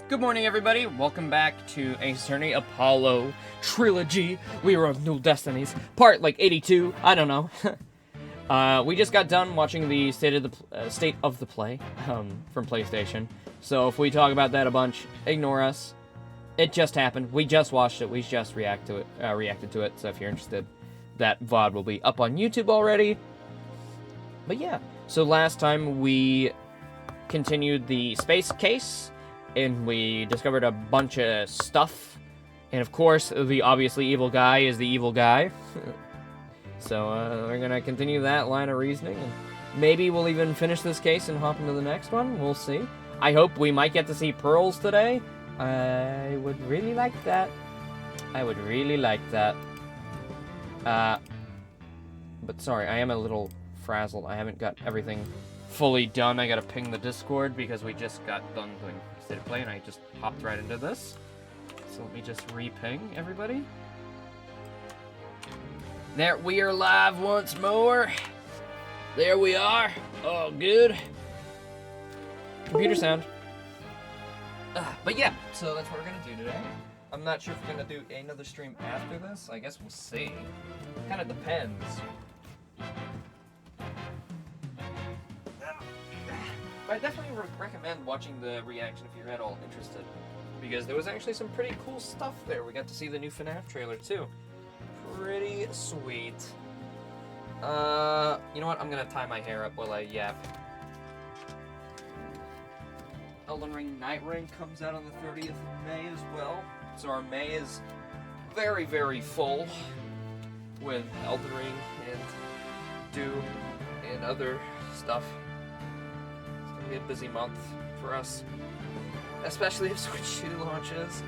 Good morning, everybody. Welcome back to Ace Attorney Apollo Trilogy. We are of New Destinies, part like 82. I don't know. We just got done watching the state of the play from PlayStation. So if we talk about that a bunch, ignore us. It just happened. We just watched it. We just reacted to it. So if you're interested, that VOD will be up on YouTube already. But yeah. So last time we continued the space case. And we discovered a bunch of stuff. And of course, the obviously evil guy is the evil guy. So we're gonna continue that line of reasoning. And maybe we'll even finish this case and hop into the next one. We'll see. I hope we might get to see pearls today. I would really like that. I would really like that. But sorry, I am a little frazzled. I haven't got everything fully done. I gotta ping the Discord because we just got done doing state of play and I just hopped right into this. So let me just re-ping everybody. There, we are live once more. There we are. Oh, good. Computer sound. But yeah, so that's what we're gonna do today. I'm not sure if we're gonna do another stream after this. I guess we'll see. Kind of depends. I definitely recommend watching the reaction if you're at all interested, because there was actually some pretty cool stuff there. We got to see the new FNAF trailer too. Pretty sweet. You know what? I'm gonna tie my hair up while I yap. Elden Ring Night Ring comes out on the 30th of May as well. So our May is very, very full with Elden Ring and Doom and other stuff. Be a busy month for us, especially if Switch 2 launches,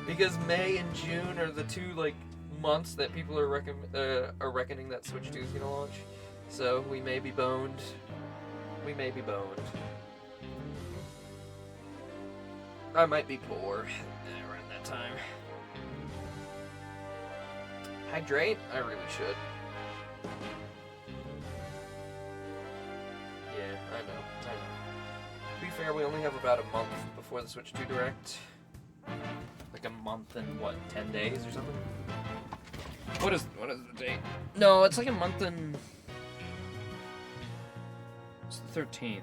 because May and June are the two months that people are reckoning that Switch 2 is gonna launch. So we may be boned. We may be boned. I might be poor around that time. Hydrate? I really should. Yeah, I know. To be fair, we only have about a month before the Switch 2 Direct. Like a month and what, 10 days or something? What is the date? No, it's like a month and... It's the 13th.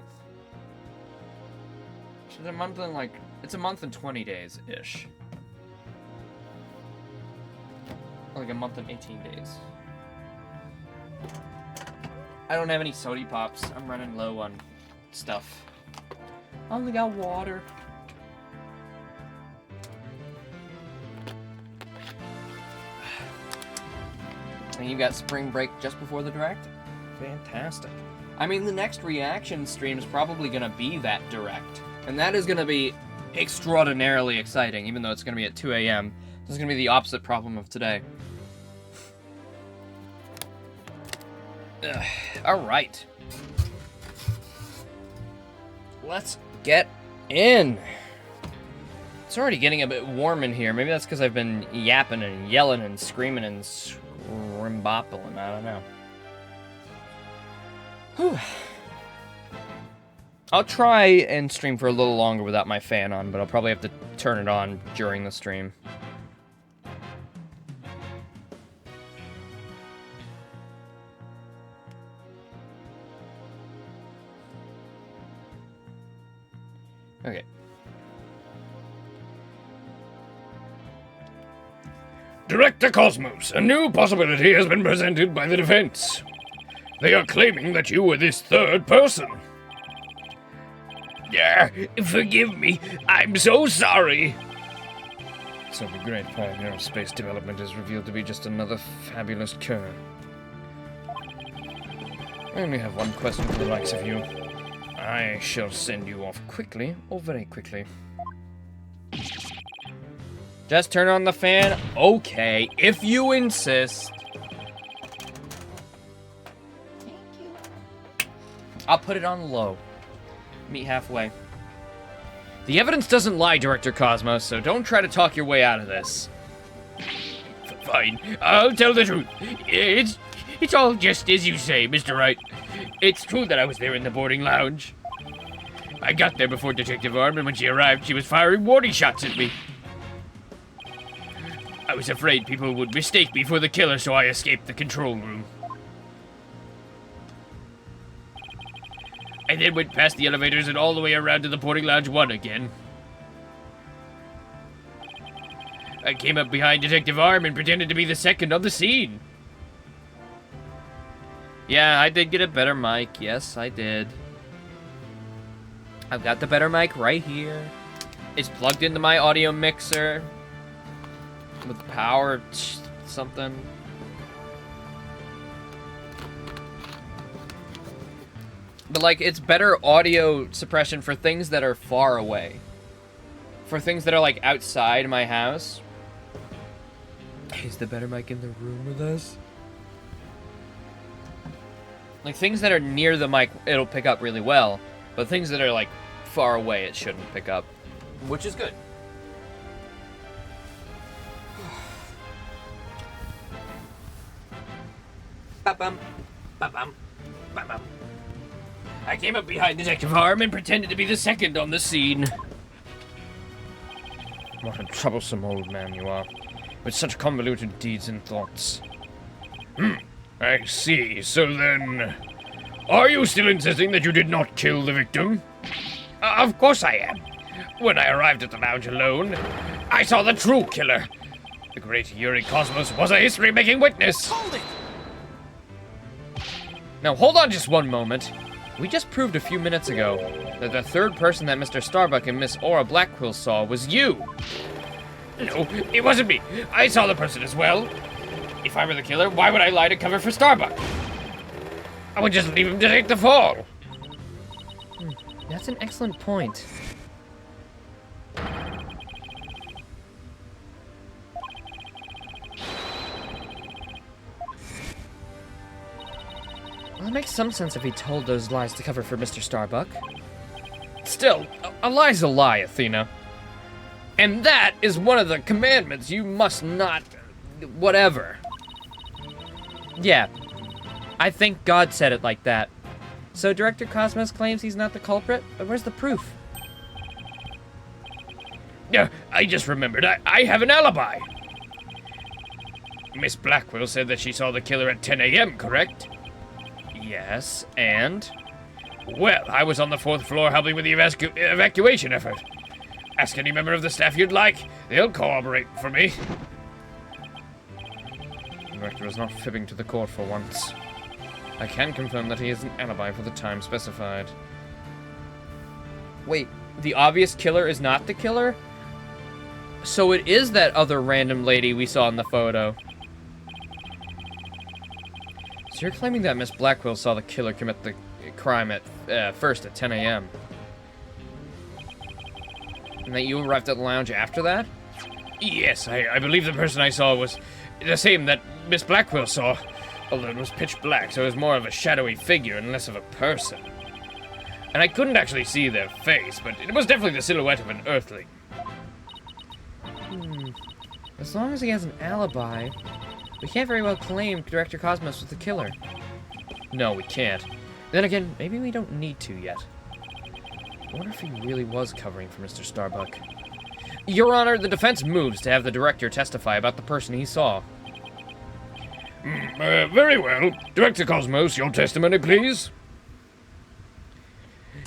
It's a month and it's a month and 20 days-ish. Like a month and 18 days. I don't have any sody pops. I'm running low on stuff. Only got water. And you got spring break just before the Direct? Fantastic. I mean, the next reaction stream is probably going to be that Direct. And that is going to be extraordinarily exciting, even though it's going to be at 2 a.m. This is going to be the opposite problem of today. Alright. Let's get in. It's already getting a bit warm in here. Maybe that's because I've been yapping and yelling and screaming and scrimboppling. I don't know. Whew. I'll try and stream for a little longer without my fan on, but I'll probably have to turn it on during the stream. Okay. Director Cosmos, a new possibility has been presented by the defense. They are claiming that you were this third person. Forgive me, I'm so sorry. So the great pioneer of space development is revealed to be just another fabulous cur. I only have one question for the likes of you. I shall send you off quickly, or very quickly. Just turn on the fan? Okay, if you insist. Thank you. I'll put it on low. Meet halfway. The evidence doesn't lie, Director Cosmos, so don't try to talk your way out of this. Fine, I'll tell the truth. It's all just as you say, Mr. Wright. It's true that I was there in the boarding lounge. I got there before Detective Arm, and when she arrived, she was firing warning shots at me. I was afraid people would mistake me for the killer, so I escaped the control room. I then went past the elevators and all the way around to the boarding lounge 1 again. I came up behind Detective Arm and pretended to be the second on the scene. Yeah, I did get a better mic. Yes, I did. I've got the better mic right here. It's plugged into my audio mixer. With power something. But, like, it's better audio suppression for things that are far away. For things that are, like, outside my house. Is the better mic in the room with us? Like, things that are near the mic, it'll pick up really well. But things that are, like, far away, it shouldn't pick up. Which is good. Ba-bum. Ba-bum. Ba-bum. I came up behind Detective Arm and pretended to be the second on the scene. What a troublesome old man you are, with such convoluted deeds and thoughts. I see. So then, are you still insisting that you did not kill the victim? Of course I am. When I arrived at the lounge alone, I saw the true killer. The great Yuri Cosmos was a history-making witness. Hold it! Now, hold on just one moment. We just proved a few minutes ago that the third person that Mr. Starbuck and Miss Aura Blackquill saw was you. No, it wasn't me. I saw the person as well. If I were the killer, why would I lie to cover for Starbuck? I would just leave him to take the fall. That's an excellent point. Well, it makes some sense if he told those lies to cover for Mr. Starbuck. Still, a lie's a lie, Athena. And that is one of the commandments you must not... whatever. Yeah, I think God said it like that. So Director Cosmos claims he's not the culprit, but where's the proof? I just remembered. I have an alibi. Miss Blackquill said that she saw the killer at 10 a.m., correct? Yes, and? Well, I was on the 4th floor helping with the evacuation effort. Ask any member of the staff you'd like. They'll corroborate for me. The director is not fibbing to the court for once. I can confirm that he has an alibi for the time specified. Wait, the obvious killer is not the killer? So it is that other random lady we saw in the photo. So you're claiming that Miss Blackquill saw the killer commit the crime at first at 10 a.m. And that you arrived at the lounge after that? Yes, I believe the person I saw was the same that Miss Blackquill saw. Although it was pitch black, so it was more of a shadowy figure and less of a person. And I couldn't actually see their face, but it was definitely the silhouette of an earthling. As long as he has an alibi, we can't very well claim Director Cosmos was the killer. No, we can't. Then again, maybe we don't need to yet. I wonder if he really was covering for Mr. Starbuck. Your Honor, the defense moves to have the director testify about the person he saw. Very well. Director Cosmos, your testimony, please.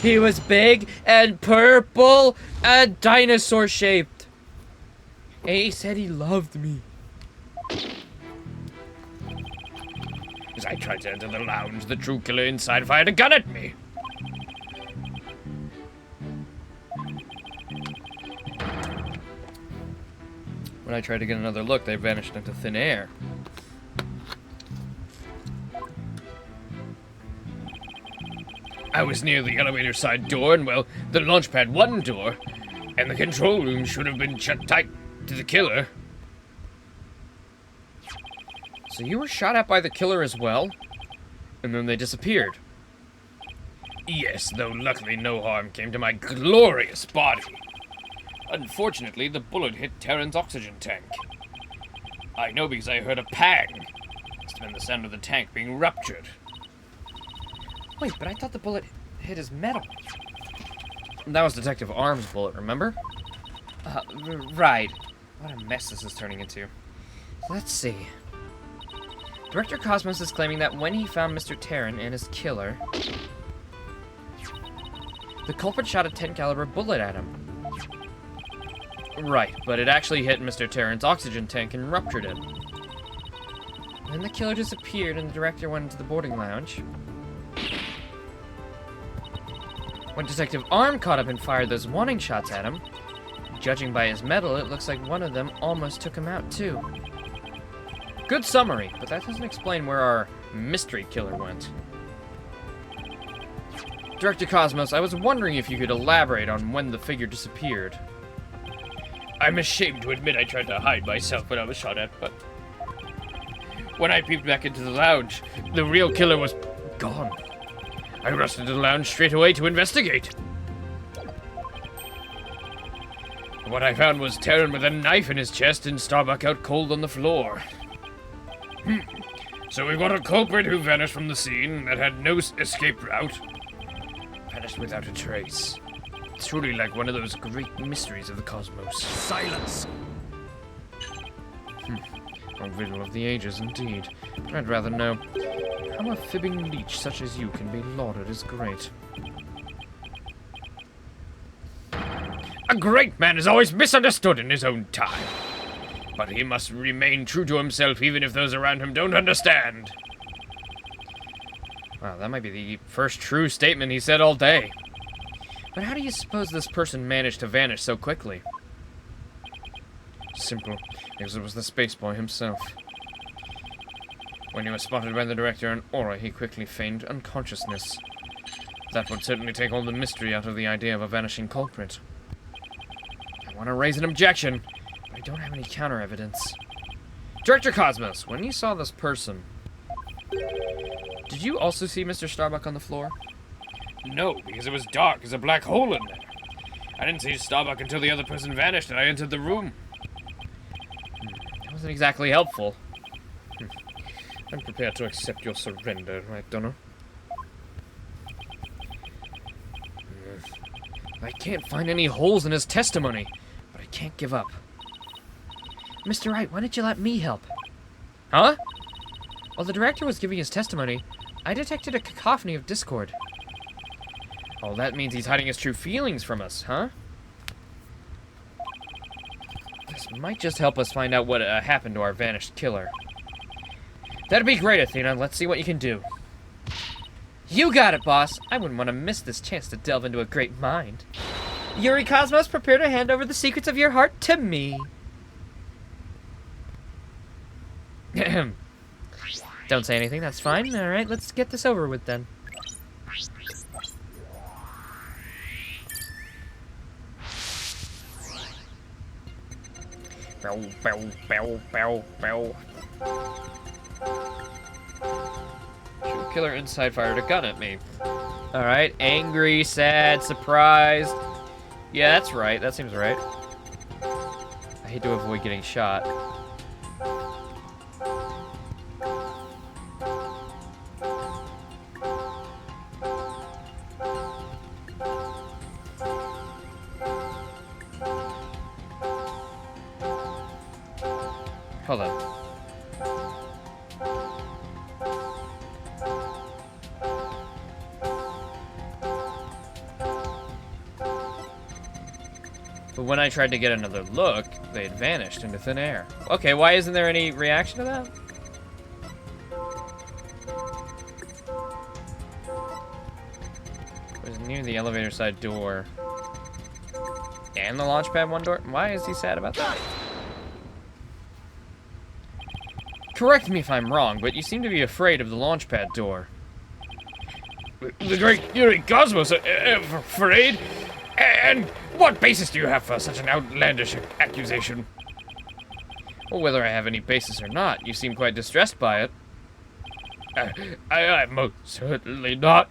He was big and purple and dinosaur-shaped. And he said he loved me. As I tried to enter the lounge, the true killer inside fired a gun at me. When I tried to get another look, they vanished into thin air. I was near the elevator side door and, well, the launchpad 1 door, and the control room should have been shut tight to the killer. So you were shot at by the killer as well? And then they disappeared. Yes, though luckily no harm came to my glorious body. Unfortunately, the bullet hit Terran's oxygen tank. I know because I heard a pang. Must have been the sound of the tank being ruptured. Wait, but I thought the bullet hit his metal. That was Detective Arm's bullet, remember? Right. What a mess this is turning into. Let's see. Director Cosmos is claiming that when he found Mr. Terran and his killer, the culprit shot a 10 caliber bullet at him. Right, but it actually hit Mr. Terran's oxygen tank and ruptured it. Then the killer disappeared and the director went into the boarding lounge. When Detective Arm caught up and fired those warning shots at him, judging by his medal, it looks like one of them almost took him out too. Good summary, but that doesn't explain where our mystery killer went. Director Cosmos, I was wondering if you could elaborate on when the figure disappeared. I'm ashamed to admit I tried to hide myself when I was shot at, but when I peeped back into the lounge, the real killer was gone. I rushed into the lounge straight away to investigate. What I found was Terran with a knife in his chest and Starbuck out cold on the floor. So we've got a culprit who vanished from the scene that had no escape route. Vanished without a trace. Truly like one of those great mysteries of the cosmos. Silence! A riddle of the ages, indeed. But I'd rather know how a fibbing leech such as you can be lauded as great. A great man is always misunderstood in his own time. But he must remain true to himself even if those around him don't understand. Wow, that might be the first true statement he said all day. But how do you suppose this person managed to vanish so quickly? Simple, because it was the space boy himself. When he was spotted by the director in Aura, he quickly feigned unconsciousness. That would certainly take all the mystery out of the idea of a vanishing culprit. I want to raise an objection, but I don't have any counter evidence. Director Cosmos, when you saw this person, did you also see Mr. Starbuck on the floor? No, because it was dark as a black hole in there. I didn't see Starbuck until the other person vanished and I entered the room. That wasn't exactly helpful. I'm prepared to accept your surrender, right, Donner? I can't find any holes in his testimony, but I can't give up. Mr. Wright, why didn't you let me help? Huh? While the director was giving his testimony, I detected a cacophony of discord. Oh, that means he's hiding his true feelings from us, huh? This might just help us find out what happened to our vanished killer. That'd be great, Athena. Let's see what you can do. You got it, boss. I wouldn't want to miss this chance to delve into a great mind. Yuri Cosmos, prepare to hand over the secrets of your heart to me. Don't say anything, that's fine. Alright, let's get this over with then. Bow, bow, bow, bow, bow. Shoot, killer inside fired a gun at me. Alright, angry, sad, surprised. Yeah, that's right, that seems right. I hate to avoid getting shot. Hold on. But when I tried to get another look, they had vanished into thin air. Okay, why isn't there any reaction to that? It was near the elevator side door. And the launch pad one door? Why is he sad about that? Correct me if I'm wrong, but you seem to be afraid of the launch pad door. The great Yuri Cosmos, afraid? And what basis do you have for such an outlandish accusation? Well, whether I have any basis or not, you seem quite distressed by it. I'm most certainly not.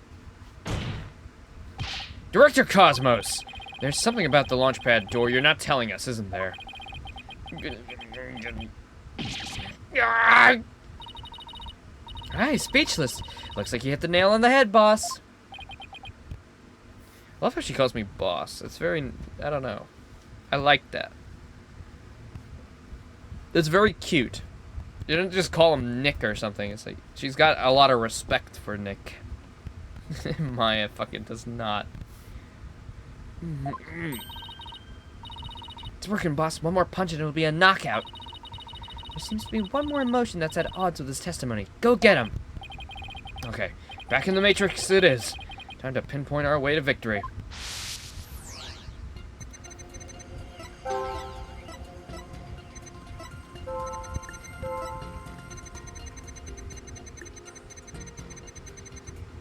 Director Cosmos! There's something about the launch pad door you're not telling us, isn't there? Ah, he's speechless. Looks like you hit the nail on the head, boss. I love how she calls me boss. It's very, I don't know. I like that. It's very cute. You don't just call him Nick or something. It's like, she's got a lot of respect for Nick. Maya fucking does not. It's working, boss. One more punch and it'll be a knockout. There seems to be one more emotion that's at odds with his testimony. Go get him! Okay, back in the Matrix it is. Time to pinpoint our way to victory.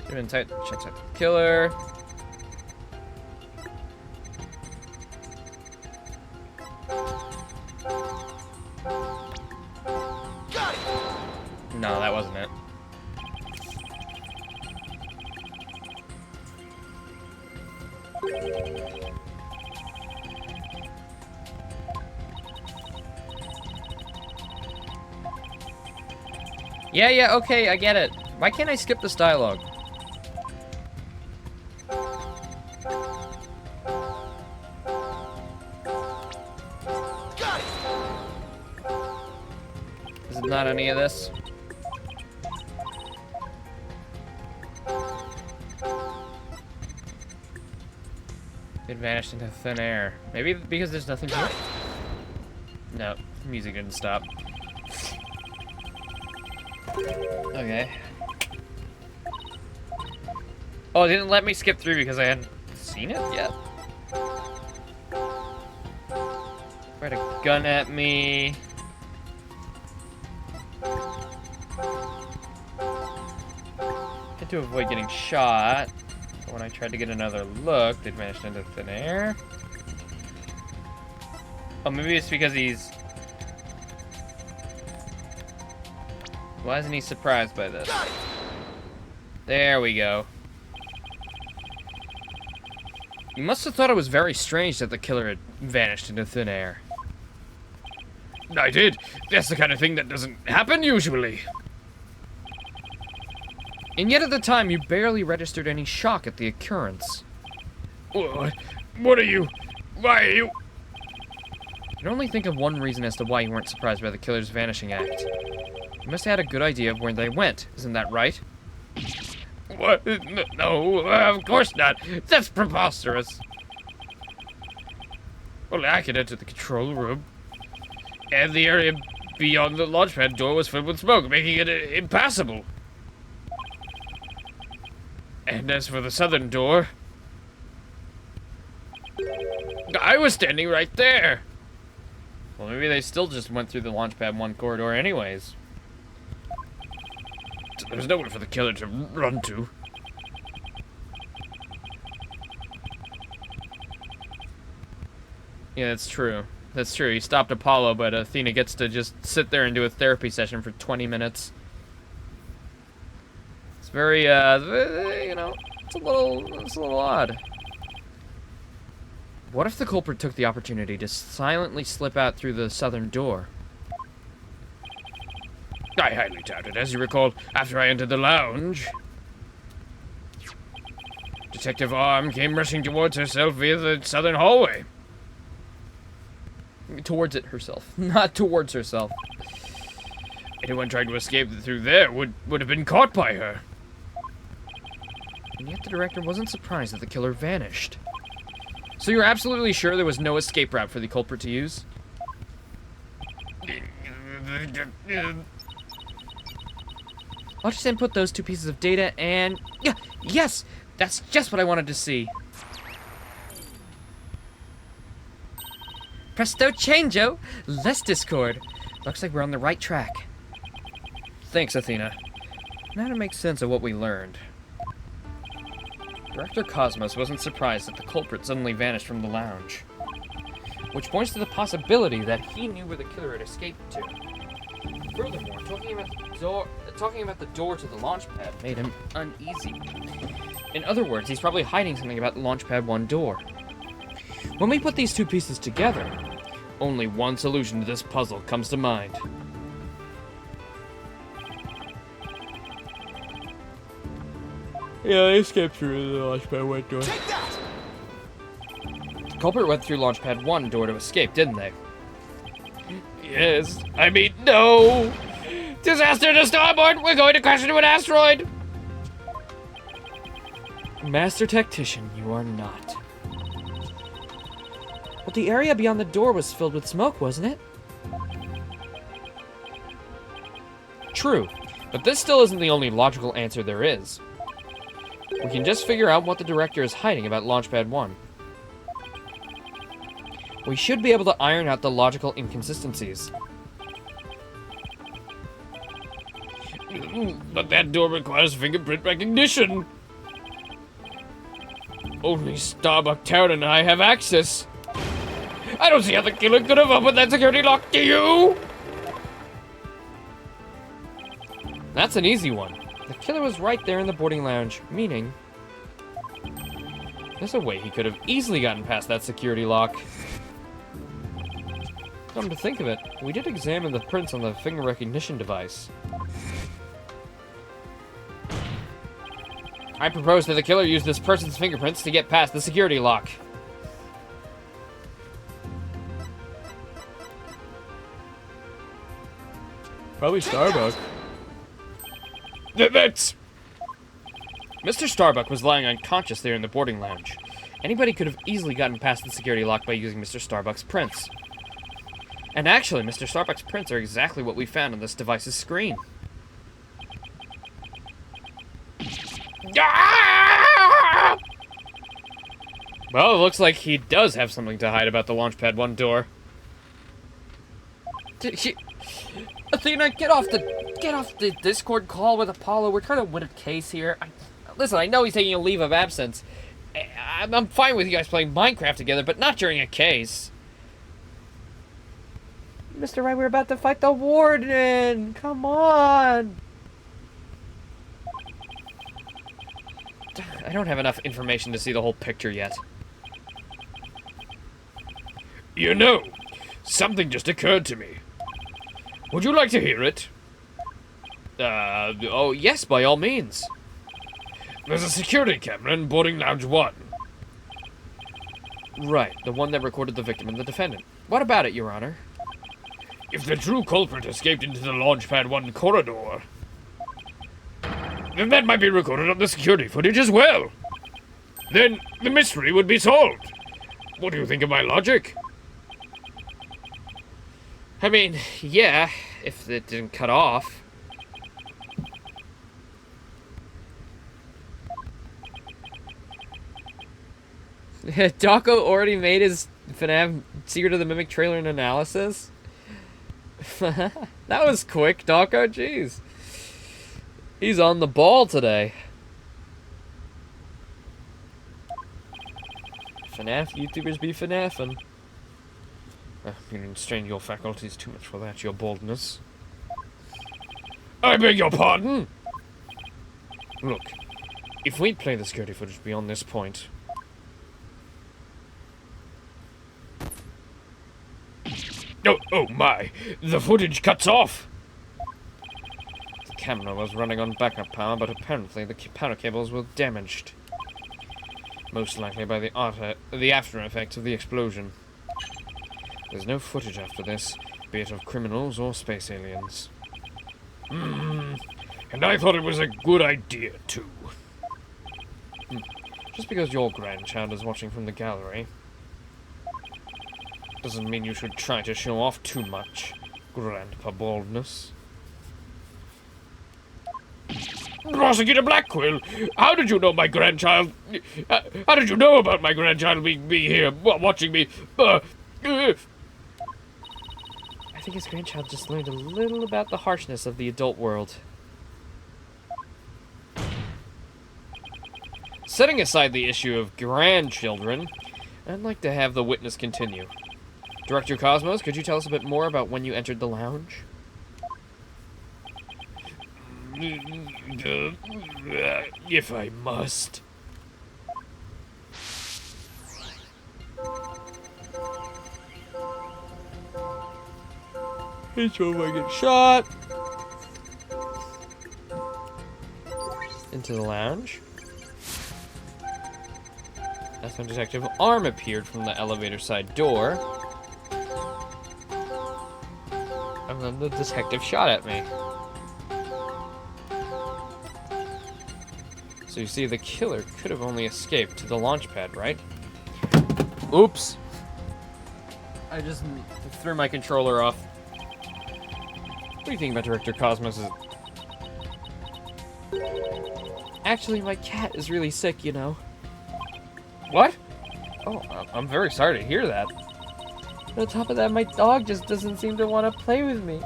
Even tight, checks out the killer. No, that wasn't it. Yeah, okay, I get it. Why can't I skip this dialogue? Is it not any of this? It vanished into thin air. Maybe because there's nothing here? No, music didn't stop. Okay. Oh, it didn't let me skip through because I hadn't seen it yet? Fired a gun at me. Had to avoid getting shot. But when I tried to get another look, it vanished into thin air. Oh, maybe it's because he's... Why isn't he surprised by this? There we go. You must have thought it was very strange that the killer had vanished into thin air. I did. That's the kind of thing that doesn't happen usually. And yet at the time, you barely registered any shock at the occurrence. What are you? Why are you? I can only think of one reason as to why you weren't surprised by the killer's vanishing act. You must have had a good idea of where they went, isn't that right? What? No, of course not. That's preposterous. Well, I could enter the control room, and the area beyond the launchpad door was filled with smoke, making it impassable. And as for the southern door, I was standing right there. Well, maybe they still just went through the Launchpad 1 corridor anyways. There was nowhere for the killer to run to. Yeah, that's true. That's true. He stopped Apollo, but Athena gets to just sit there and do a therapy session for 20 minutes. It's very, you know, it's a little odd. What if the culprit took the opportunity to silently slip out through the southern door? I highly doubt it. As you recall, after I entered the lounge, Detective Arm came rushing towards herself via the southern hallway. Towards it herself, not towards herself. Anyone trying to escape through there would have been caught by her. And yet the director wasn't surprised that the killer vanished. So you're absolutely sure there was no escape route for the culprit to use? I'll just input those two pieces of data and... Yeah, yes! That's just what I wanted to see. Presto changeo! Less discord. Looks like we're on the right track. Thanks, Athena. Now to make sense of what we learned. Director Cosmos wasn't surprised that the culprit suddenly vanished from the lounge. Which points to the possibility that he knew where the killer had escaped to. Furthermore, talking about the door to the launch pad made him uneasy. In other words, he's probably hiding something about the Launchpad 1 door. When we put these two pieces together, only one solution to this puzzle comes to mind. Yeah, they escaped through the Launchpad 1 door. Take that! Culprit went through Launchpad 1 door to escape, didn't they? Yes, I mean, no! Disaster to starboard! We're going to crash into an asteroid! Master Tactician, you are not. But the area beyond the door was filled with smoke, wasn't it? True, but this still isn't the only logical answer there is. We can just figure out what the director is hiding about Launchpad 1. We should be able to iron out the logical inconsistencies. But that door requires fingerprint recognition. Only Starbuck Town and I have access. I don't see how the killer could have opened that security lock, do you? That's an easy one. The killer was right there in the boarding lounge, meaning... there's a way he could have easily gotten past that security lock. Come to think of it, we did examine the prints on the finger recognition device. I propose that the killer use this person's fingerprints to get past the security lock. Probably Starbuck. That's... Mr. Starbuck was lying unconscious there in the boarding lounge. Anybody could have easily gotten past the security lock by using Mr. Starbuck's prints. And actually, Mr. Starbuck's prints are exactly what we found on this device's screen. Ah! Well, it looks like he does have something to hide about the Launchpad 1 door. Athena, get off the Discord call with Apollo. We're trying to win a case here. Listen, I know he's taking a leave of absence. I'm fine with you guys playing Minecraft together, but not during a case. Mr. Wright, we're about to fight the Warden. Come on. I don't have enough information to see the whole picture yet. You know, something just occurred to me. Would you like to hear it? Oh, yes, by all means. There's a security camera in boarding lounge 1. Right, the one that recorded the victim and the defendant. What about it, Your Honor? If the true culprit escaped into the Launchpad 1 corridor, then that might be recorded on the security footage as well. Then the mystery would be solved. What do you think of my logic? I mean, yeah, if it didn't cut off. Dawko already made his FNAF Secret of the Mimic trailer and analysis? That was quick, Dawko, jeez. He's on the ball today. FNAF YouTubers be FNAFing. You didn't strain your faculties too much for that, your boldness. I beg your pardon? Look, if we play the security footage beyond this point... Oh my, the footage cuts off. The camera was running on backup power, but apparently the power cables were damaged. Most likely by the after effects of the explosion. There's no footage after this, be it of criminals or space aliens. And I thought it was a good idea, too. Just because your grandchild is watching from the gallery doesn't mean you should try to show off too much, Grandpa Baldness. Prosecutor Blackquill, how did you know my grandchild... how did you know about my grandchild being here, watching me? I think his grandchild just learned a little about the harshness of the adult world. Setting aside the issue of grandchildren, I'd like to have the witness continue. Director Cosmos, could you tell us a bit more about when you entered the lounge? If I must. Each one might get shot. Into the lounge. That's when Detective Arm appeared from the elevator side door. And then the detective shot at me. So you see, the killer could have only escaped to the launch pad, right? Oops. I just threw my controller off. What do you think about Director Cosmos'? Actually, my cat is really sick, you know. What? Oh, I'm very sorry to hear that. On top of that, my dog just doesn't seem to want to play with me.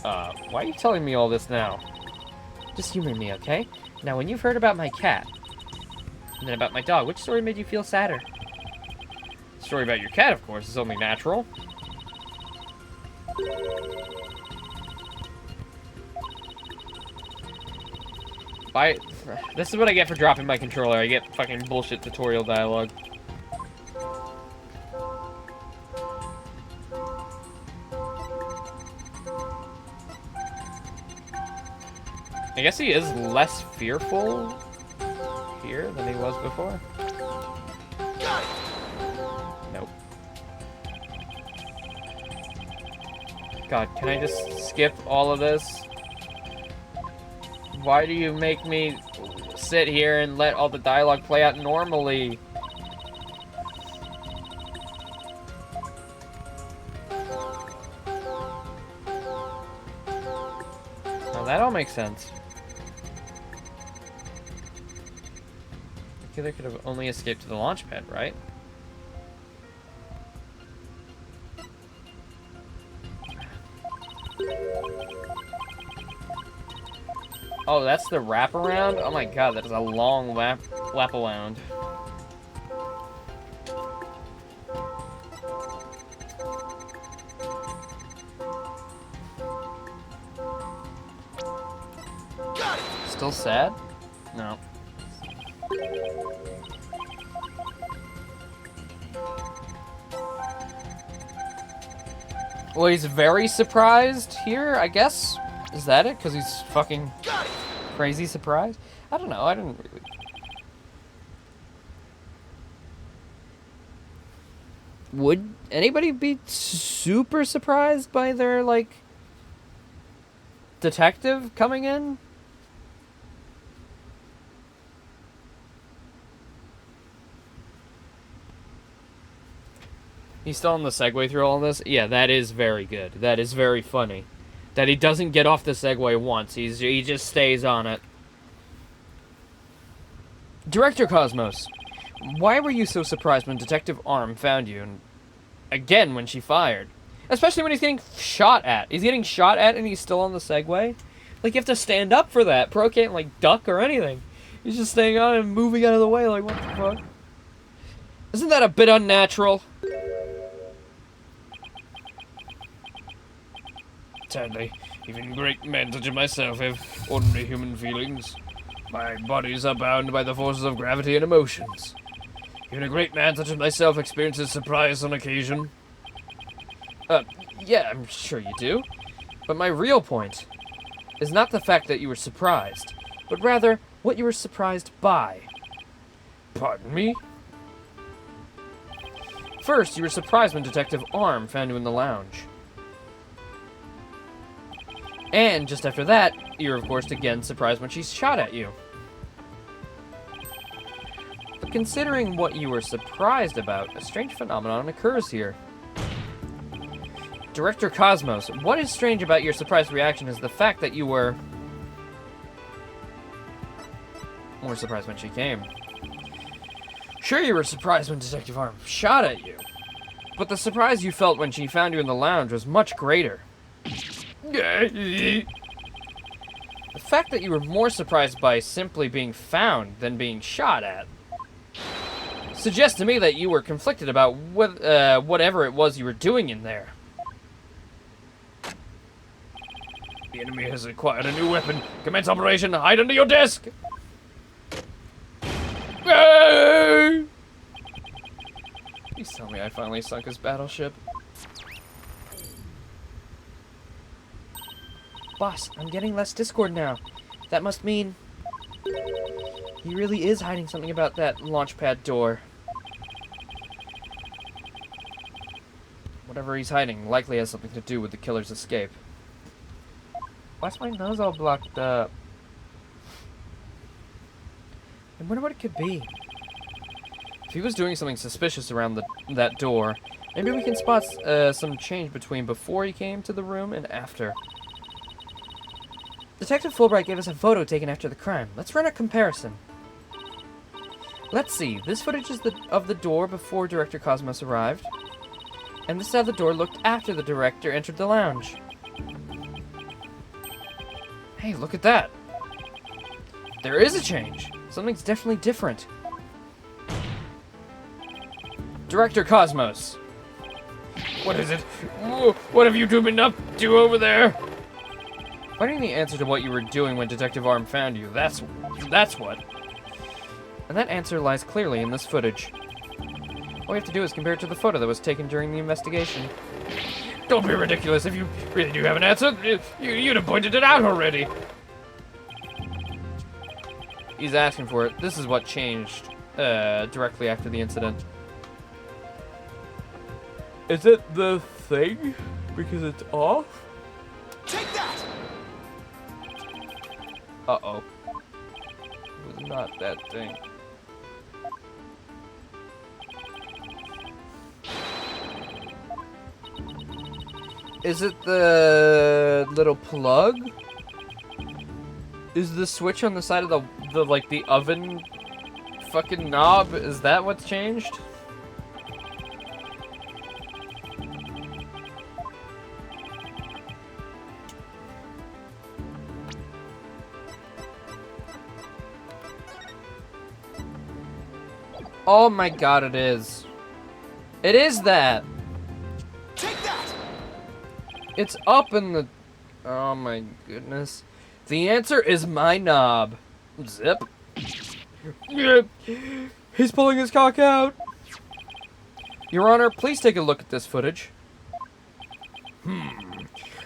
Why are you telling me all this now? Just humor me, okay? Now, when you've heard about my cat, and then about my dog, which story made you feel sadder? The story about your cat, of course, is only natural. This is what I get for dropping my controller. I get fucking bullshit tutorial dialogue. I guess he is less fearful here than he was before. Nope. God, can I just skip all of this? Why do you make me sit here and let all the dialogue play out normally? Now that all makes sense. The killer could have only escaped to the launch pad, right? Oh, that's the wraparound? Oh my god, that is a long lap-around. Still sad? No. Well, he's very surprised here, I guess. Is that it? Because he's fucking crazy surprised? I don't know. I didn't really... Would anybody be super surprised by their, like, detective coming in? He's still on the segue through all this? Yeah, that is very good. That is very funny. That he doesn't get off the Segway once. He just stays on it. Director Cosmos, why were you so surprised when Detective Arm found you, and again when she fired? Especially when he's getting shot at. He's getting shot at and he's still on the Segway? Like, you have to stand up for that. Pro can't, like, duck or anything. He's just staying on and moving out of the way, like, what the fuck? Isn't that a bit unnatural? Sadly, even great men such as myself have ordinary human feelings. My bodies are bound by the forces of gravity and emotions. Even a great man such as myself experiences surprise on occasion. Yeah, I'm sure you do. But my real point is not the fact that you were surprised, but rather what you were surprised by. Pardon me? First, you were surprised when Detective Arm found you in the lounge. And just after that, you're of course again surprised when she shot at you. But considering what you were surprised about, a strange phenomenon occurs here. Director Cosmos, what is strange about your surprised reaction is the fact that you were more surprised when she came. Sure, you were surprised when Detective Arm shot at you, but the surprise you felt when she found you in the lounge was much greater. The fact that you were more surprised by simply being found than being shot at suggests to me that you were conflicted about whatever it was you were doing in there. The enemy has acquired a new weapon. Commence operation. Hide under your desk. Please tell me I finally sunk his battleship. Boss, I'm getting less Discord now. That must mean... He really is hiding something about that launch pad door. Whatever he's hiding likely has something to do with the killer's escape. Why's my nose all blocked up? I wonder what it could be. If he was doing something suspicious around that door, maybe we can spot some change between before he came to the room and after. Detective Fulbright gave us a photo taken after the crime. Let's run a comparison. Let's see. This footage is of the door before Director Cosmos arrived. And this is how the door looked after the director entered the lounge. Hey, look at that. There is a change. Something's definitely different. Director Cosmos. What is it? What have you two been up to over there? Finding the answer to what you were doing when Detective Arm found you, that's what. And that answer lies clearly in this footage. All we have to do is compare it to the photo that was taken during the investigation. Don't be ridiculous. If you really do have an answer, you'd have pointed it out already. He's asking for it. This is what changed directly after the incident. Is it the thing? Because it's off? Take that! Uh-oh. It was not that thing. Is it the little plug? Is the switch on the side of the oven fucking knob? Is that what's changed? Oh my god, it is. It is that! Take that! It's up in the... Oh my goodness. The answer is my knob. Zip. He's pulling his cock out. Your Honor, please take a look at this footage.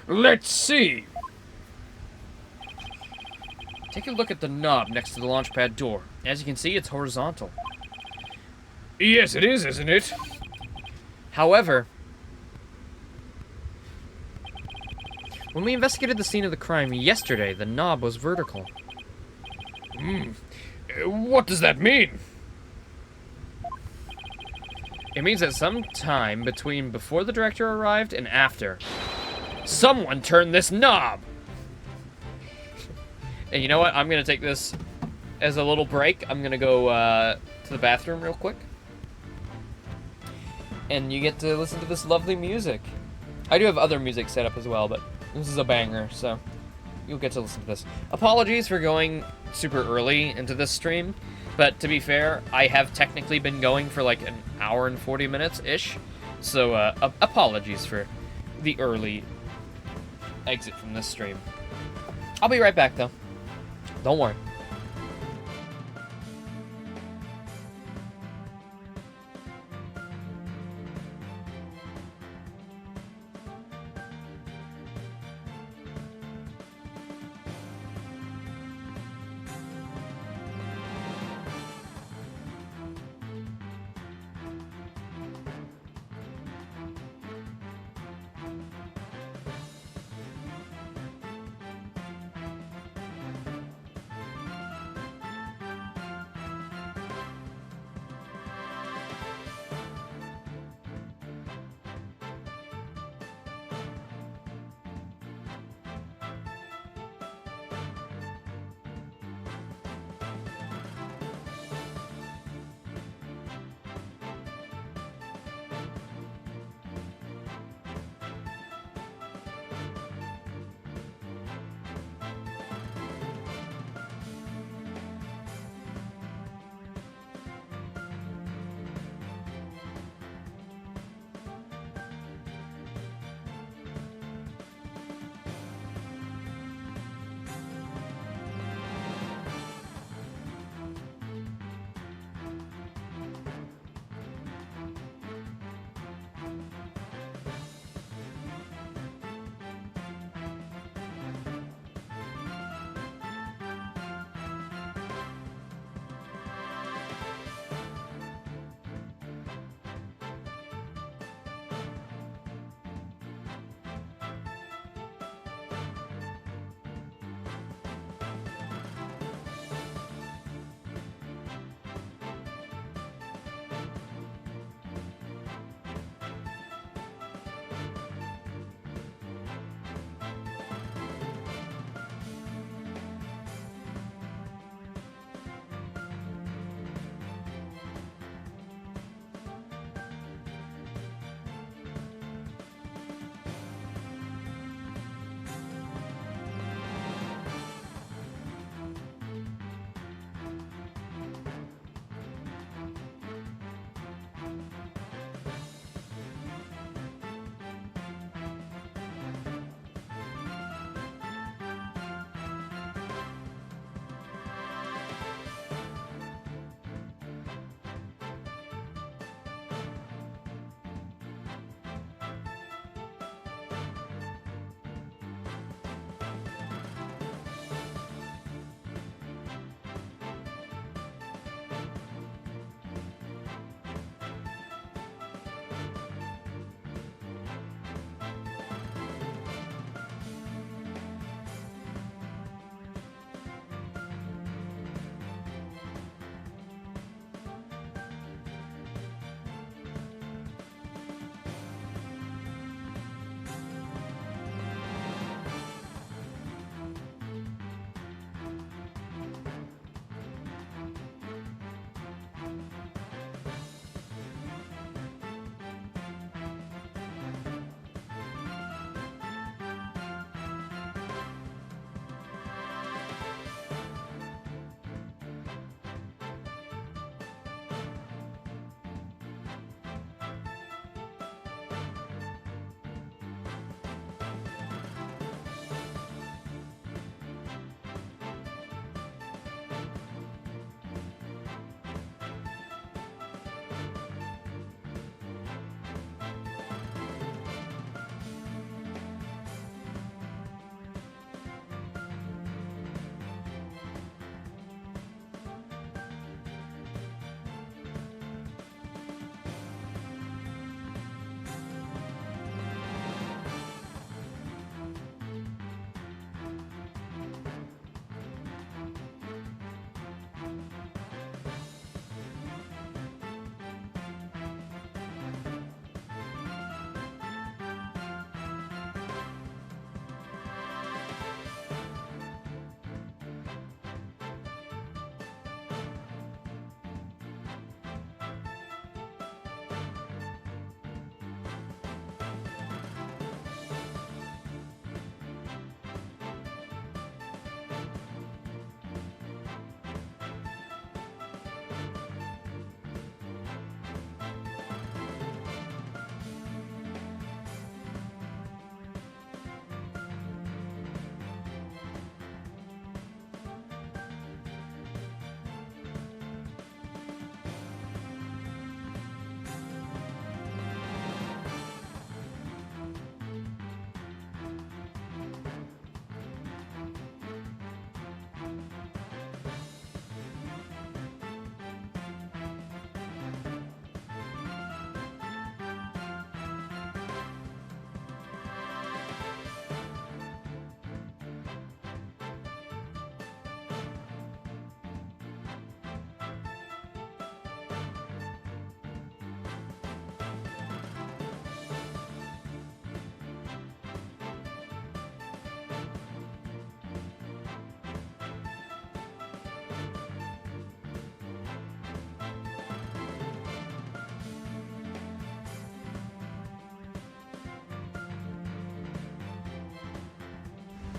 Let's see. Take a look at the knob next to the launch pad door. As you can see, it's horizontal. Yes, it is, isn't it? However, when we investigated the scene of the crime yesterday, the knob was vertical. What does that mean? It means that some time between before the director arrived and after, someone turned this knob. And you know what? I'm going to take this as a little break. I'm going to go to the bathroom real quick. And you get to listen to this lovely music. I do have other music set up as well, but this is a banger, so you'll get to listen to this. Apologies for going super early into this stream, but to be fair, I have technically been going for like an hour and 40 minutes-ish, so apologies for the early exit from this stream. I'll be right back, though. Don't worry.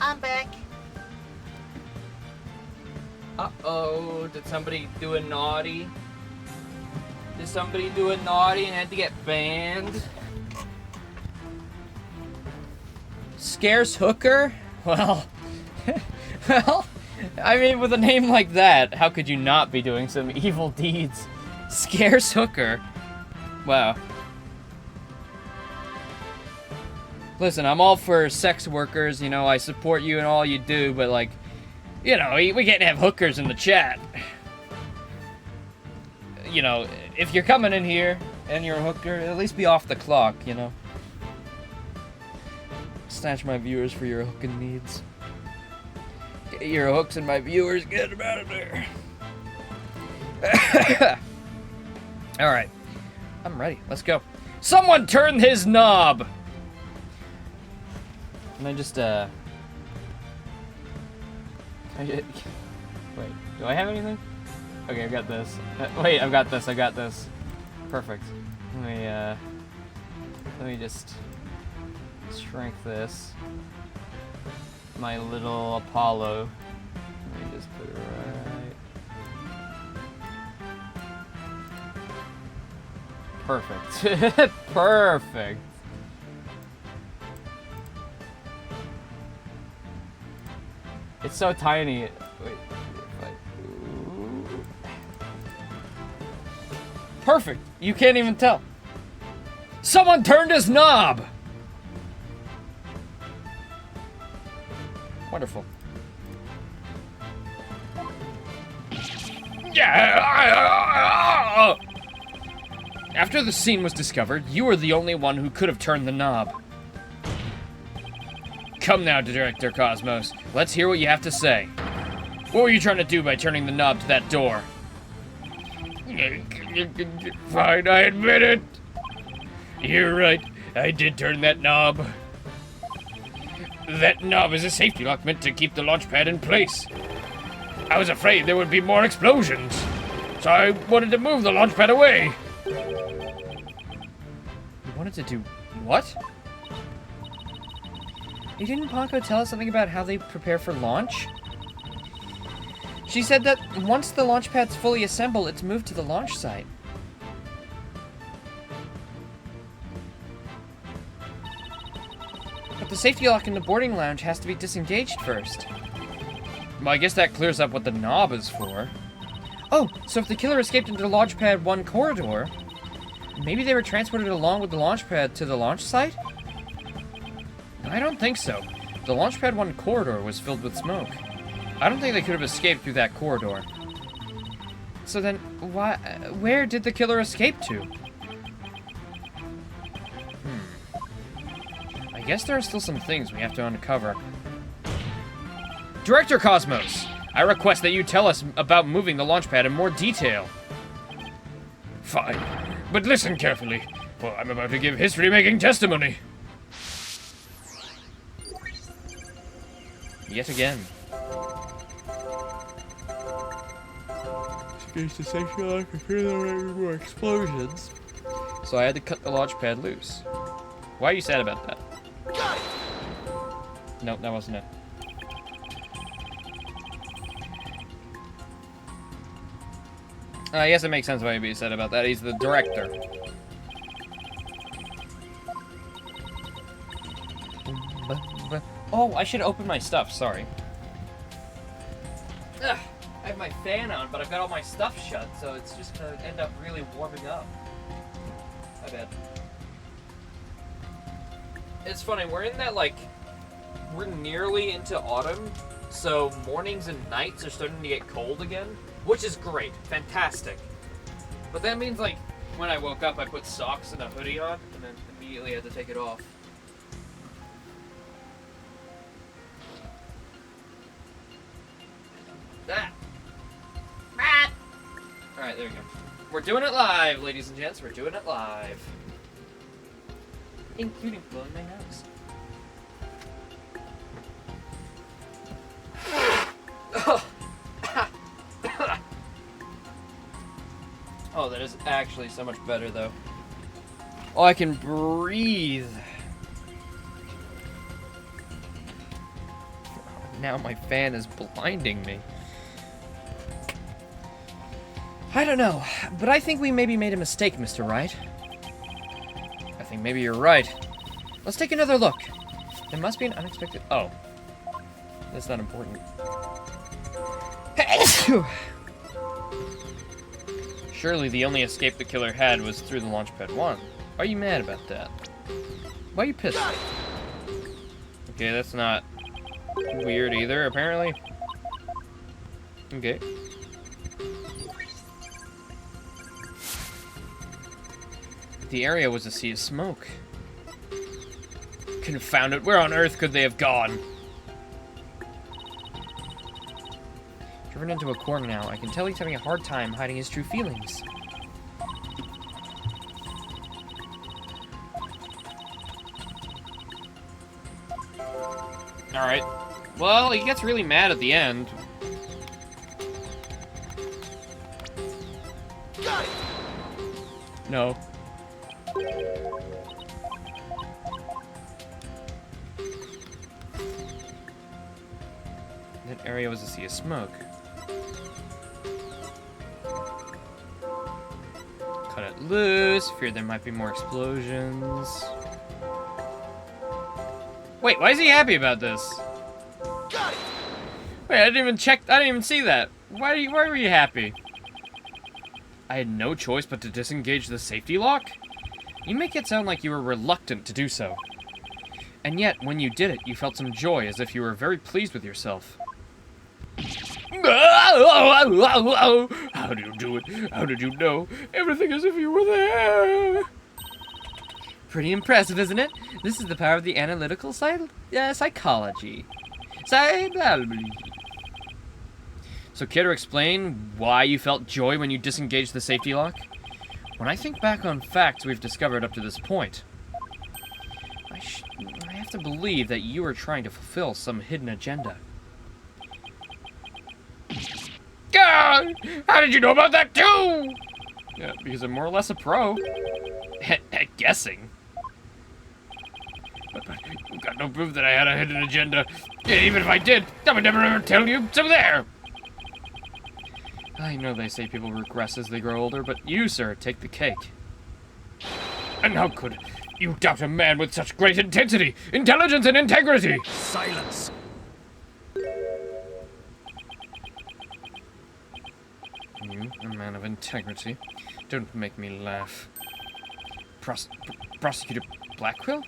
I'm back. Uh-oh, did somebody do a naughty? Did somebody do a naughty and had to get banned? Scarce hooker? Well, well, I mean, with a name like that, how could you not be doing some evil deeds? Scarce hooker? Wow. Listen, I'm all for sex workers, you know, I support you and all you do, but like, you know, we can't have hookers in the chat. You know, if you're coming in here and you're a hooker, at least be off the clock, you know? Snatch my viewers for your hooking needs. Get your hooks and my viewers, get them out of there. Alright. I'm ready. Let's go. Someone turn his knob! Can I just, Can I just... Wait, do I have anything? Okay, I've got this. Wait, I've got this. Perfect. Let me just shrink this. My little Apollo. Let me just put it right. Perfect. Perfect. It's so tiny. Wait. Perfect. You can't even tell. Someone turned his knob. Wonderful. Yeah. After the scene was discovered, you were the only one who could have turned the knob. Come now, Director Cosmos. Let's hear what you have to say. What were you trying to do by turning the knob to that door? Fine, I admit it. You're right. I did turn that knob. That knob is a safety lock meant to keep the launch pad in place. I was afraid there would be more explosions, so I wanted to move the launch pad away. You wanted to do what? Didn't Paco tell us something about how they prepare for launch? She said that once the launch pad's fully assembled, it's moved to the launch site. But the safety lock in the boarding lounge has to be disengaged first. Well, I guess that clears up what the knob is for. Oh, so if the killer escaped into the launch pad 1 corridor, maybe they were transported along with the launch pad to the launch site? I don't think so. The launch pad 1 corridor was filled with smoke. I don't think they could have escaped through that corridor. So then, where did the killer escape to? I guess there are still some things we have to uncover. Director Cosmos, I request that you tell us about moving the launch pad in more detail. Fine, but listen carefully, for I'm about to give history-making testimony. Yet again. Excuse the safety lock, I fear there might be more explosions. So I had to cut the launch pad loose. Why are you sad about that? Nope, that wasn't it. I guess it makes sense why you'd be sad about that. He's the director. Oh, I should open my stuff, sorry. Ugh, I have my fan on, but I've got all my stuff shut, so it's just gonna end up really warming up. My bad. It's funny, we're in that, like, we're nearly into autumn, so mornings and nights are starting to get cold again, which is great, fantastic. But that means, like, when I woke up, I put socks and a hoodie on, and then immediately had to take it off. Ah. Ah. Alright, there we go. We're doing it live, ladies and gents. We're doing it live. Including blowing my nose. Oh, that is actually so much better, though. Oh, I can breathe. now my fan is blinding me. I don't know, but I think we maybe made a mistake, Mr. Wright. I think maybe you're right. Let's take another look. There must be an unexpected... Oh. That's not important. Surely the only escape the killer had was through the Launchpad 1. Why are you mad about that? Why are you pissed? Okay, that's not weird either, apparently. Okay. The area was a sea of smoke. Confound it, where on earth could they have gone? Driven into a corner now, I can tell he's having a hard time hiding his true feelings. Alright. Well, he gets really mad at the end. Got it. No. That area was a sea of smoke. Cut it loose. Feared there might be more explosions. Wait, why is he happy about this? Got it. Wait, I didn't even check. I didn't even see that. Why were you happy? I had no choice but to disengage the safety lock? You make it sound like you were reluctant to do so. And yet, when you did it, you felt some joy, as if you were very pleased with yourself. How do you do it? How did you know? Everything as if you were there. Pretty impressive, isn't it? This is the power of the analytical psychology. So care to explain why you felt joy when you disengaged the safety lock? When I think back on facts we've discovered up to this point, I have to believe that you are trying to fulfill some hidden agenda. God, how did you know about that too? Yeah, because I'm more or less a pro at guessing. But you've got no proof that I had a hidden agenda. Even if I did, I would never ever tell you. So there. I know they say people regress as they grow older, but you, sir, take the cake. And how could you doubt a man with such great intensity, intelligence, and integrity? Silence. You, a man of integrity, don't make me laugh. Prosecutor Blackquill?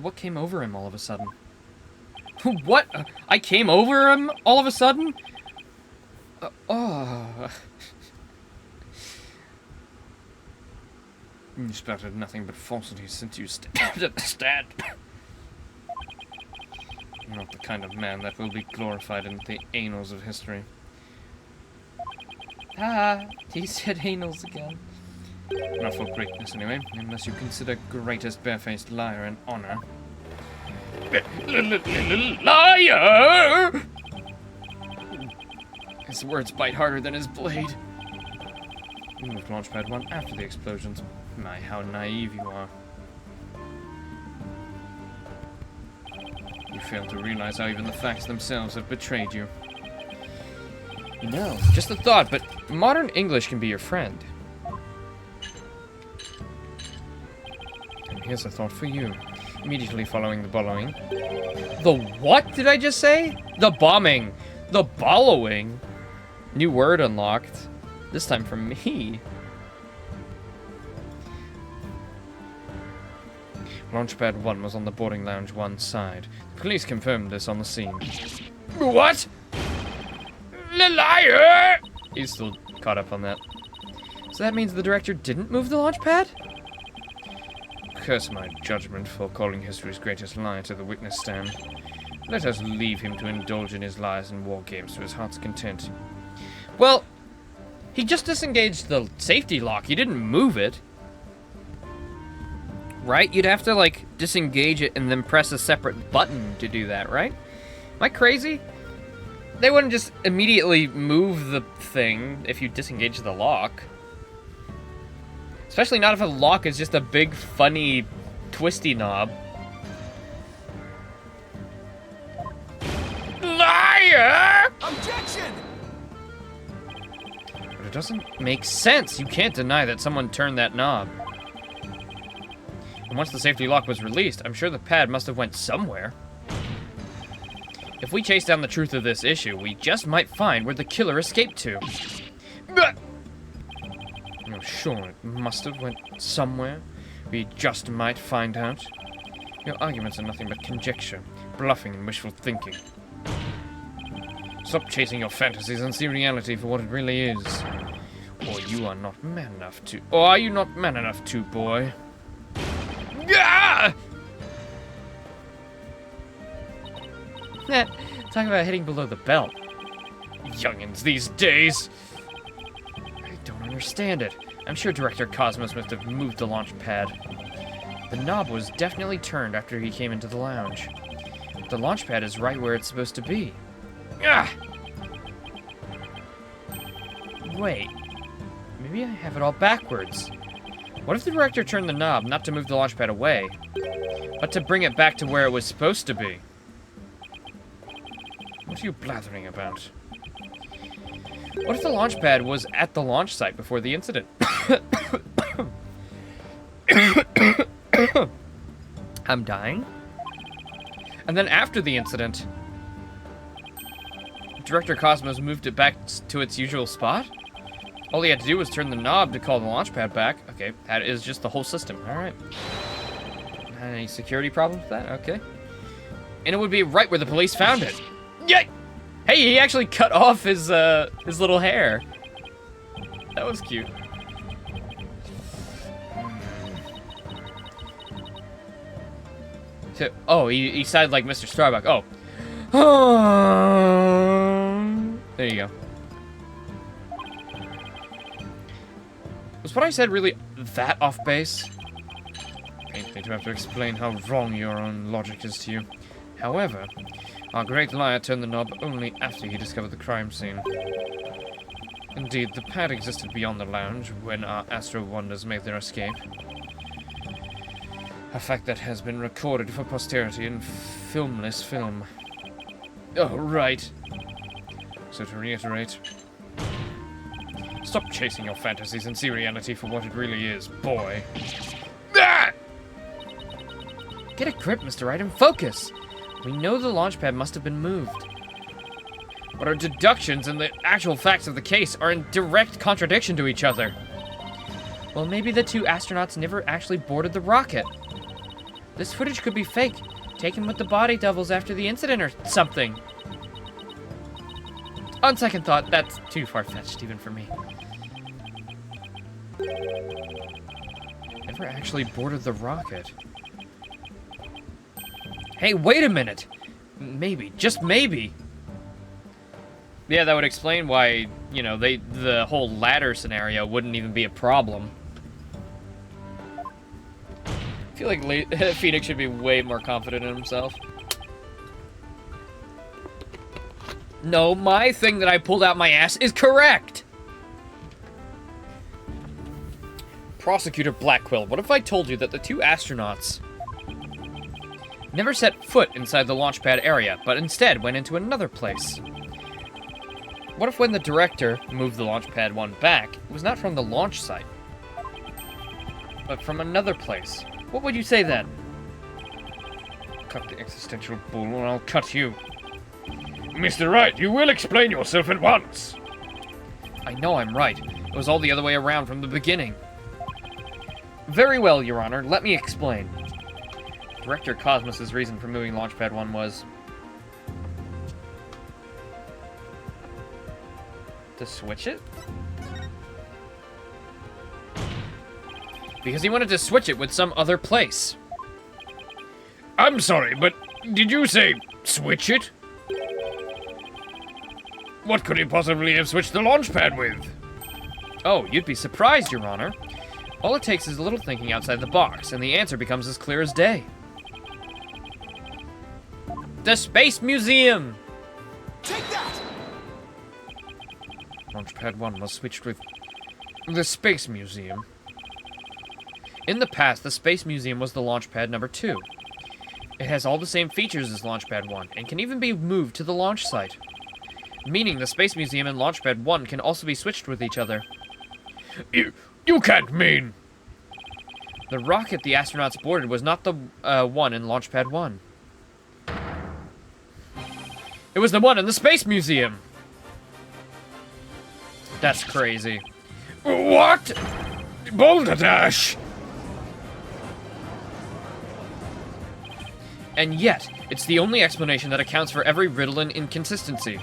What came over him all of a sudden? What? I came over him all of a sudden? You spouted nothing but falsity since you stabbed at the stand. Not the kind of man that will be glorified in the annals of history. Ah, he said annals again. Not for greatness, anyway, unless you consider greatest barefaced liar an honor. Liar! His words bite harder than his blade. You moved Launchpad 1 after the explosions. My, how naive you are. You fail to realize how even the facts themselves have betrayed you. No, just a thought, but modern English can be your friend. And here's a thought for you. Immediately following the following. The what did I just say? The bombing. The following. New word unlocked. This time from me. Launchpad 1 was on the boarding lounge 1 side. The police confirmed this on the scene. What? Liar! He's still caught up on that. So that means the director didn't move the launch pad? Curse my judgment for calling history's greatest lie to the witness stand. Let us leave him to indulge in his lies and war games to his heart's content. Well, he just disengaged the safety lock. He didn't move it. Right? You'd have to, like, disengage it and then press a separate button to do that, right? Am I crazy? They wouldn't just immediately move the thing if you disengage the lock. Especially not if a lock is just a big, funny, twisty knob. it doesn't make sense. You can't deny that someone turned that knob. And once the safety lock was released, I'm sure the pad must have went somewhere. If we chase down the truth of this issue, we just might find where the killer escaped to. Oh, sure, it must have went somewhere. We just might find out. Your arguments are nothing but conjecture, bluffing and wishful thinking. Stop chasing your fantasies and see reality for what it really is. Or you are not man enough to... Or are you not man enough to, boy? Ah! Talk about hitting below the belt. Youngins these days. I don't understand it. I'm sure Director Cosmos must have moved the launch pad. The knob was definitely turned after he came into the lounge. The launch pad is right where it's supposed to be. Ah! Wait. Maybe I have it all backwards. What if the director turned the knob not to move the launch pad away, but to bring it back to where it was supposed to be? What are you blathering about? What if the launch pad was at the launch site before the incident? I'm dying? And then after the incident, Director Cosmos moved it back to its usual spot? All he had to do was turn the knob to call the launch pad back. Okay, that is just the whole system. Alright. Any security problems with that? Okay. And it would be right where the police found it. Yay! Hey, he actually cut off his little hair. That was cute. So, oh, he sounded like Mr. Starbuck. Oh. There you go. Was what I said really that off base? Pains me to have to explain how wrong your own logic is to you. However, our great liar turned the knob only after he discovered the crime scene. Indeed, the pad existed beyond the lounge when our Astro Wonders made their escape. A fact that has been recorded for posterity in filmless film. Oh, right. So to reiterate, stop chasing your fantasies and see reality for what it really is, boy. Ah! Get a grip, Mr. Right, and focus! We know the launch pad must have been moved. But our deductions and the actual facts of the case are in direct contradiction to each other. Well, maybe the two astronauts never actually boarded the rocket. This footage could be fake, taken with the body doubles after the incident or something. On second thought, that's too far-fetched even for me. Never actually boarded the rocket. Hey, wait a minute! Maybe, just maybe. Yeah, that would explain why, you know, the whole ladder scenario wouldn't even be a problem. I feel like Phoenix should be way more confident in himself. No, my thing that I pulled out my ass is correct! Prosecutor Blackquill, what if I told you that the two astronauts never set foot inside the launch pad area, but instead went into another place? What if when the director moved the launch pad one back, it was not from the launch site, but from another place? What would you say then? Cut the existential bull or I'll cut you. Mr. Wright, you will explain yourself at once. I know I'm right. It was all the other way around from the beginning. Very well, Your Honor. Let me explain. Director Cosmos' reason for moving Launchpad 1 was to switch it? Because he wanted to switch it with some other place. I'm sorry, but did you say switch it? What could he possibly have switched the launch pad with? Oh, you'd be surprised, Your Honor. All it takes is a little thinking outside the box, and the answer becomes as clear as day. The Space Museum! Take that! Launchpad 1 was switched with the Space Museum. In the past, the Space Museum was the Launchpad number 2. It has all the same features as Launchpad 1, and can even be moved to the launch site. meaning the Space Museum and Launchpad 1 can also be switched with each other. You can't mean... The rocket the astronauts boarded was not the one in Launchpad 1. It was the one in the Space Museum! That's crazy. What? Boulder Dash! And yet, it's the only explanation that accounts for every riddle and inconsistency.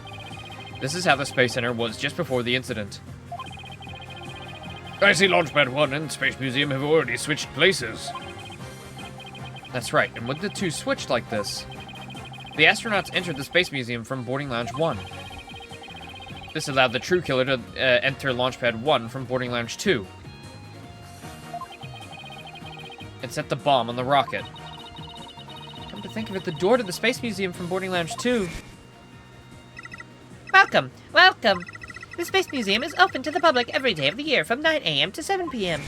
This is how the Space Center was just before the incident. I see Launchpad 1 and Space Museum have already switched places. That's right, and when the two switched like this, the astronauts entered the Space Museum from Boarding Lounge 1. This allowed the true killer to enter Launchpad 1 from Boarding Lounge 2. And set the bomb on the rocket. Come to think of it, the door to the Space Museum from Boarding Lounge 2... Welcome, welcome. The Space Museum is open to the public every day of the year from 9 a.m. to 7 p.m.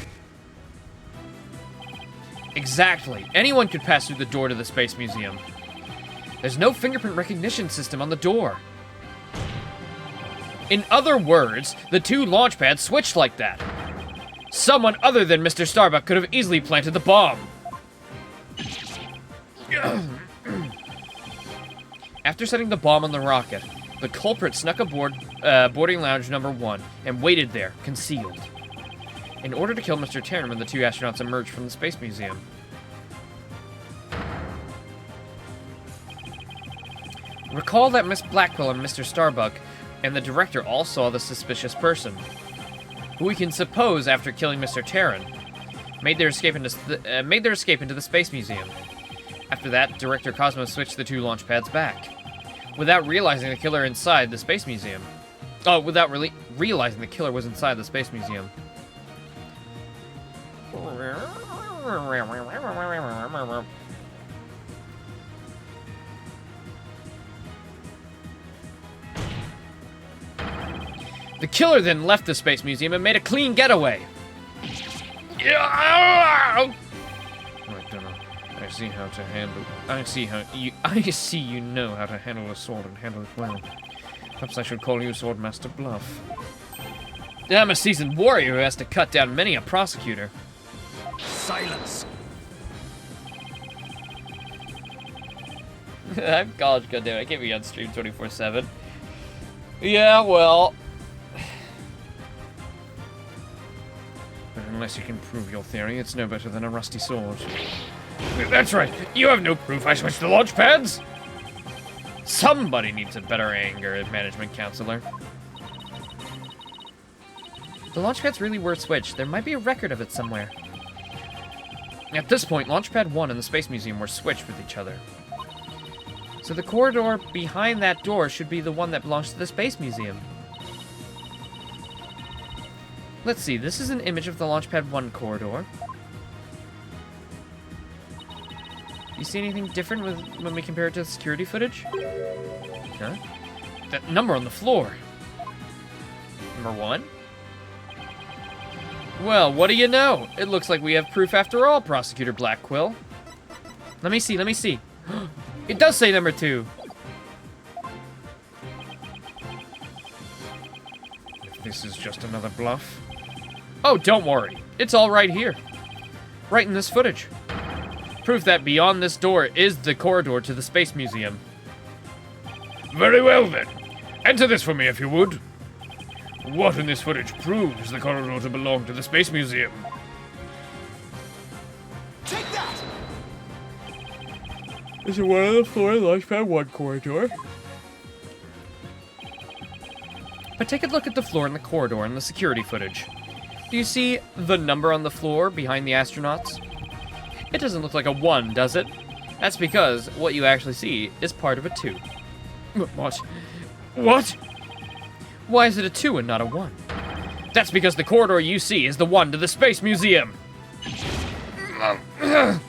Exactly. Anyone could pass through the door to the Space Museum. There's no fingerprint recognition system on the door. In other words, the two launch pads switched like that. Someone other than Mr. Starbuck could have easily planted the bomb. After setting the bomb on the rocket, the culprit snuck aboard boarding lounge number 1 and waited there, concealed. In order to kill Mr. Terran when the two astronauts emerged from the Space Museum. Recall that Miss Blackwell and Mr. Starbuck and the director all saw the suspicious person, who we can suppose, after killing Mr. Terran, made their escape into the Space Museum. After that, Director Cosmo switched the two launch pads back, without realizing the killer inside the Space Museum. Oh, without really realizing the killer was inside the Space Museum. The killer then left the Space Museum and made a clean getaway. Yeah! Right, Donald. I see how to handle. I see you know how to handle a sword and handle it well. Perhaps I should call you Swordmaster Bluff. I'm a seasoned warrior who has to cut down many a prosecutor. Silence. I'm college, goddammit. I can't be on stream 24/7. Yeah, well. But unless you can prove your theory, it's no better than a rusty sword. That's right. You have no proof I switched the launch pads. Somebody needs a better anger management counselor. The launch pads really were switched. There might be a record of it somewhere. At this point, Launchpad 1 and the Space Museum were switched with each other. So the corridor behind that door should be the one that belongs to the Space Museum. Let's see, this is an image of the Launchpad 1 corridor. You see anything different when we compare it to the security footage? Huh? That number on the floor. Number 1? Well, what do you know? It looks like we have proof after all, Prosecutor Blackquill. Let me see, let me see. It does say number 2. If this is just another bluff. Oh, don't worry. It's all right here. Right in this footage. Proof that beyond this door is the corridor to the Space Museum. Very well then. Enter this for me if you would. What in this footage proves the corridor to belong to the Space Museum? Take that! Is it one on the floor in Launchpad 1 corridor? But take a look at the floor in the corridor in the security footage. Do you see the number on the floor behind the astronauts? It doesn't look like a 1, does it? That's because what you actually see is part of a 2. What? What? Why is it a 2 and not a 1? That's because the corridor you see is the one to the Space Museum. And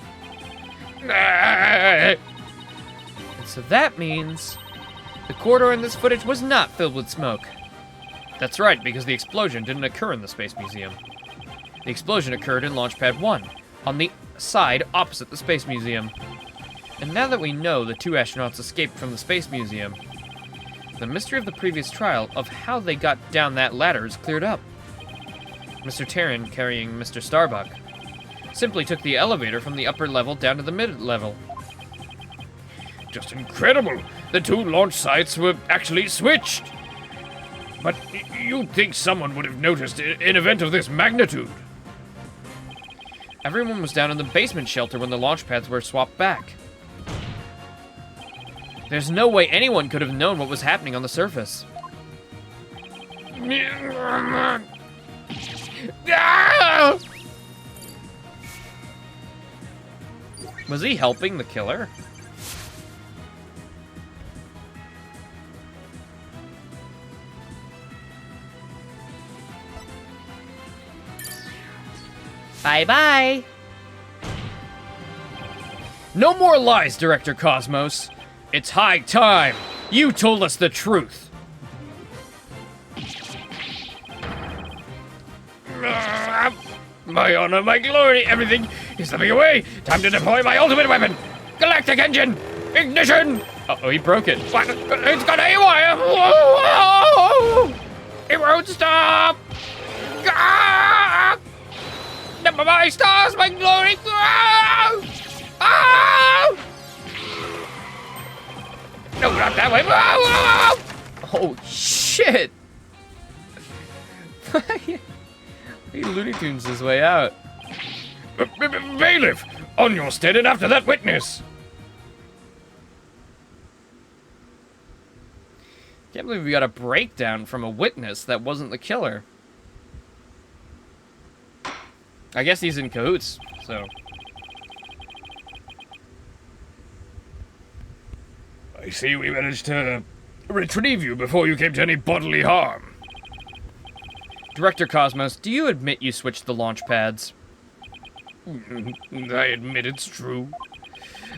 so that means the corridor in this footage was not filled with smoke. That's right, because the explosion didn't occur in the Space Museum. The explosion occurred in Launchpad 1, on the side opposite the Space Museum. And now that we know the two astronauts escaped from the Space Museum, the mystery of the previous trial of how they got down that ladder is cleared up. Mr. Terran, carrying Mr. Starbuck, simply took the elevator from the upper level down to the mid-level. Just incredible! The two launch sites were actually switched! But you'd think someone would have noticed an event of this magnitude. Everyone was down in the basement shelter when the launch pads were swapped back. There's no way anyone could have known what was happening on the surface. Was he helping the killer? Bye-bye. No more lies, Director Cosmos. It's high time. You told us the truth. My honor, my glory, everything is slipping away. Time to deploy my ultimate weapon. Galactic engine, ignition. Uh-oh, he broke it. What? It's got haywire. Whoa! It won't stop. Ah! Never my stars, my glory. Ah! Ah! No, not that way. Oh, shit. He Looney Tunes his way out. Bailiff, on your stead and after that witness. Can't believe we got a breakdown from a witness that wasn't the killer. I guess he's in cahoots, so. I see we managed to retrieve you before you came to any bodily harm. Director Cosmos, do you admit you switched the launch pads? I admit it's true.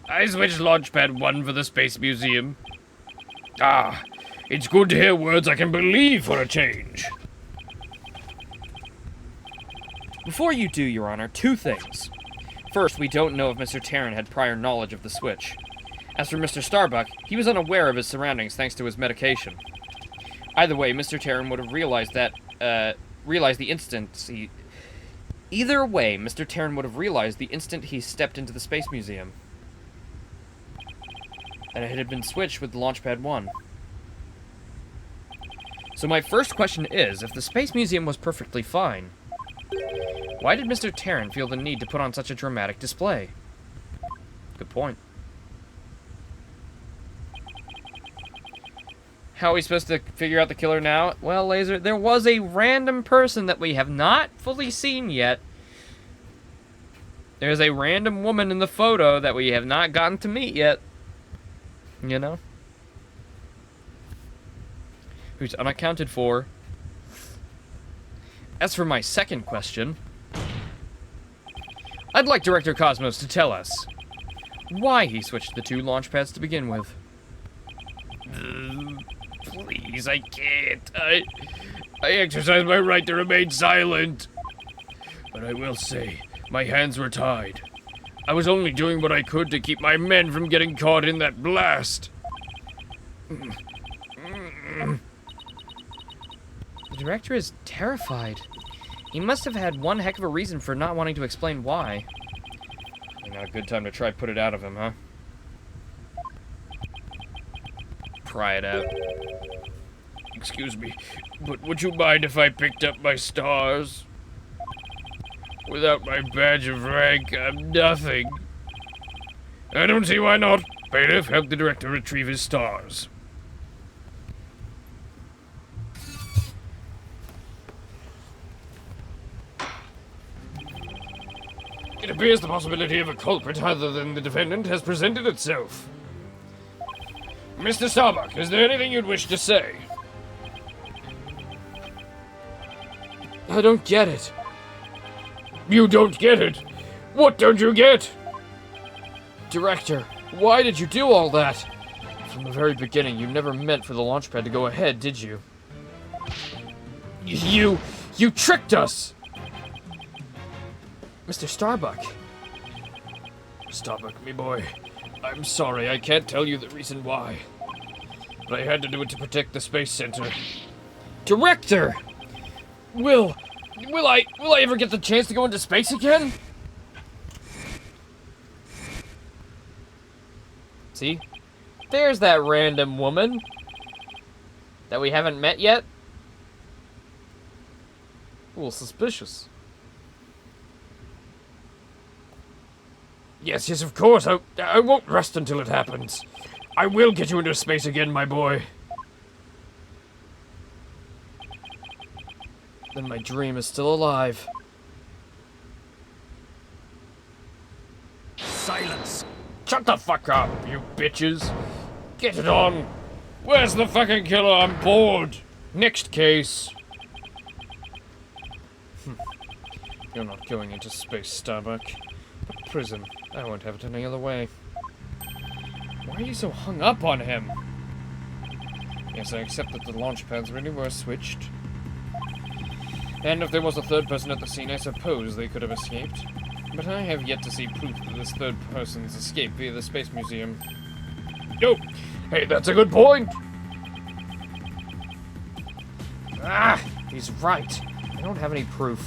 I switched Launchpad 1 for the Space Museum. Ah, it's good to hear words I can believe for a change. Before you do, Your Honor, two things. First, we don't know if Mr. Terran had prior knowledge of the switch. As for Mr. Starbuck, he was unaware of his surroundings thanks to his medication. Either way, Mr. Terran would have realized the instant he... Either way, Mr. Terran would have realized the instant he stepped into the Space Museum that it had been switched with Launchpad 1. So my first question is, if the Space Museum was perfectly fine, why did Mr. Terran feel the need to put on such a dramatic display? Good point. How are we supposed to figure out the killer now? Well, Laser, there was a random person that we have not fully seen yet. There's a random woman in the photo that we have not gotten to meet yet. You know? Who's unaccounted for. As for my second question, I'd like Director Cosmos to tell us why he switched the two launch pads to begin with. Please, I can't. I exercise my right to remain silent. But I will say, my hands were tied. I was only doing what I could to keep my men from getting caught in that blast. The director is terrified. He must have had one heck of a reason for not wanting to explain why. Not a good time to try put it out of him, huh? Pry it out. Excuse me, but would you mind if I picked up my stars? Without my badge of rank, I'm nothing. I don't see why not. Bailiff, help the director retrieve his stars. It appears the possibility of a culprit other than the defendant has presented itself. Mr. Starbuck, is there anything you'd wish to say? I don't get it. You don't get it? What don't you get? Director, why did you do all that? From the very beginning, you never meant for the launch pad to go ahead, did you? You tricked us! Mr. Starbuck. Starbuck, me boy. I'm sorry, I can't tell you the reason why. but I had to do it to protect the Space Center. Director! Will I ever get the chance to go into space again? See? There's that random woman that we haven't met yet. A little suspicious. Yes, of course. I won't rest until it happens. I will get you into space again, my boy. Then my dream is still alive. Silence. Shut the fuck up, you bitches. Get it on. Where's the fucking killer? I'm bored. Next case. You're not going into space, Starbuck. But prison. I won't have it any other way. Why are you so hung up on him? Yes, I accept that the launch pads really were switched. And if there was a third person at the scene, I suppose they could have escaped. But I have yet to see proof that this third person's escaped via the Space Museum. Oh, hey, that's a good point. Ah, he's right. I don't have any proof.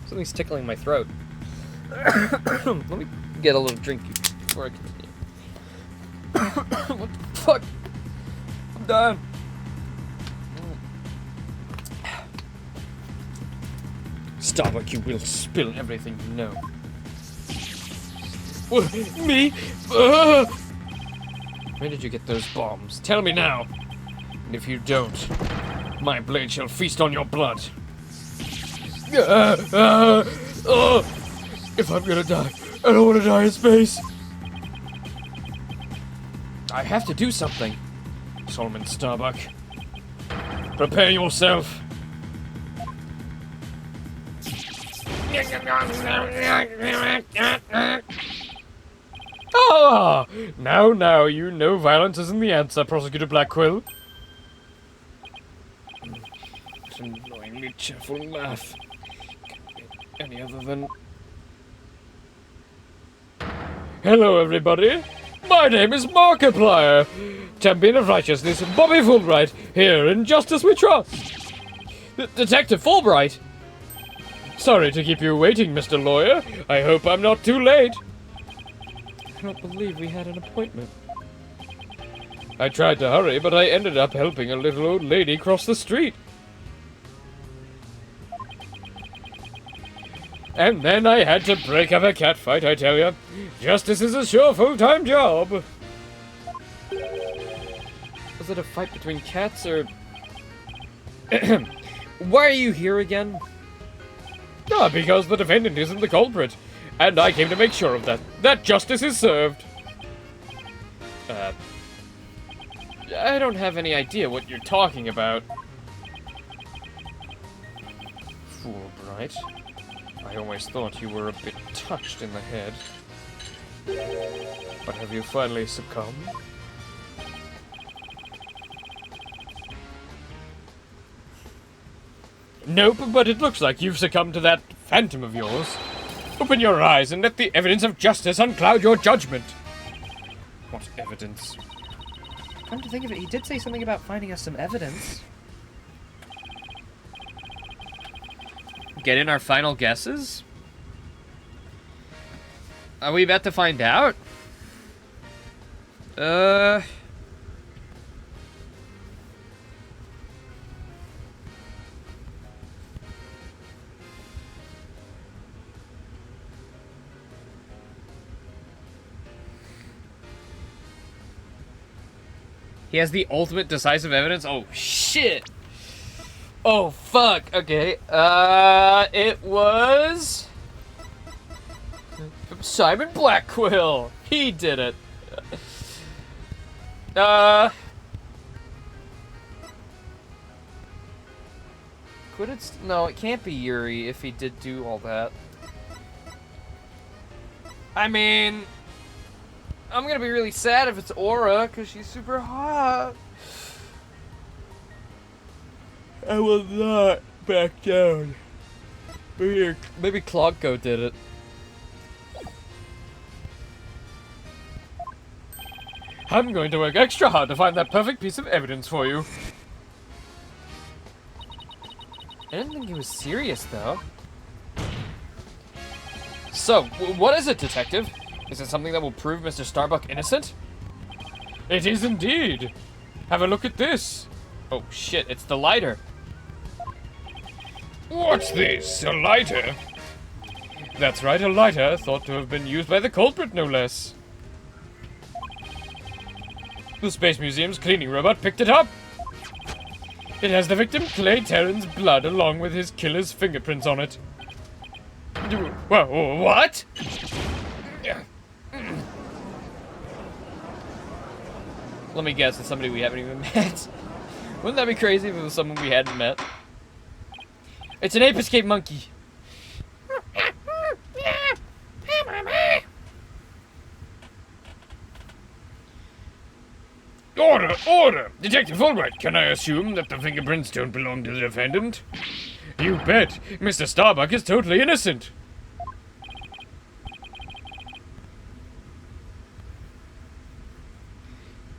Something's tickling my throat. Let me get a little drinky before I continue. What the fuck? I'm done. Starbuck, you will spill everything you know. Me? Where did you get those bombs? Tell me now. And if you don't, my blade shall feast on your blood. If I'm gonna die, I don't want to die in space. I have to do something. Solomon Starbuck, prepare yourself. Ah! Now, you know violence isn't the answer, Prosecutor Blackquill. It's an annoyingly cheerful laugh. Any other than... Hello, everybody. My name is Markiplier, champion of righteousness, Bobby Fulbright, here in Justice We Trust. Detective Fulbright? Sorry to keep you waiting, Mr. Lawyer. I hope I'm not too late. I don't believe we had an appointment. I tried to hurry, but I ended up helping a little old lady cross the street. And then I had to break up a cat fight, I tell ya. Justice is a sure full-time job. Was it a fight between cats, or... Why are you here again? Ah, because the defendant isn't the culprit. And I came to make sure of that. That justice is served. I don't have any idea what you're talking about. Fulbright. I always thought you were a bit touched in the head. But have you finally succumbed? Nope, but it looks like you've succumbed to that phantom of yours. Open your eyes and let the evidence of justice uncloud your judgment. What evidence? Come to think of it, he did say something about finding us some evidence. Get in our final guesses? Are we about to find out? He has the ultimate decisive evidence? Oh, shit! Oh, fuck! Okay, it was... Simon Blackquill! He did it! Could it... No, it can't be Yuri if he did do all that. I mean... I'm gonna be really sad if it's Aura, because she's super hot. I will not back down. Maybe Clogco did it. I'm going to work extra hard to find that perfect piece of evidence for you. I didn't think he was serious, though. So, what is it, Detective? Is it something that will prove Mr. Starbuck innocent? It is indeed. Have a look at this. Oh shit, it's the lighter. What's this? A lighter? That's right, a lighter thought to have been used by the culprit, no less. The Space Museum's cleaning robot picked it up. It has the victim Clay Terran's blood along with his killer's fingerprints on it. Whoa, what? Let me guess, it's somebody we haven't even met. Wouldn't that be crazy if it was someone we hadn't met? It's an ape escape monkey. Order! Order! Detective Fulbright, can I assume that the fingerprints don't belong to the defendant? You bet. Mr. Starbuck is totally innocent.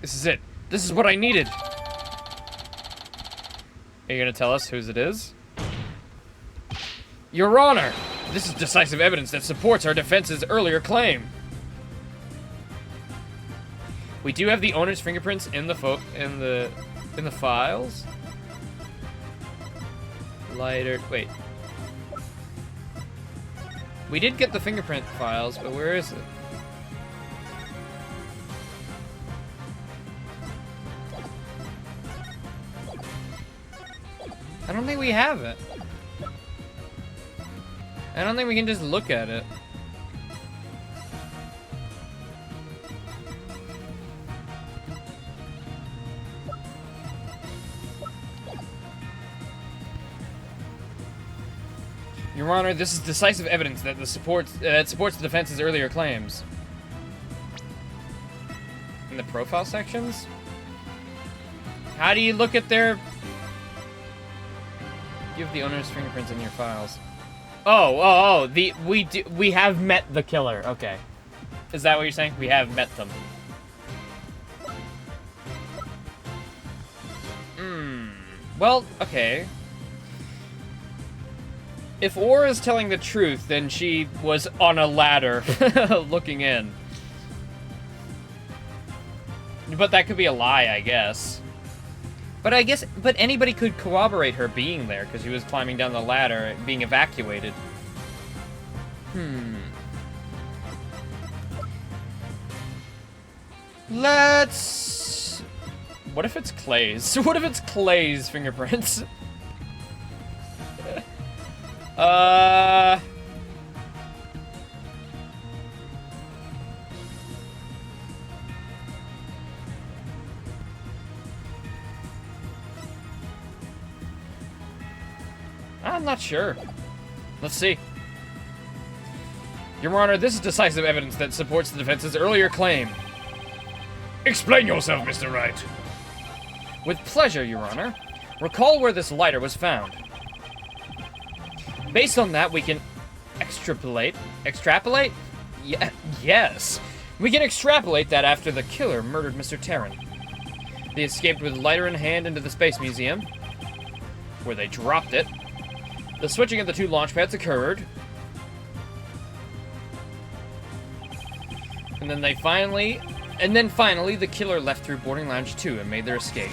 This is it. This is what I needed. Are you gonna tell us whose it is? Your Honor! This is decisive evidence that supports our defense's earlier claim. We do have the owner's fingerprints in the files. Lighter. Wait. We did get the fingerprint files, but where is it? I don't think we have it. I don't think we can just look at it. Your Honor, this is decisive evidence that supports the defense's earlier claims. In the profile sections? How do you look at their... You have the owner's fingerprints in your files. We have met the killer. Okay. Is that what you're saying? We have met them. Well, okay. If Aura's telling the truth, then she was on a ladder looking in. But that could be a lie, I guess. But but anybody could corroborate her being there, because she was climbing down the ladder, being evacuated. Let's... What if it's Clay's? What if it's Clay's fingerprints? I'm not sure. Let's see. Your Honor, this is decisive evidence that supports the defense's earlier claim. Explain yourself, Mr. Wright. With pleasure, Your Honor. Recall where this lighter was found. Based on that, we can extrapolate? Extrapolate? Yes. We can extrapolate that after the killer murdered Mr. Terran. They escaped with lighter in hand into the Space Museum, where they dropped it. The switching of the two launch pads occurred. And then finally, the killer left through boarding lounge 2 and made their escape.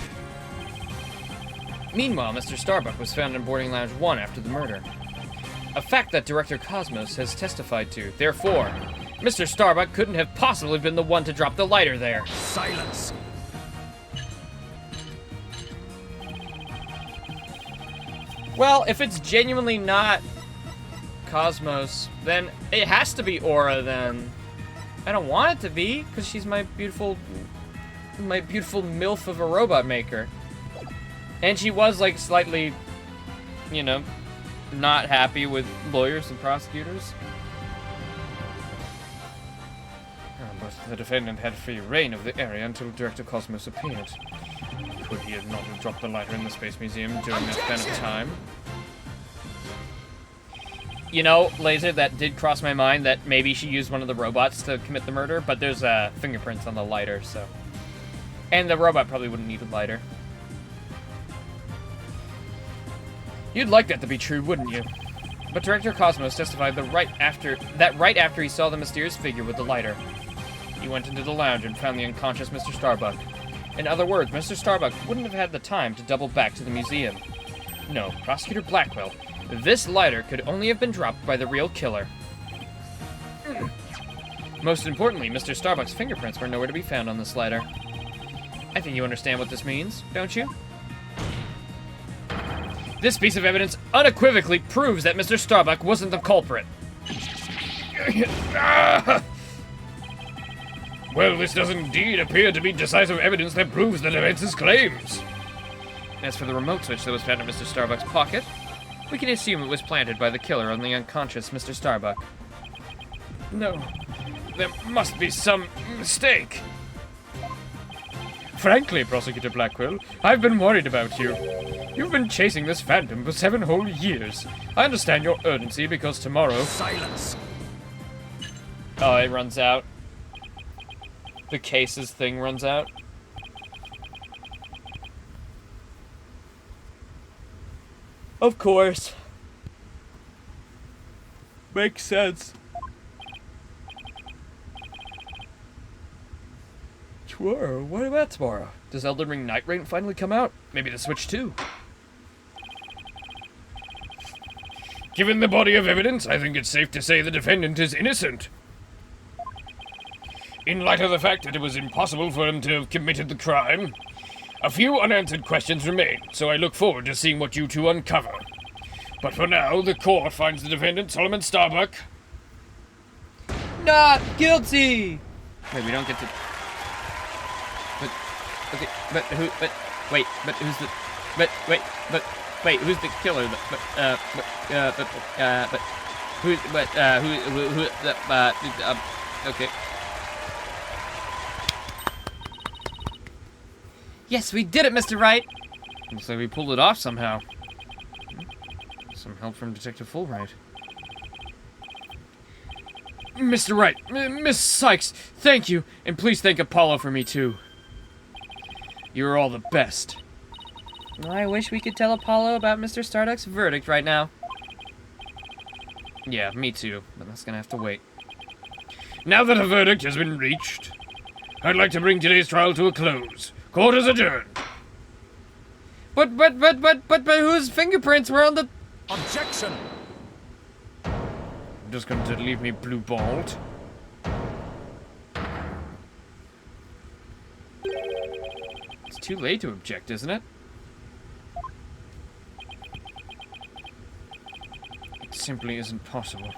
Meanwhile, Mr. Starbuck was found in boarding lounge 1 after the murder. A fact that Director Cosmos has testified to. Therefore, Mr. Starbuck couldn't have possibly been the one to drop the lighter there. Silence. Well, if it's genuinely not Cosmos, then it has to be Aura then. I don't want it to be, because she's my beautiful MILF of a robot maker. And she was, like, slightly, you know, not happy with lawyers and prosecutors. But the defendant had free reign of the area until Director Cosmos appeared. Could he have not have dropped the lighter in the Space Museum during that span of time? You know, Laser, that did cross my mind that maybe she used one of the robots to commit the murder, but there's fingerprints on the lighter, so... And the robot probably wouldn't need a lighter. You'd like that to be true, wouldn't you? But Director Cosmos testified that right after he saw the mysterious figure with the lighter, he went into the lounge and found the unconscious Mr. Starbuck. In other words, Mr. Starbuck wouldn't have had the time to double back to the museum. No, Prosecutor Blackwell, this lighter could only have been dropped by the real killer. Most importantly, Mr. Starbuck's fingerprints were nowhere to be found on this lighter. I think you understand what this means, don't you? This piece of evidence unequivocally proves that Mr. Starbuck wasn't the culprit. Well, this does indeed appear to be decisive evidence that proves the defense's claims. As for the remote switch that was found in Mr. Starbuck's pocket, we can assume it was planted by the killer on the unconscious Mr. Starbuck. No, there must be some mistake. Frankly, Prosecutor Blackwell, I've been worried about you. You've been chasing this phantom for 7 whole years. I understand your urgency because tomorrow... Silence! Oh, it runs out. The cases thing runs out. Of course. Makes sense. Tomorrow? What about tomorrow? Does Elden Ring Night Rain finally come out? Maybe the Switch too. Given the body of evidence, I think it's safe to say the defendant is innocent. In light of the fact that it was impossible for him to have committed the crime, a few unanswered questions remain, so I look forward to seeing what you two uncover. But for now, the court finds the defendant, Solomon Starbuck, not guilty! Wait, we don't get to... But... Okay, but who... But... Wait, but who's the... But... Wait, but... Wait, who's the killer? But... Who... Okay. Yes, we did it, Mr. Wright! Looks like we pulled it off somehow. Some help from Detective Fulbright. Mr. Wright, Miss Sykes, thank you, and please thank Apollo for me too. You're all the best. I wish we could tell Apollo about Mr. Starduck's verdict right now. Yeah, me too, but that's gonna have to wait. Now that a verdict has been reached, I'd like to bring today's trial to a close. Court is adjourned. But whose fingerprints were on the... Objection! Just going to leave me blue-balled. It's too late to object, isn't it? It simply isn't possible.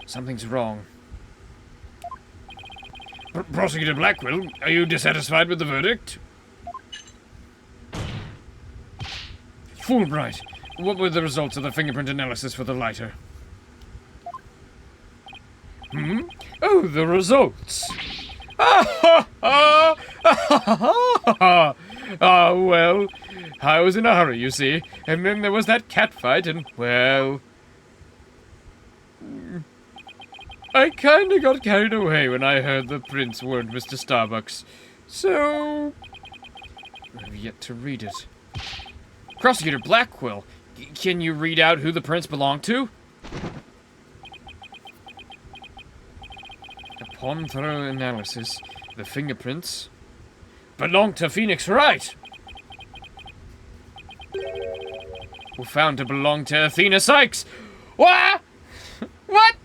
Something's wrong. Prosecutor Blackwell, are you dissatisfied with the verdict? Fulbright, what were the results of the fingerprint analysis for the lighter? Oh, the results. Well, I was in a hurry, you see, and then there was that cat fight, and, well... I kinda got carried away when I heard the prints weren't Mr. Starbuck's, so... I've yet to read it. Prosecutor Blackwell, can you read out who the prints belong to? Upon thorough analysis, the fingerprints belong to Phoenix Wright. were found to belong to Athena Sykes. What? What?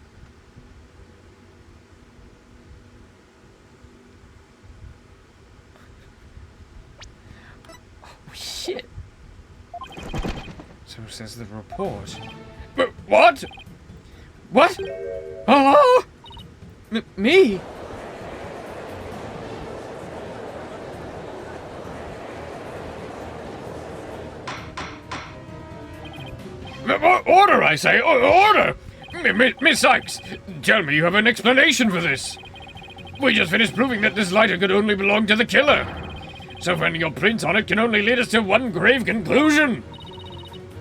Oh, shit. So says the report. But what? What? Hello? Me? Order, I say! Order! Miss Sykes, tell me you have an explanation for this. We just finished proving that this lighter could only belong to the killer. So finding your prints on it can only lead us to one grave conclusion.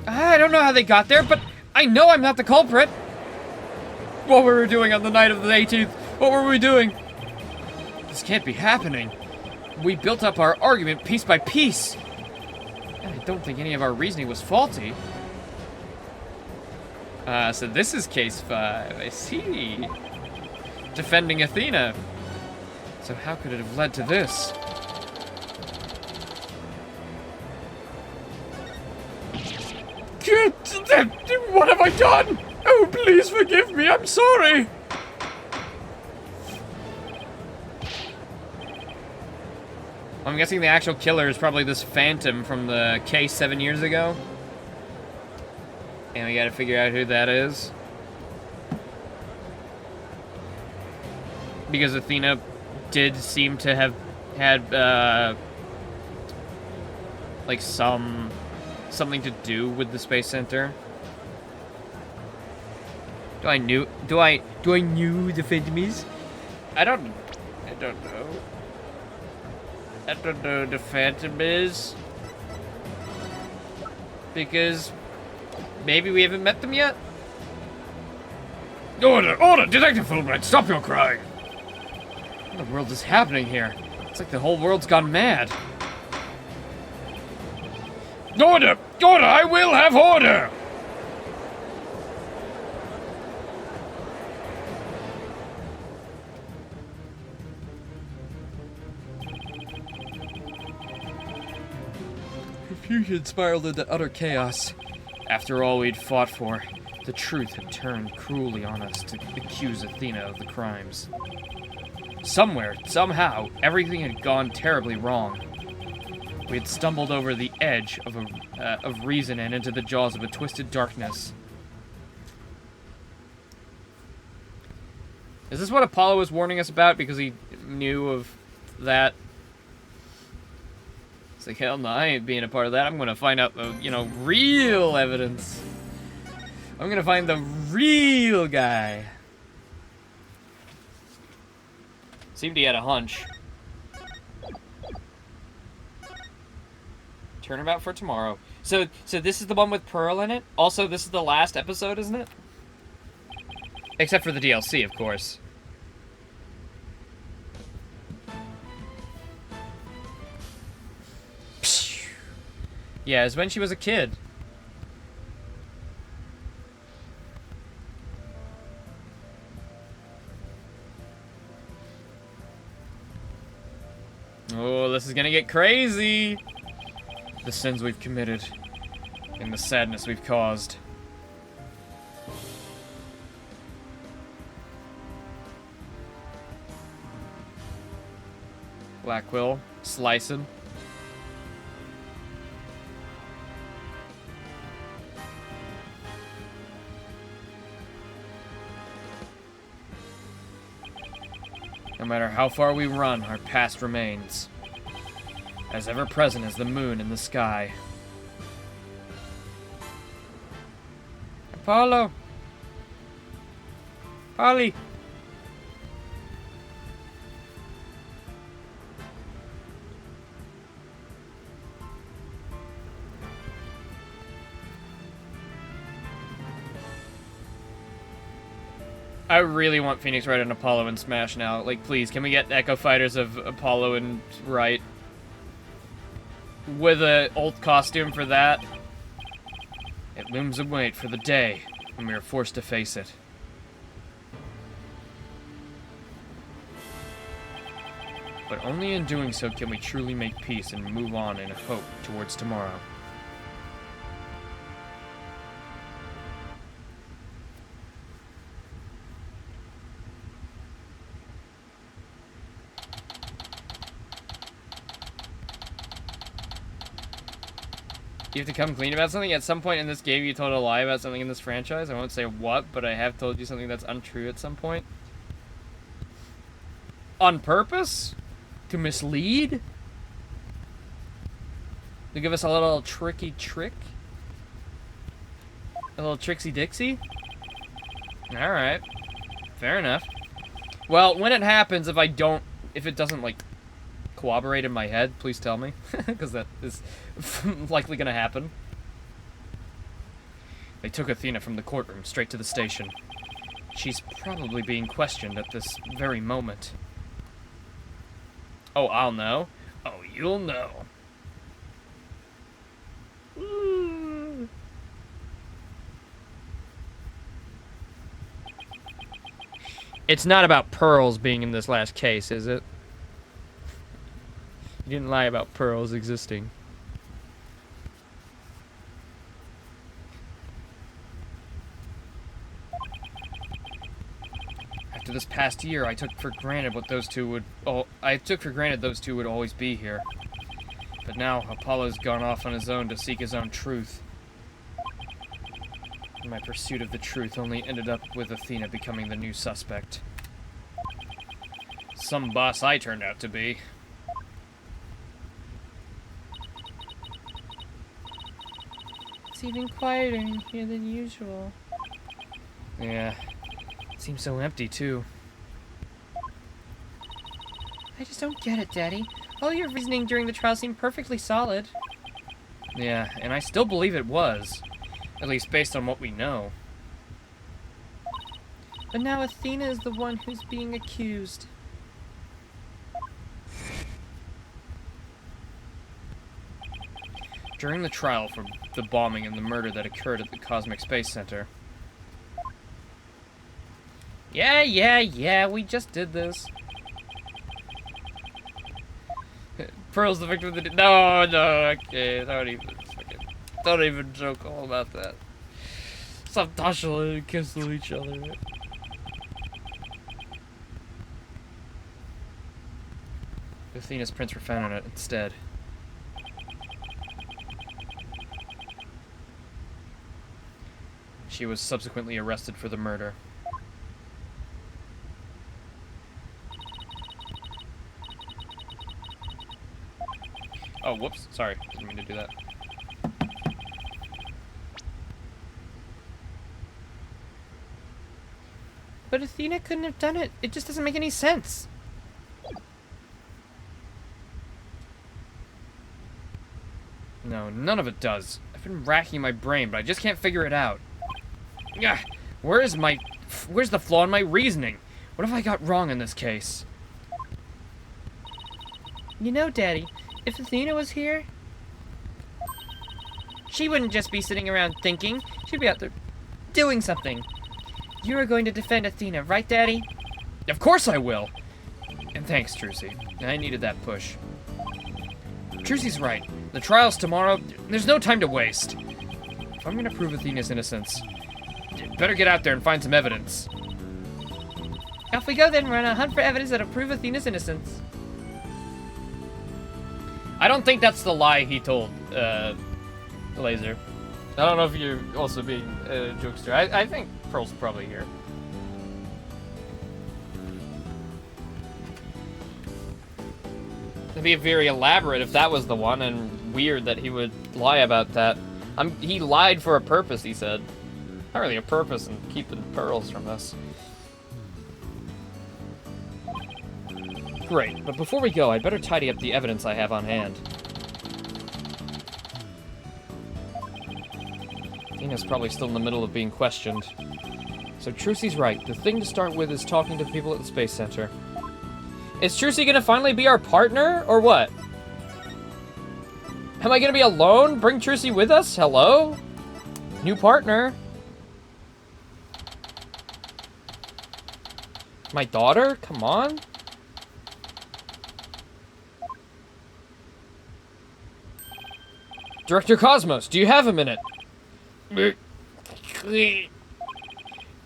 I don't know how they got there, but I know I'm not the culprit. What were we doing on the night of the 18th? What were we doing? This can't be happening. We built up our argument piece by piece. And I don't think any of our reasoning was faulty. So this is case 5. I see. Defending Athena. So how could it have led to this? What have I done? Oh, please forgive me. I'm sorry. I'm guessing the actual killer is probably this phantom from the case 7 years ago. And we gotta figure out who that is. Because Athena did seem to have had, like something to do with the Space Center. Do I knew the Phantomies? I don't know. I don't know who the Phantom is. Because maybe we haven't met them yet? Order! Order! Detective Fulbright, stop your crying! What in the world is happening here? It's like the whole world's gone mad. Order! Order! I will have order! Confusion spiraled into utter chaos. After all we'd fought for, the truth had turned cruelly on us to accuse Athena of the crimes. Somewhere, somehow, everything had gone terribly wrong. We had stumbled over the edge of reason and into the jaws of a twisted darkness. Is this what Apollo was warning us about because he knew of that? It's like, hell no, I ain't being a part of that. I'm gonna find out the, real evidence. I'm gonna find the real guy. Seemed he had a hunch. Turnabout for tomorrow. So this is the one with Pearl in it? Also, this is the last episode, isn't it? Except for the DLC, of course. Yeah, it's when she was a kid. Oh, this is gonna get crazy! The sins we've committed, and the sadness we've caused. Black Quill, slicing. No matter how far we run, our past remains. As ever present as the moon in the sky. Apollo! Polly! I really want Phoenix Wright and Apollo in Smash now. Like, please, can we get Echo Fighters of Apollo and Wright? With an old costume for that? It looms in wait for the day when we are forced to face it. But only in doing so can we truly make peace and move on in hope towards tomorrow. You have to come clean about something? At some point in this game, you told a lie about something in this franchise. I won't say what, but I have told you something that's untrue at some point. On purpose? To mislead? To give us a little tricky trick? A little tricksy-dixie? Alright. Fair enough. Well, when it happens, if it doesn't, like, cooperate in my head, please tell me. Because that is likely gonna happen. They took Athena from the courtroom straight to the station. She's probably being questioned at this very moment. Oh, I'll know. Oh, you'll know. It's not about pearls being in this last case, is it? You didn't lie about pearls existing. After this past year, I took for granted those two would always be here. But now Apollo's gone off on his own to seek his own truth. And my pursuit of the truth only ended up with Athena becoming the new suspect. Some boss I turned out to be. It's even quieter in here than usual. Yeah. It seems so empty, too. I just don't get it, Daddy. All your reasoning during the trial seemed perfectly solid. Yeah, and I still believe it was. At least based on what we know. But now Athena is the one who's being accused. During the trial for the bombing and the murder that occurred at the Cosmic Space Center. Yeah, we just did this. Pearl's the victim of the... No, okay, don't even joke all about that. Stop touching and kissing each other. Athena's prints were found on it instead. She was subsequently arrested for the murder. Oh, whoops. Sorry. Didn't mean to do that. But Athena couldn't have done it. It just doesn't make any sense. No, none of it does. I've been racking my brain, but I just can't figure it out. Yeah, where's the flaw in my reasoning? What have I got wrong in this case? You know, Daddy, if Athena was here, she wouldn't just be sitting around thinking. She'd be out there doing something. You are going to defend Athena, right, Daddy? Of course I will! And thanks, Trucy. I needed that push. Trucy's right. The trial's tomorrow. There's no time to waste. If I'm gonna prove Athena's innocence, better get out there and find some evidence. Off we go then. We're on a hunt for evidence that'll prove Athena's innocence. I don't think that's the lie he told, Laser. I don't know if you're also being a jokester. I think Pearl's probably here. It'd be very elaborate if that was the one, and weird that he would lie about that. He lied for a purpose, he said. Not really a purpose in keeping pearls from us. Great, but before we go, I'd better tidy up the evidence I have on hand. Tina's probably still in the middle of being questioned. So Trucy's right. The thing to start with is talking to the people at the Space Center. Is Trucy gonna finally be our partner, or what? Am I gonna be alone? Bring Trucy with us? Hello? New partner. My daughter? Come on. Director Cosmos, do you have a minute?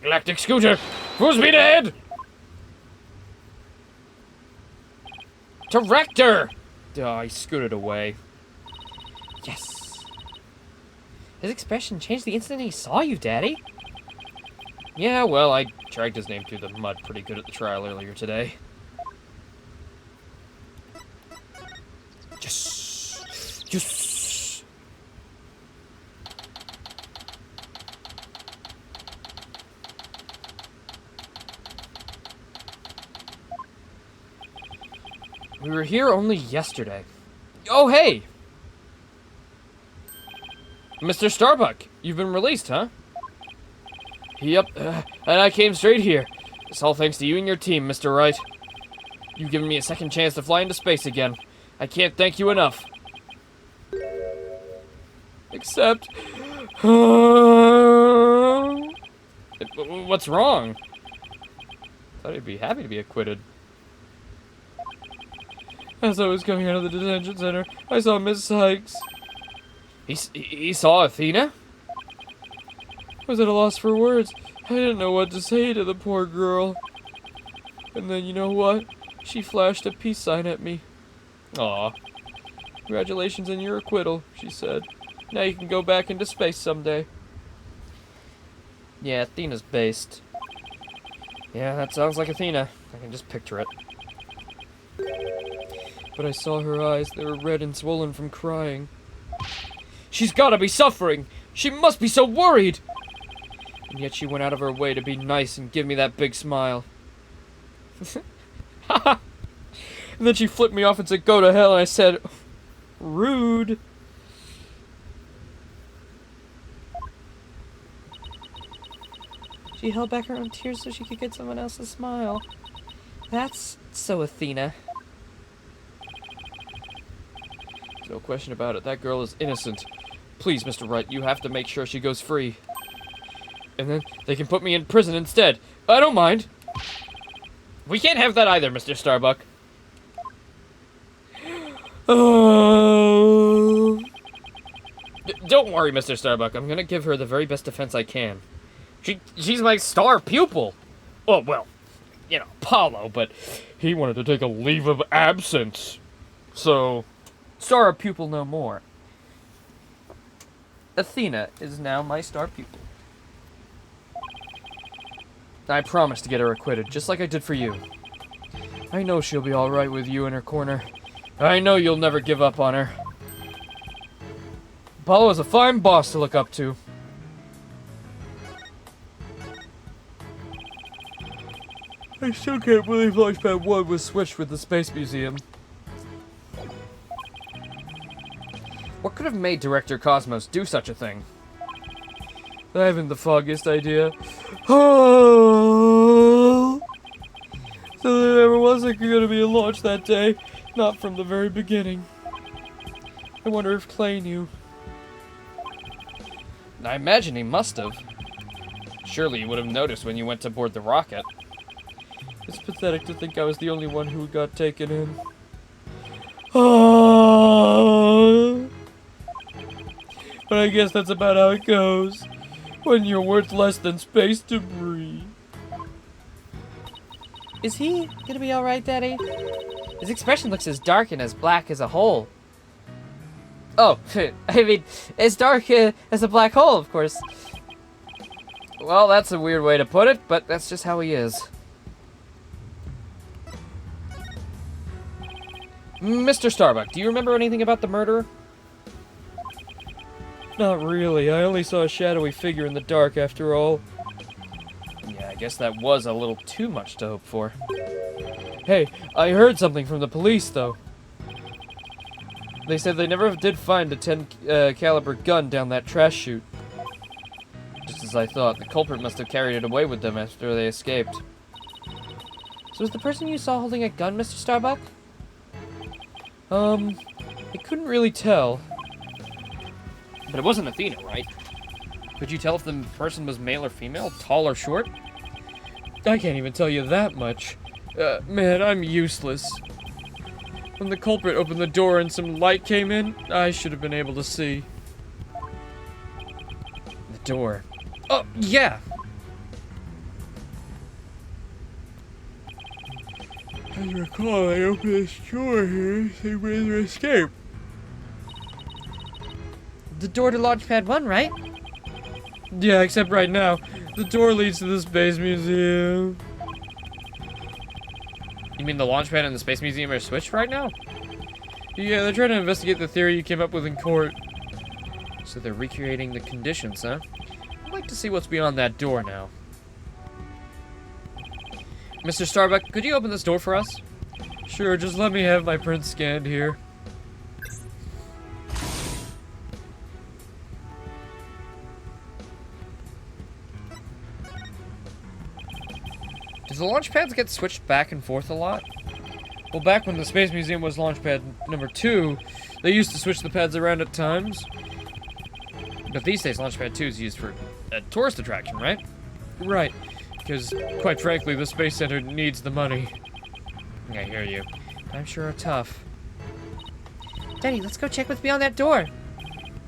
Galactic Scooter, full speed ahead! Director! Oh, he scooted away. Yes. His expression changed the instant he saw you, Daddy. Yeah, well, I dragged his name through the mud pretty good at the trial earlier today. Yes! Yes! We were here only yesterday. Oh, hey! Mr. Starbuck, you've been released, huh? Yep, and I came straight here. It's all thanks to you and your team, Mr. Wright. You've given me a second chance to fly into space again. I can't thank you enough. Except... What's wrong? Thought he'd be happy to be acquitted. As I was coming out of the detention center, I saw Miss Sykes. He saw Athena? I was at a loss for words. I didn't know what to say to the poor girl. And then, you know what? She flashed a peace sign at me. Aw. Congratulations on your acquittal, she said. Now you can go back into space someday. Yeah, Athena's based. Yeah, that sounds like Athena. I can just picture it. But I saw her eyes. They were red and swollen from crying. She's gotta be suffering! She must be so worried! And yet she went out of her way to be nice and give me that big smile. And then she flipped me off and said, "Go to hell," and I said, "Rude." She held back her own tears so she could get someone else to smile. That's so Athena. There's no question about it. That girl is innocent. Please, Mr. Wright, you have to make sure she goes free. And then they can put me in prison instead. I don't mind. We can't have that either, Mr. Starbuck. Oh. Don't worry, Mr. Starbuck. I'm gonna give her the very best defense I can. She's my star pupil. Oh, well, you know, Apollo, but he wanted to take a leave of absence. So, star pupil no more. Athena is now my star pupil. I promise to get her acquitted, just like I did for you. I know she'll be alright with you in her corner. I know you'll never give up on her. Apollo is a fine boss to look up to. I still can't believe Launchpad 1 was switched with the Space Museum. What could have made Director Cosmos do such a thing? I haven't the foggiest idea. Oh! So there never was going to be a launch that day. Not from the very beginning. I wonder if Clay knew. I imagine he must have. Surely you would have noticed when you went to board the rocket. It's pathetic to think I was the only one who got taken in. Oh! But I guess that's about how it goes. When you're worth less than space debris. Is he gonna be alright, Daddy? His expression looks as dark and as black as a hole. Oh, I mean, as dark as a black hole, of course. Well, that's a weird way to put it, but that's just how he is. Mr. Starbuck, do you remember anything about the murderer? Not really. I only saw a shadowy figure in the dark after all. Yeah, I guess that was a little too much to hope for. Hey, I heard something from the police, though. They said they never did find a 10 caliber gun down that trash chute. Just as I thought, the culprit must have carried it away with them after they escaped. So was the person you saw holding a gun, Mr. Starbuck? I couldn't really tell. But it wasn't Athena, right? Could you tell if the person was male or female, tall or short? I can't even tell you that much. Man, I'm useless. When the culprit opened the door and some light came in, I should have been able to see. The door. Oh, yeah! As I recall, I opened this door here, so you made their escape. The door to Launchpad 1, right? Yeah, except right now, the door leads to the Space Museum. You mean the Launchpad and the Space Museum are switched right now? Yeah, they're trying to investigate the theory you came up with in court. So they're recreating the conditions, huh? I'd like to see what's beyond that door now. Mr. Starbuck, could you open this door for us? Sure, just let me have my print scanned here. Does the launch pads get switched back and forth a lot? Well, back when the Space Museum was launch pad number 2, they used to switch the pads around at times. But these days, launch pad 2 is used for a tourist attraction, right? Right. Because, quite frankly, the Space Center needs the money. I hear you. I'm sure are tough. Daddy, let's go check what's beyond that door.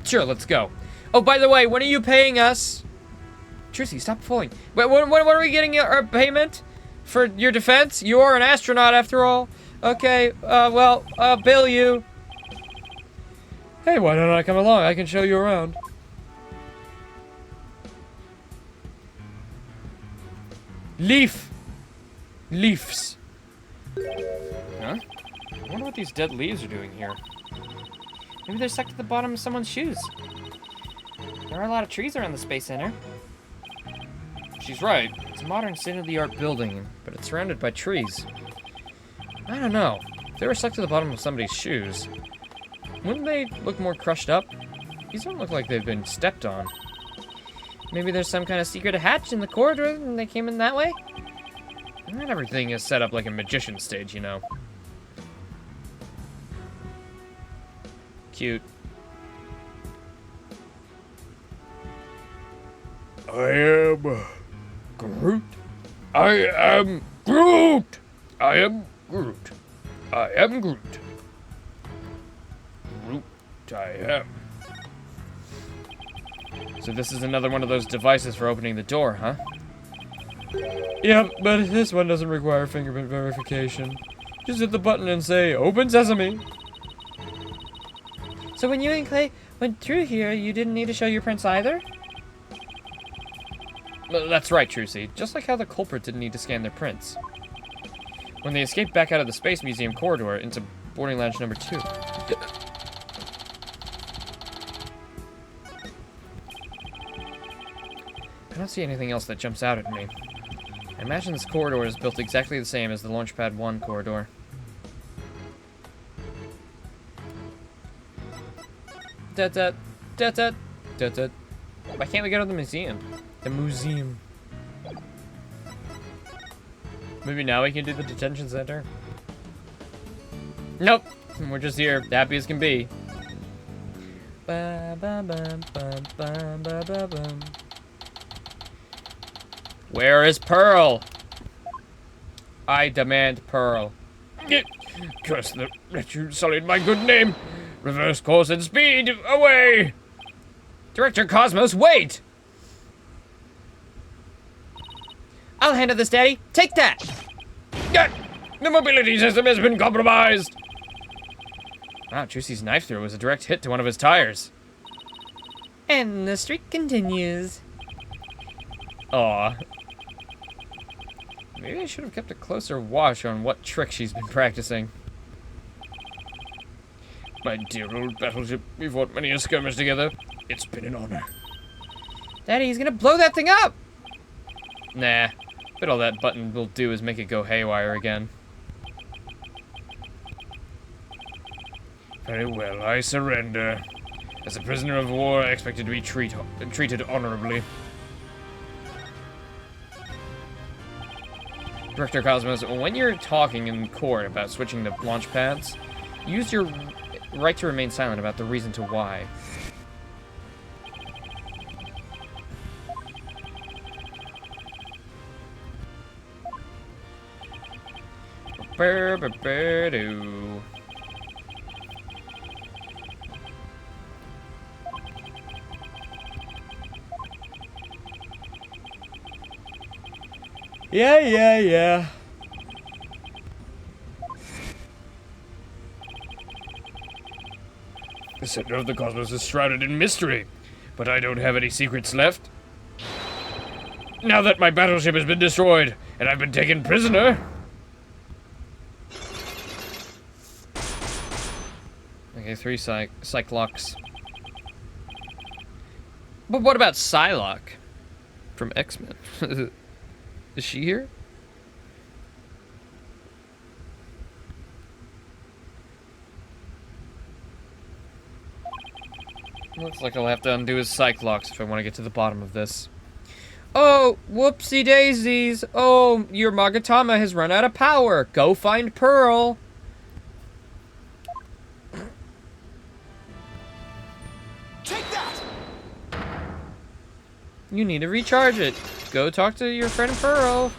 Sure, let's go. Oh, by the way, when are you paying us? Trucy, stop fooling. Wait, when are we getting our payment? For your defense? You are an astronaut, after all. Okay, well, I'll bill you. Hey, why don't I come along? I can show you around. Leaves. Huh? I wonder what these dead leaves are doing here. Maybe they're stuck to the bottom of someone's shoes. There are a lot of trees around the Space Center. She's right. It's a modern state-of-the-art building, but it's surrounded by trees. I don't know. If they were stuck to the bottom of somebody's shoes, wouldn't they look more crushed up? These don't look like they've been stepped on. Maybe there's some kind of secret hatch in the corridor and they came in that way? Not everything is set up like a magician's stage, you know. Cute. I am Groot. I am Groot. I am Groot. I am Groot. Groot I am. So this is another one of those devices for opening the door, huh? Yeah, but this one doesn't require fingerprint verification. Just hit the button and say, "Open Sesame." So when you and Clay went through here, you didn't need to show your prints either? Well, that's right, Trucy. Just like how the culprit didn't need to scan their prints. When they escaped back out of the Space Museum corridor into boarding lounge number 2. I don't see anything else that jumps out at me. I imagine this corridor is built exactly the same as the Launchpad 1 corridor. Da-da, da-da, da-da. Why can't we go to the museum? The museum. Maybe now we can do the detention center? Nope. We're just here, happy as can be. Ba-ba-bum-bum-bum-ba-ba-bum. Where is Pearl? I demand Pearl. Curse the wretch who sullied my good name. Reverse course and speed. Away. Director Cosmos, wait! I'll handle this, Daddy. Take that! The mobility system has been compromised. Wow, Juicy's knife throw was a direct hit to one of his tires. And the streak continues. Aw. Maybe I should have kept a closer watch on what trick she's been practicing. My dear old battleship, we fought many a skirmish together. It's been an honor. Daddy, he's gonna blow that thing up! Nah. Bet all that button will do is make it go haywire again. Very well, I surrender. As a prisoner of war, I expected to be treated honorably. Director Cosmos, when you're talking in court about switching the launch pads, use your right to remain silent about the reason to why. Ba-ba-ba-doo. Yeah. The center of the cosmos is shrouded in mystery, but I don't have any secrets left. Now that my battleship has been destroyed, and I've been taken prisoner... Okay, 3 Cyclops. But what about Psylocke? From X-Men. Is she here? Looks like I'll have to undo his Cyclops if I want to get to the bottom of this. Oh, whoopsie daisies. Oh, your Magatama has run out of power. Go find Pearl. Take that! You need to recharge it. Go talk to your friend Pearl.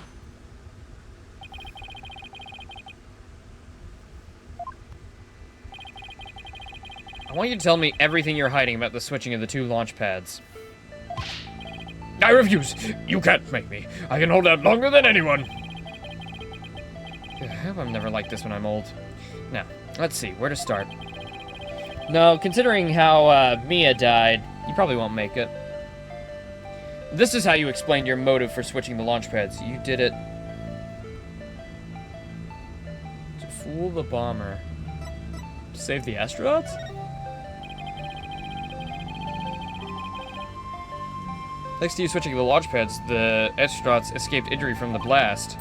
I want you to tell me everything you're hiding about the switching of the 2 launch pads. I refuse. You can't make me. I can hold out longer than anyone. I hope I'm never like this when I'm old. Now, let's see, where to start? No, considering how Mia died, you probably won't make it. This is how you explained your motive for switching the launch pads. You did it to fool the bomber. To save the astronauts? Thanks to you switching the launch pads, the astronauts escaped injury from the blast.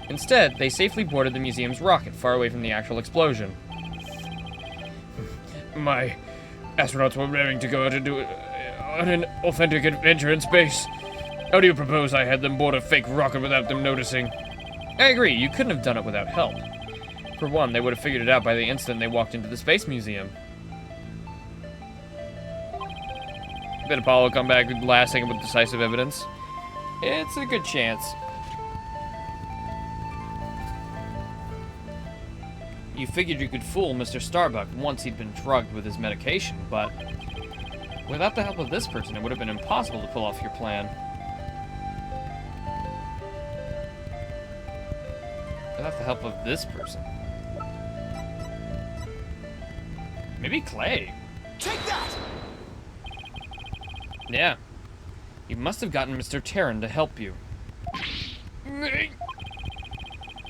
Instead, they safely boarded the museum's rocket, far away from the actual explosion. My astronauts were raring to go out and do on an authentic adventure in space. How do you propose I had them board a fake rocket without them noticing? I agree, you couldn't have done it without help. For one, they would have figured it out by the instant they walked into the Space Museum. Bet Apollo will come back last second with decisive evidence. It's a good chance. You figured you could fool Mr. Starbuck once he'd been drugged with his medication, but without the help of this person, it would have been impossible to pull off your plan. Without the help of this person. Maybe Clay. Take that! Yeah. You must have gotten Mr. Terran to help you.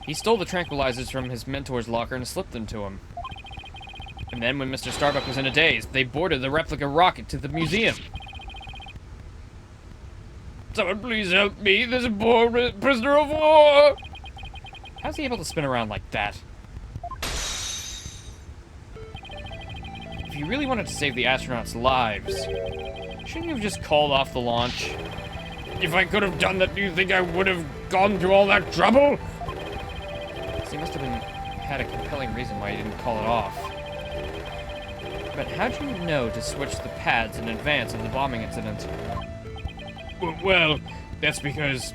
He stole the tranquilizers from his mentor's locker and slipped them to him. And then when Mr. Starbuck was in a daze, they boarded the replica rocket to the museum. Someone please help me. There's a poor prisoner of war. How's he able to spin around like that? If you really wanted to save the astronauts' lives, shouldn't you have just called off the launch? If I could have done that, do you think I would have gone through all that trouble? So he must have had a compelling reason why he didn't call it off. But how'd you know to switch the pads in advance of the bombing incident? Well, that's because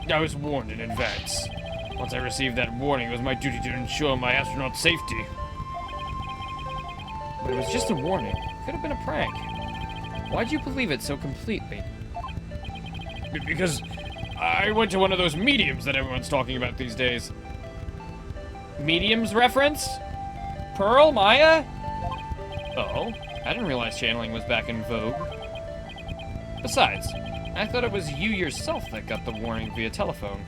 I was warned in advance. Once I received that warning, it was my duty to ensure my astronaut's safety. But it was just a warning. Could have been a prank. Why'd you believe it so completely? Because I went to one of those mediums that everyone's talking about these days. Mediums reference? Pearl? Maya? Oh, I didn't realize channeling was back in vogue. Besides, I thought it was you yourself that got the warning via telephone.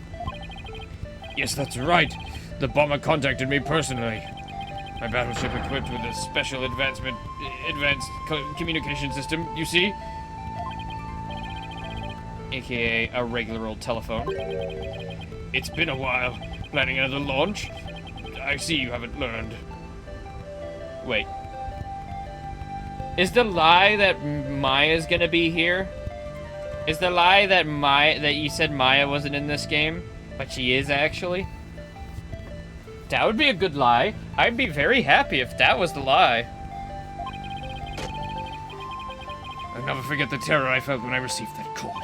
Yes, that's right. The bomber contacted me personally. My battleship equipped with a special advanced communication system, you see? AKA a regular old telephone. It's been a while. Planning another launch? I see you haven't learned. Wait. Is the lie that Maya's gonna be here? Is the lie that you said Maya wasn't in this game, but she is actually? That would be a good lie. I'd be very happy if that was the lie. I'll never forget the terror I felt when I received that call.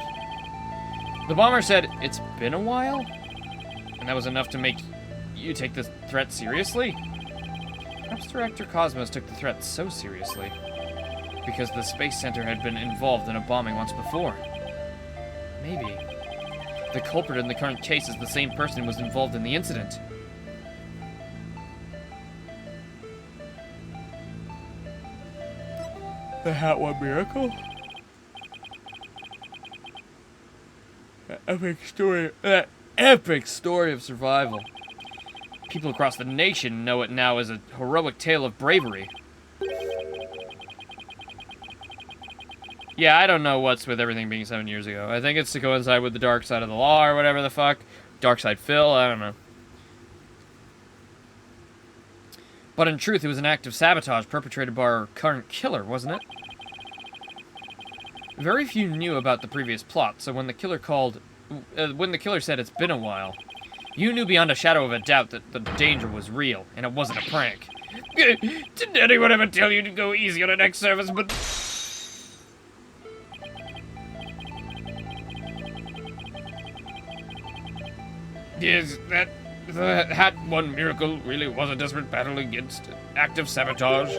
The bomber said, "It's been a while?" And that was enough to make you take the threat seriously? Perhaps Director Cosmos took the threat so seriously because the Space Center had been involved in a bombing once before. Maybe the culprit in the current case is the same person who was involved in the incident. The Hat One Miracle? That epic story of survival. People across the nation know it now as a heroic tale of bravery. Yeah, I don't know what's with everything being 7 years ago. I think it's to coincide with the dark side of the law or whatever the fuck. Dark side Phil, I don't know. But in truth, it was an act of sabotage perpetrated by our current killer, wasn't it? Very few knew about the previous plot, so when the killer said it's been a while, you knew beyond a shadow of a doubt that the danger was real, and it wasn't a prank. Did anyone ever tell you to go easy on an ex-serviceman? Yes, the Hat One miracle really was a desperate battle against an act of sabotage.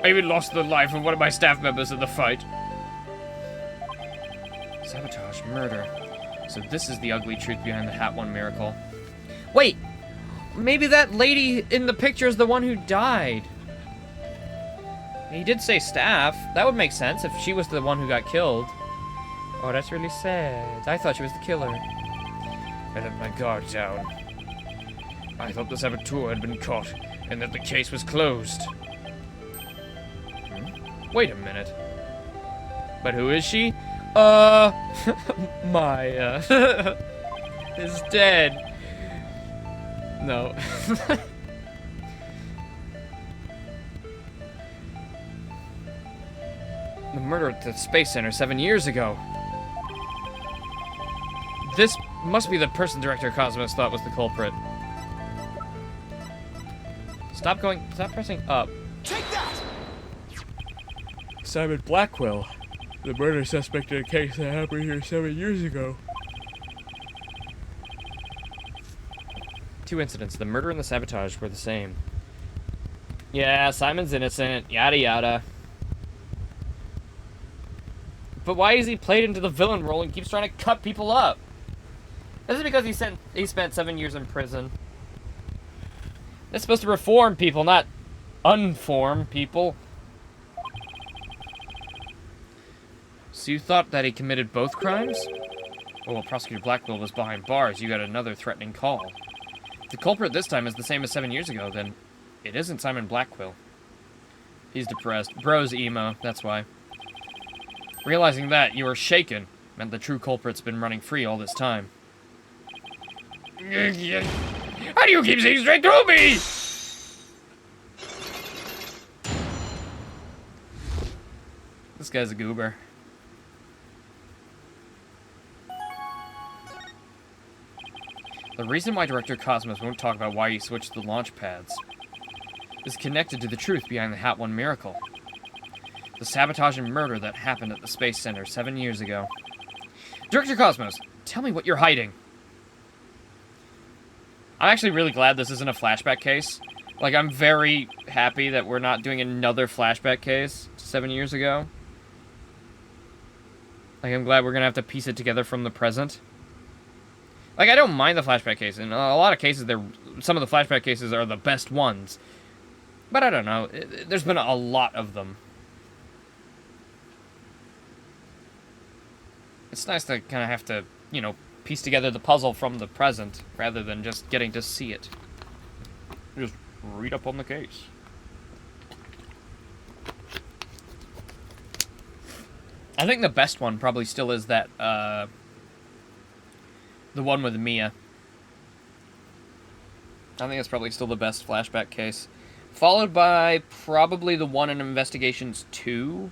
I even lost the life of one of my staff members in the fight. Sabotage, murder. So this is the ugly truth behind the Hat One miracle. Wait! Maybe that lady in the picture is the one who died. He did say staff. That would make sense if she was the one who got killed. Oh, that's really sad. I thought she was the killer. I let my guard down. I thought the saboteur had been caught, and that the case was closed. Wait a minute. But who is she? Maya is dead. No. The murder at the Space Center 7 years ago. This must be the person Director Cosmos thought was the culprit. Stop pressing up. Take that! Simon Blackwell, the murder suspect in a case that happened here 7 years ago. 2 incidents, the murder and the sabotage, were the same. Yeah, Simon's innocent, yada yada. But why is he played into the villain role and keeps trying to cut people up? This is because he spent 7 years in prison. It's supposed to reform people, not unform people. So you thought that he committed both crimes? Oh, well, Prosecutor Blackwell was behind bars. You got another threatening call. If the culprit this time is the same as 7 years ago, then it isn't Simon Blackwell. He's depressed. Bro's emo, that's why. Realizing that, you were shaken, meant the true culprit's been running free all this time. How do you keep seeing straight through me? This guy's a goober. The reason why Director Cosmos won't talk about why he switched the launch pads is connected to the truth behind the Hat One miracle. The sabotage and murder that happened at the Space Center 7 years ago. Director Cosmos, tell me what you're hiding. I'm actually really glad this isn't a flashback case. Like, I'm very happy that we're not doing another flashback case 7 years ago. Like, I'm glad we're gonna have to piece it together from the present. Like, I don't mind the flashback case. In a lot of cases, some of the flashback cases are the best ones. But I don't know. There's been a lot of them. It's nice to kind of have to, you know, piece together the puzzle from the present, rather than just getting to see it. Just read up on the case. I think the best one probably still is that, the one with Mia. I think that's probably still the best flashback case. Followed by probably the one in Investigations 2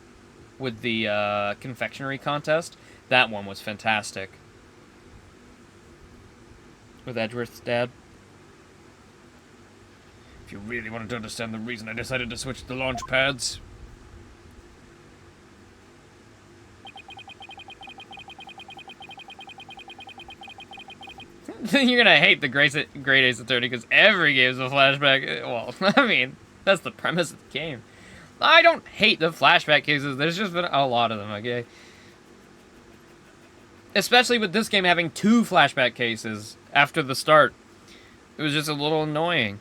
with the confectionery contest. That one was fantastic. With Edgeworth's dad. If you really wanted to understand the reason I decided to switch the launch pads. You're gonna hate the Great Ace Attorney because every game is a flashback. Well, I mean, that's the premise of the game. I don't hate the flashback cases. There's just been a lot of them, okay? Especially with this game having 2 flashback cases after the start. It was just a little annoying.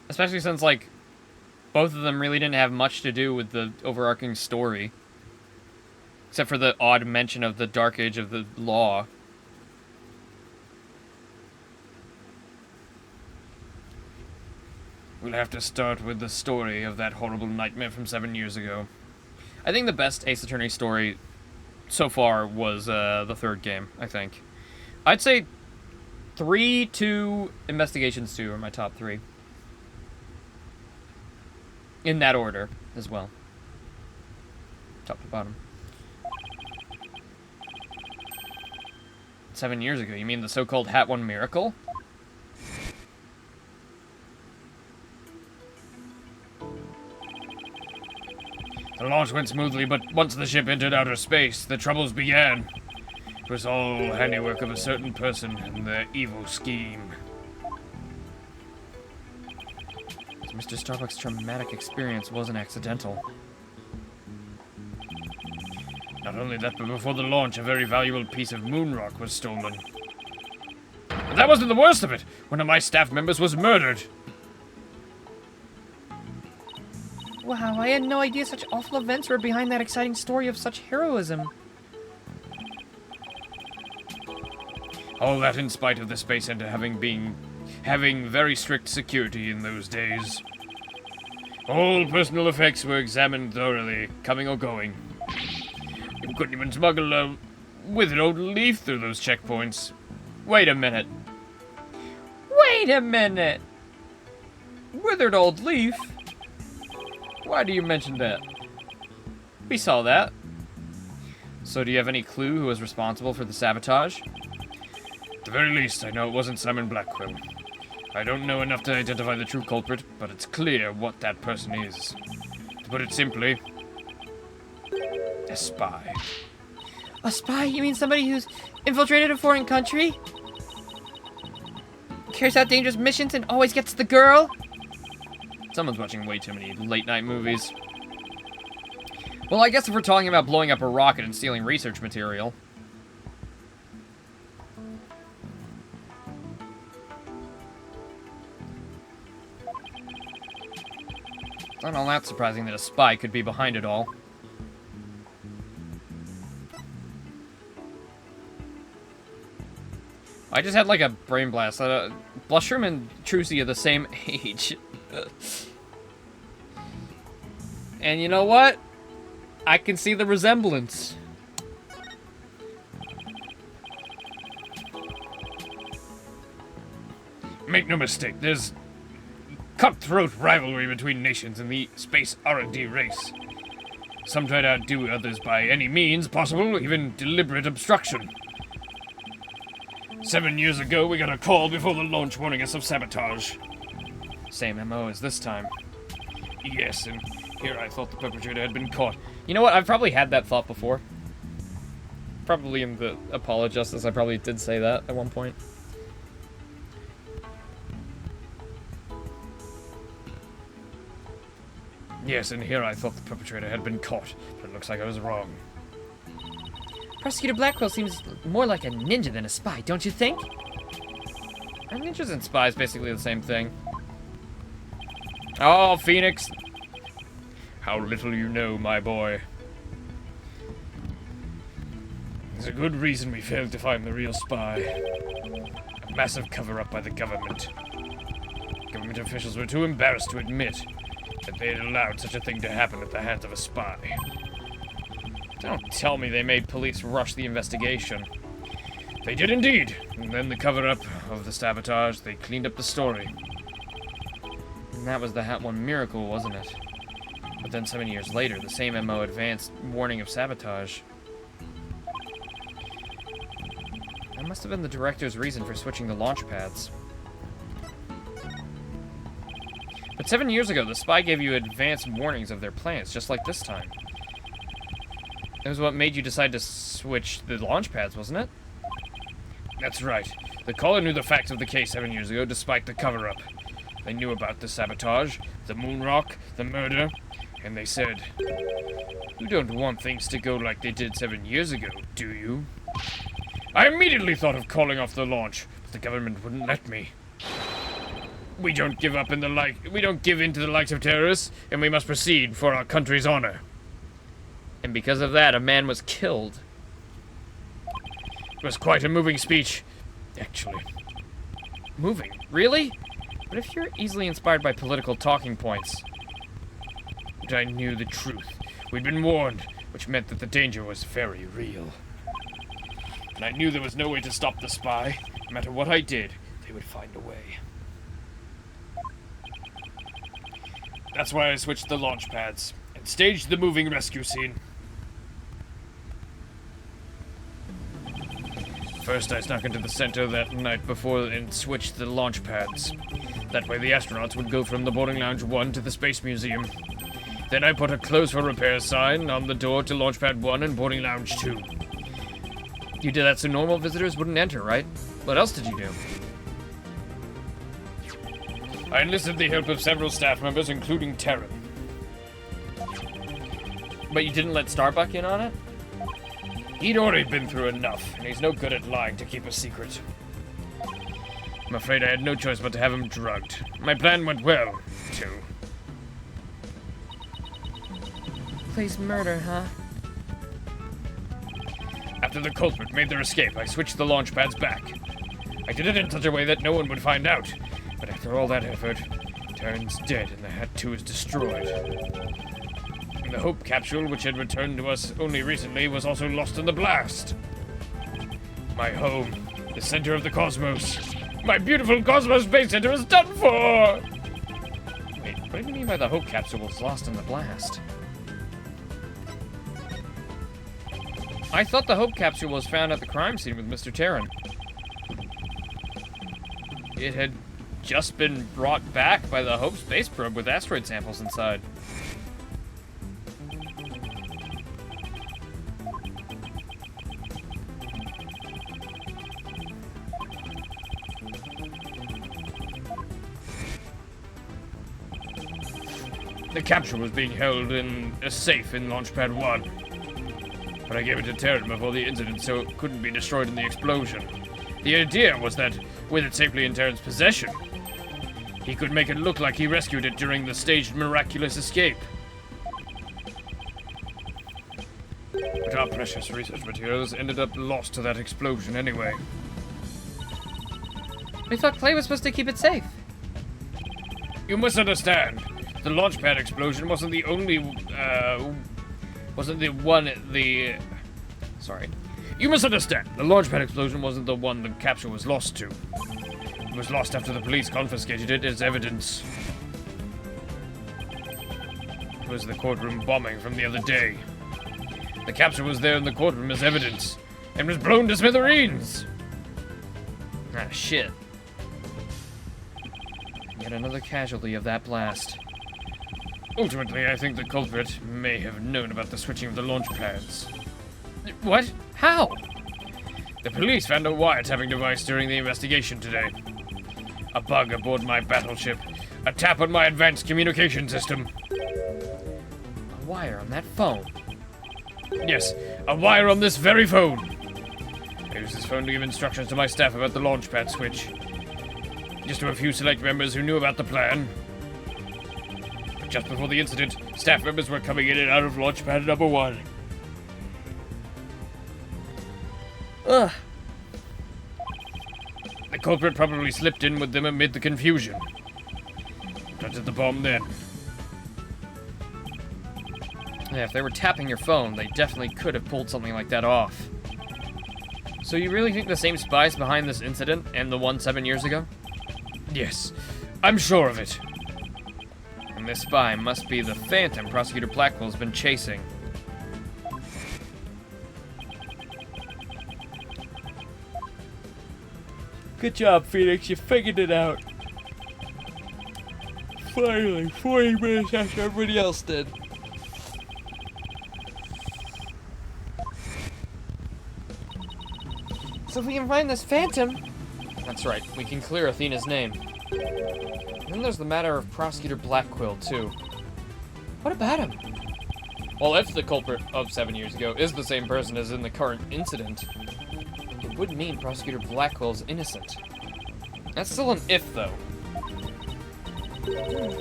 Especially since, like, both of them really didn't have much to do with the overarching story. Except for the odd mention of the Dark Age of the Law. We'll have to start with the story of that horrible nightmare from 7 years ago. I think the best Ace Attorney story so far was the third game, I think. I'd say 3, 2, Investigations 2 are my top 3. In that order, as well. Top to bottom. 7 years ago, you mean the so-called Hat One miracle? The launch went smoothly, but once the ship entered outer space, the troubles began. It was all handiwork of a certain person and their evil scheme. Mr. Starbuck's traumatic experience wasn't accidental. Not only that, but before the launch, a very valuable piece of moon rock was stolen. But that wasn't the worst of it. One of my staff members was murdered. Wow, I had no idea such awful events were behind that exciting story of such heroism. All that in spite of the Space Center having very strict security in those days. All personal effects were examined thoroughly, coming or going. You couldn't even smuggle a withered old leaf through those checkpoints. Wait a minute. Wait a minute! Withered old leaf? Why do you mention that? We saw that. So do you have any clue who was responsible for the sabotage? At the very least, I know it wasn't Simon Blackwell. I don't know enough to identify the true culprit, but it's clear what that person is. To put it simply, a spy. A spy? You mean somebody who's infiltrated a foreign country? Carries out dangerous missions and always gets the girl? Someone's watching way too many late-night movies. Well, I guess if we're talking about blowing up a rocket and stealing research material. It's not all that surprising that a spy could be behind it all. I just had like a brain blast. Blushroom and Trucy are the same age. And you know what? I can see the resemblance. Make no mistake, there's cutthroat rivalry between nations in the space R&D race. Some try to outdo others by any means possible, even deliberate obstruction. 7 years ago, we got a call before the launch warning us of sabotage. Same MO as this time. Yes, and here I thought the perpetrator had been caught. You know what? I've probably had that thought before. Probably in the Apollo Justice, I probably did say that at one point. Yes, and here I thought the perpetrator had been caught, but it looks like I was wrong. Prosecutor Blackwell seems more like a ninja than a spy, don't you think? And ninjas and spies basically the same thing. Oh, Phoenix. How little you know, my boy. There's a good reason we failed to find the real spy. A massive cover-up by the government. Government officials were too embarrassed to admit that they had allowed such a thing to happen at the hands of a spy. Don't tell me they made police rush the investigation. They did indeed. And then the cover-up of the sabotage, they cleaned up the story. And that was the Hat One miracle, wasn't it? But then 7 years later, the same MO advanced warning of sabotage. That must have been the director's reason for switching the launch pads. But 7 years ago, the spy gave you advanced warnings of their plans, just like this time. It was what made you decide to switch the launch pads, wasn't it? That's right. The caller knew the facts of the case 7 years ago, despite the cover-up. They knew about the sabotage, the moon rock, the murder, and they said, "You don't want things to go like they did 7 years ago, do you?" I immediately thought of calling off the launch, but the government wouldn't let me. We don't give in to the likes of terrorists, and we must proceed for our country's honor. And because of that, a man was killed. It was quite a moving speech, actually. Moving? Really? But if you're easily inspired by political talking points. But I knew the truth. We'd been warned, which meant that the danger was very real. And I knew there was no way to stop the spy, No matter what I did, they would find a way. That's why I switched the launch pads and staged the moving rescue scene. First, I snuck into the center that night before and switched the launch pads. That way the astronauts would go from the boarding lounge 1 to the Space Museum. Then I put a close for repair sign on the door to launch pad 1 and boarding lounge 2. You did that so normal visitors wouldn't enter, right? What else did you do? I enlisted the help of several staff members, including Terran. But you didn't let Starbuck in on it? He'd already been through enough, and he's no good at lying to keep a secret. I'm afraid I had no choice but to have him drugged. My plan went well, too. Plays murder, huh? After the culprit made their escape, I switched the launch pads back. I did it in such a way that no one would find out. But after all that effort, Terran's dead and the Hat 2 is destroyed. And the Hope capsule, which had returned to us only recently, was also lost in the blast. My home, the center of the cosmos. My beautiful Cosmos Space Center is done for! Wait, what do you mean by the Hope capsule was lost in the blast? I thought the Hope capsule was found at the crime scene with Mr. Terran. It had just been brought back by the Hope space probe with asteroid samples inside. The capsule was being held in a safe in Launchpad 1. But I gave it to Terran before the incident so it couldn't be destroyed in the explosion. The idea was that, with it safely in Terran's possession, he could make it look like he rescued it during the staged miraculous escape. But our precious research materials ended up lost to that explosion anyway. We thought Clay was supposed to keep it safe. You must understand, the launchpad explosion wasn't the only, Sorry. You must understand, the launchpad explosion wasn't the one the capsule was lost to. It was lost after the police confiscated it as evidence. It was the courtroom bombing from the other day. The capsule was there in the courtroom as evidence, and was blown to smithereens! Ah, shit. Yet another casualty of that blast. Ultimately, I think the culprit may have known about the switching of the launch pads. What? How? The police found a wiretapping device during the investigation today. A bug aboard my battleship. A tap on my advanced communication system. A wire on that phone. Yes, a wire on this very phone. I used this phone to give instructions to my staff about the launchpad switch. Just to a few select members who knew about the plan. But just before the incident, staff members were coming in and out of launchpad number 1. Ugh. The culprit probably slipped in with them amid the confusion. Planted the bomb then. Yeah, if they were tapping your phone, they definitely could have pulled something like that off. So you really think the same spy's behind this incident and the one 7 years ago? Yes, I'm sure of it. And this spy must be the Phantom Prosecutor Blackwell's been chasing. Good job, Phoenix. You figured it out. Finally, 40 minutes after everybody else did. So if we can find this Phantom... That's right, we can clear Athena's name. Then there's the matter of Prosecutor Blackwell, too. What about him? Well, if the culprit of 7 years ago is the same person as in the current incident, it would mean Prosecutor Blackwell's innocent. That's still an if, though.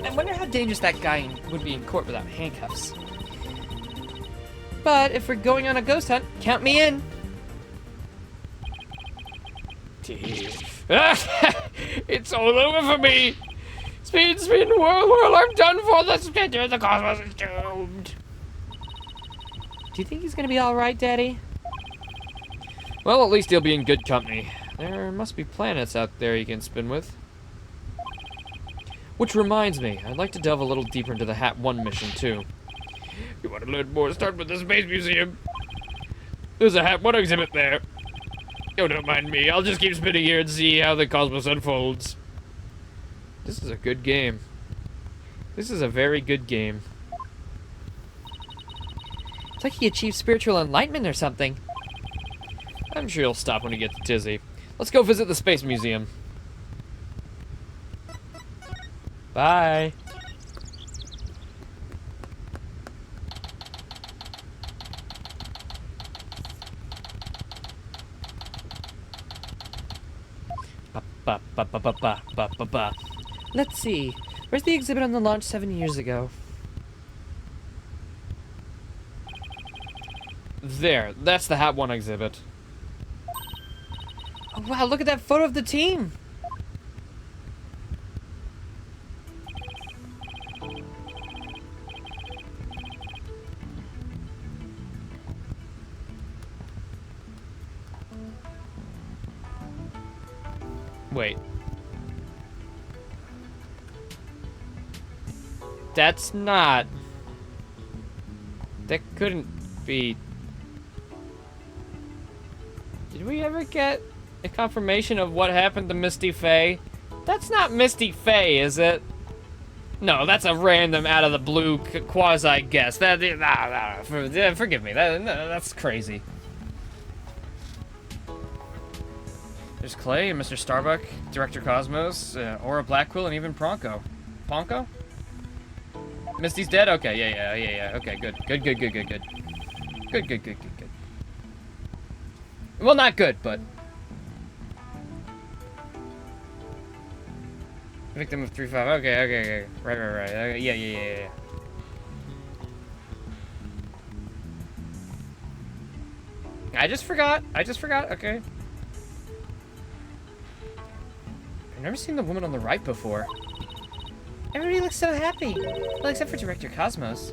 I wonder how dangerous that guy would be in court without handcuffs. But if we're going on a ghost hunt, count me in. It's all over for me! Speed, whirl, I'm done for! The splinter of the cosmos is doomed! Do you think he's gonna be alright, Daddy? Well, at least he'll be in good company. There must be planets out there you can spin with. Which reminds me, I'd like to delve a little deeper into the Hat 1 mission, too. You want to learn more? Start with the Space Museum. There's a Hat 1 exhibit there. Oh, don't mind me. I'll just keep spinning here and see how the cosmos unfolds. This is a good game. This is a very good game. It's like he achieved spiritual enlightenment or something. I'm sure he'll stop when he gets dizzy. Let's go visit the Space Museum. Bye. Ba, ba, ba, ba, ba, ba, ba, ba. Let's see. Where's the exhibit on the launch 7 years ago? There, that's the Hat 1 exhibit. Oh, wow, look at that photo of the team. Wait. That's not... That couldn't be... Did we ever get a confirmation of what happened to Misty Faye? That's not Misty Faye, is it? No, that's a random out of the blue quasi guess. Forgive me. That's crazy. There's Clay and Mr. Starbuck, Director Cosmos, Aura Blackquill, and even Ponko. Ponko? Misty's dead? Okay, yeah. Okay, good. Good. Well, not good, but... Victim of 3-5. Okay. Right. Okay, yeah. I just forgot. Okay. I've never seen the woman on the right before. Everybody looks so happy. Well, except for Director Cosmos.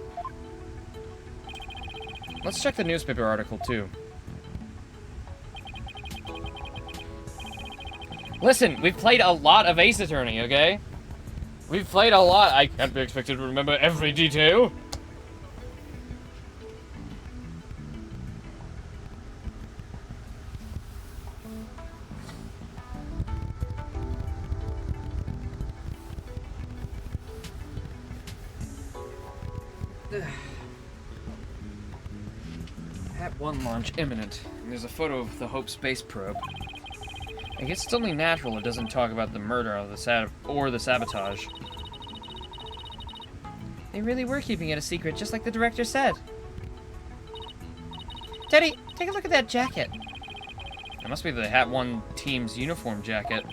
Let's check the newspaper article, too. Listen, we've played a lot of Ace Attorney, okay? We've played a lot. I can't be expected to remember every detail. Hat 1 launch imminent. And there's a photo of the Hope space probe. I guess it's only natural it doesn't talk about the murder or the sabotage. They really were keeping it a secret, just like the director said. Daddy, take a look at that jacket. It must be the Hat 1 team's uniform jacket.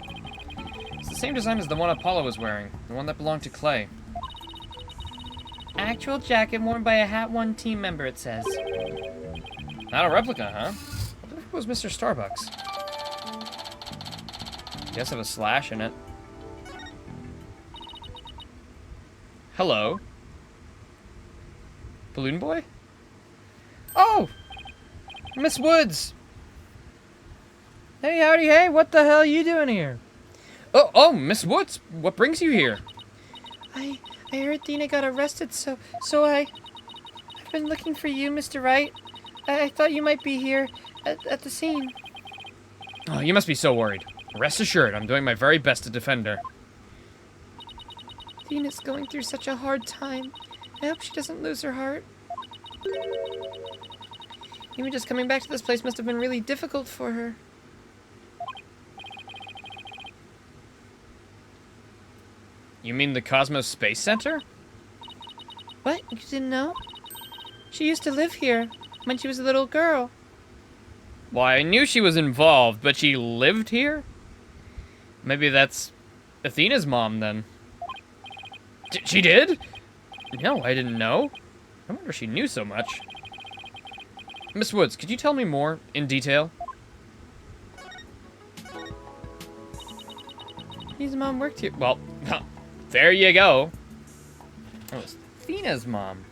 It's the same design as the one Apollo was wearing, the one that belonged to Clay. Actual jacket worn by a Hat 1 team member, it says. Not a replica, huh? I wonder if it was Mr. Starbucks. Guess have a slash in it. Hello? Balloon Boy? Oh! Miss Woods! Hey, howdy, hey, what the hell are you doing here? Oh, Miss Woods! What brings you here? I heard Dina got arrested, so I've been looking for you, Mr. Wright. I thought you might be here at the scene. Oh, you must be so worried. Rest assured, I'm doing my very best to defend her. Dina's going through such a hard time. I hope she doesn't lose her heart. Even just coming back to this place must have been really difficult for her. You mean the Cosmos Space Center? What? You didn't know? She used to live here when she was a little girl. Why, I knew she was involved, but she lived here? Maybe that's Athena's mom, then. She did? No, I didn't know. I wonder if she knew so much. Miss Woods, could you tell me more, in detail? His mom worked here. Well, there you go. That was Athena's mom.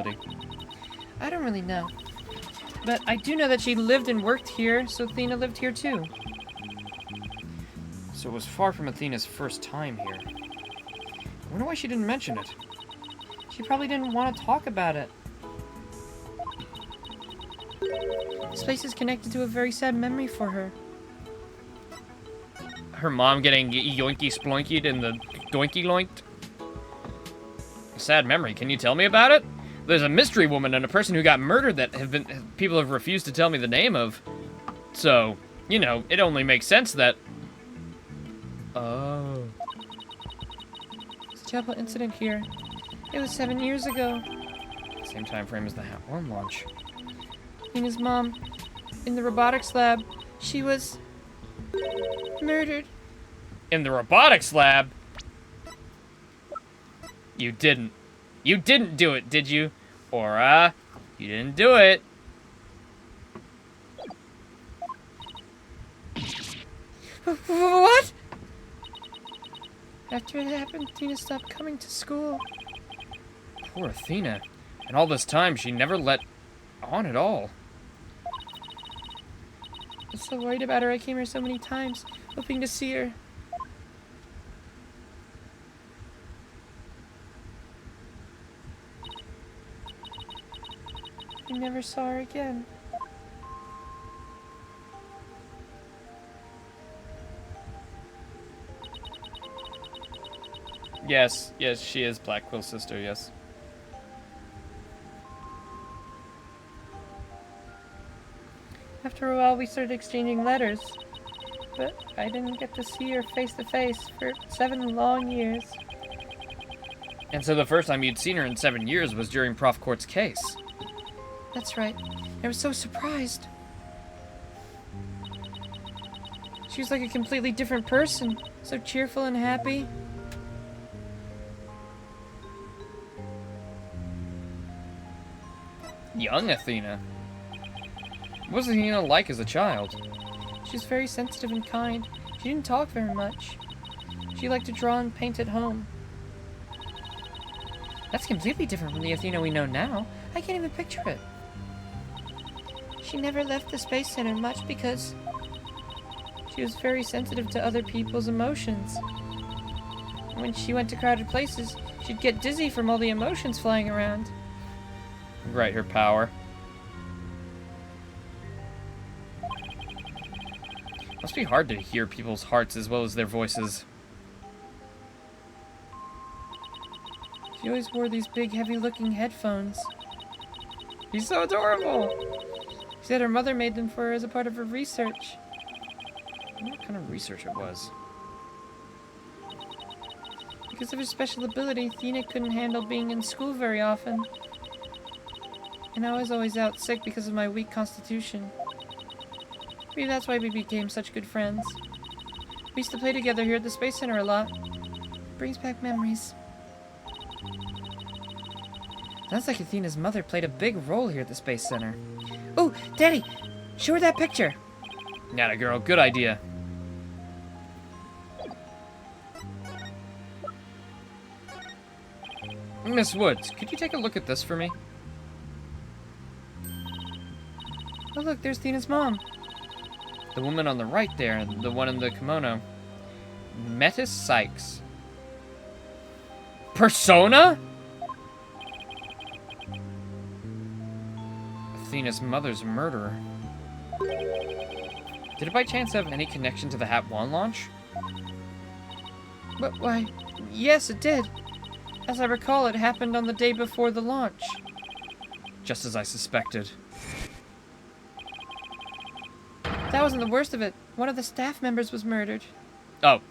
responsibility? I don't really know. But I do know that she lived and worked here, so Athena lived here too. So it was far from Athena's first time here. I wonder why she didn't mention it. She probably didn't want to talk about it. This place is connected to a very sad memory for her. Her mom getting yoinky sploinkied in the doinky loinked? A sad memory. Can you tell me about it? There's a mystery woman and a person who got murdered that people have refused to tell me the name of. So, you know, it only makes sense that... Oh. It's a terrible incident here. It was 7 years ago. Same time frame as the Hat Worm launch. Nina's mom, in the robotics lab, she was murdered. In the robotics lab? You didn't. You didn't do it, did you? Or, you didn't do it. What? After it happened, Tina stopped coming to school. Poor Athena. And all this time, she never let on at all. I was so worried about her, I came here so many times, hoping to see her. I never saw her again. Yes, yes, she is Blackwill's sister, yes. After a while, we started exchanging letters, but I didn't get to see her face to face for 7 long years. And so the first time you'd seen her in 7 years was during Prof. Court's case. That's right. I was so surprised. She was like a completely different person, so cheerful and happy. Young Athena. What was Athena like as a child? She was very sensitive and kind. She didn't talk very much. She liked to draw and paint at home. That's completely different from the Athena we know now. I can't even picture it. She never left the Space Center much because she was very sensitive to other people's emotions. When she went to crowded places, she'd get dizzy from all the emotions flying around. Right, her power. Must be hard to hear people's hearts as well as their voices. She always wore these big, heavy-looking headphones. He's so adorable! She said her mother made them for her as a part of her research. I wonder what kind of research it was. Because of her special ability, Athena couldn't handle being in school very often. And I was always out sick because of my weak constitution. Maybe that's why we became such good friends. We used to play together here at the Space Center a lot. Brings back memories. Sounds like Athena's mother played a big role here at the Space Center. Oh, Daddy! Show her that picture! Nata girl, good idea. Miss Woods, could you take a look at this for me? Oh look, there's Athena's mom. The woman on the right there, the one in the kimono. Metis Sykes. Persona? Athena's mother's murderer. Did it by chance have any connection to the Hat Wand launch? But why, yes it did. As I recall, it happened on the day before the launch. Just as I suspected. That wasn't the worst of it. One of the staff members was murdered. Oh.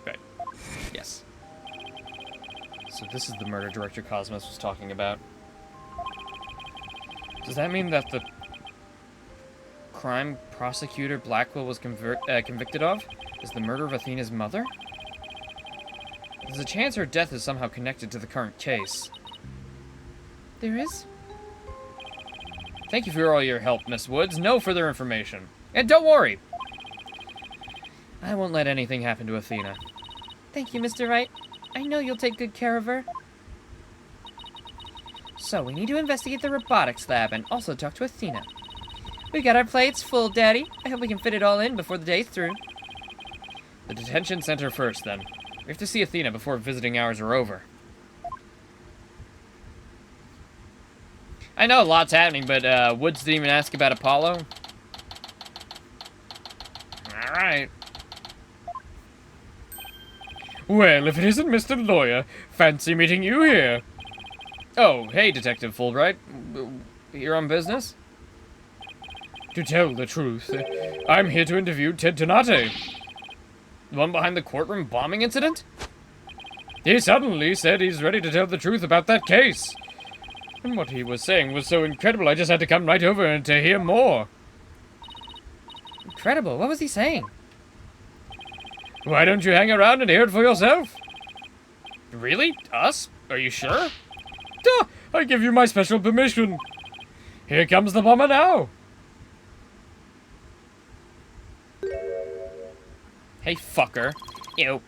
Right. Yes. So this is the murder Director Cosmos was talking about. Does that mean that the crime prosecutor Blackwell was convicted of is the murder of Athena's mother? There's a chance her death is somehow connected to the current case. There is? Thank you for all your help, Miss Woods. No further information. And don't worry. I won't let anything happen to Athena. Thank you, Mr. Wright. I know you'll take good care of her. So, we need to investigate the robotics lab and also talk to Athena. We got our plates full, Daddy. I hope we can fit it all in before the day's through. The detention center first, then. We have to see Athena before visiting hours are over. I know a lot's happening, but Woods didn't even ask about Apollo. Alright. Well, if it isn't Mr. Lawyer, fancy meeting you here. Oh, hey, Detective Fulbright. You're on business? To tell the truth, I'm here to interview Ted Tonate. The one behind the courtroom bombing incident? He suddenly said he's ready to tell the truth about that case. And what he was saying was so incredible, I just had to come right over and to hear more. Incredible. What was he saying? Why don't you hang around and hear it for yourself? Really? Us? Are you sure? Duh, I give you my special permission. Here comes the bomber now. Hey, fucker. You.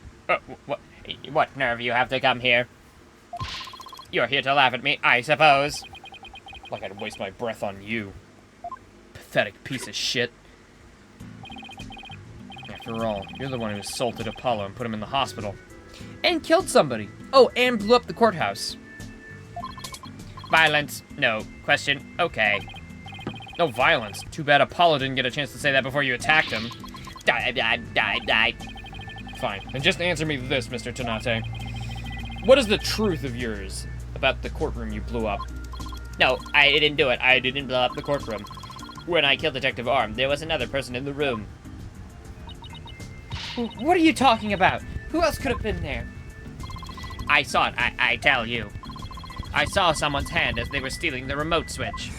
What nerve you have to come here? You're here to laugh at me, I suppose. Like I'd waste my breath on you. Pathetic piece of shit. After all, you're the one who assaulted Apollo and put him in the hospital. And killed somebody. Oh, and blew up the courthouse. Violence? No. Question? Okay. No violence. Too bad Apollo didn't get a chance to say that before you attacked him. Die. Fine. And just answer me this, Mr. Tonate. What is the truth of yours about the courtroom you blew up? No, I didn't do it. I didn't blow up the courtroom. When I killed Detective Arm, there was another person in the room. What are you talking about? Who else could have been there? I saw it, I tell you. I saw someone's hand as they were stealing the remote switch.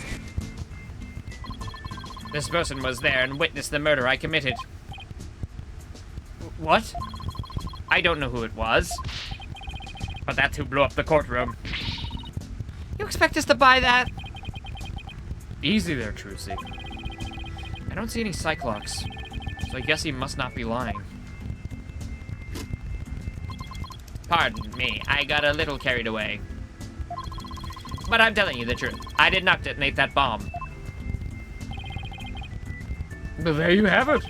This person was there and witnessed the murder I committed. What? I don't know who it was, but that's who blew up the courtroom. You expect us to buy that? Easy there, Trucy. I don't see any Cyclops, so I guess he must not be lying. Pardon me, I got a little carried away. But I'm telling you the truth. I did not detonate that bomb. But there you have it.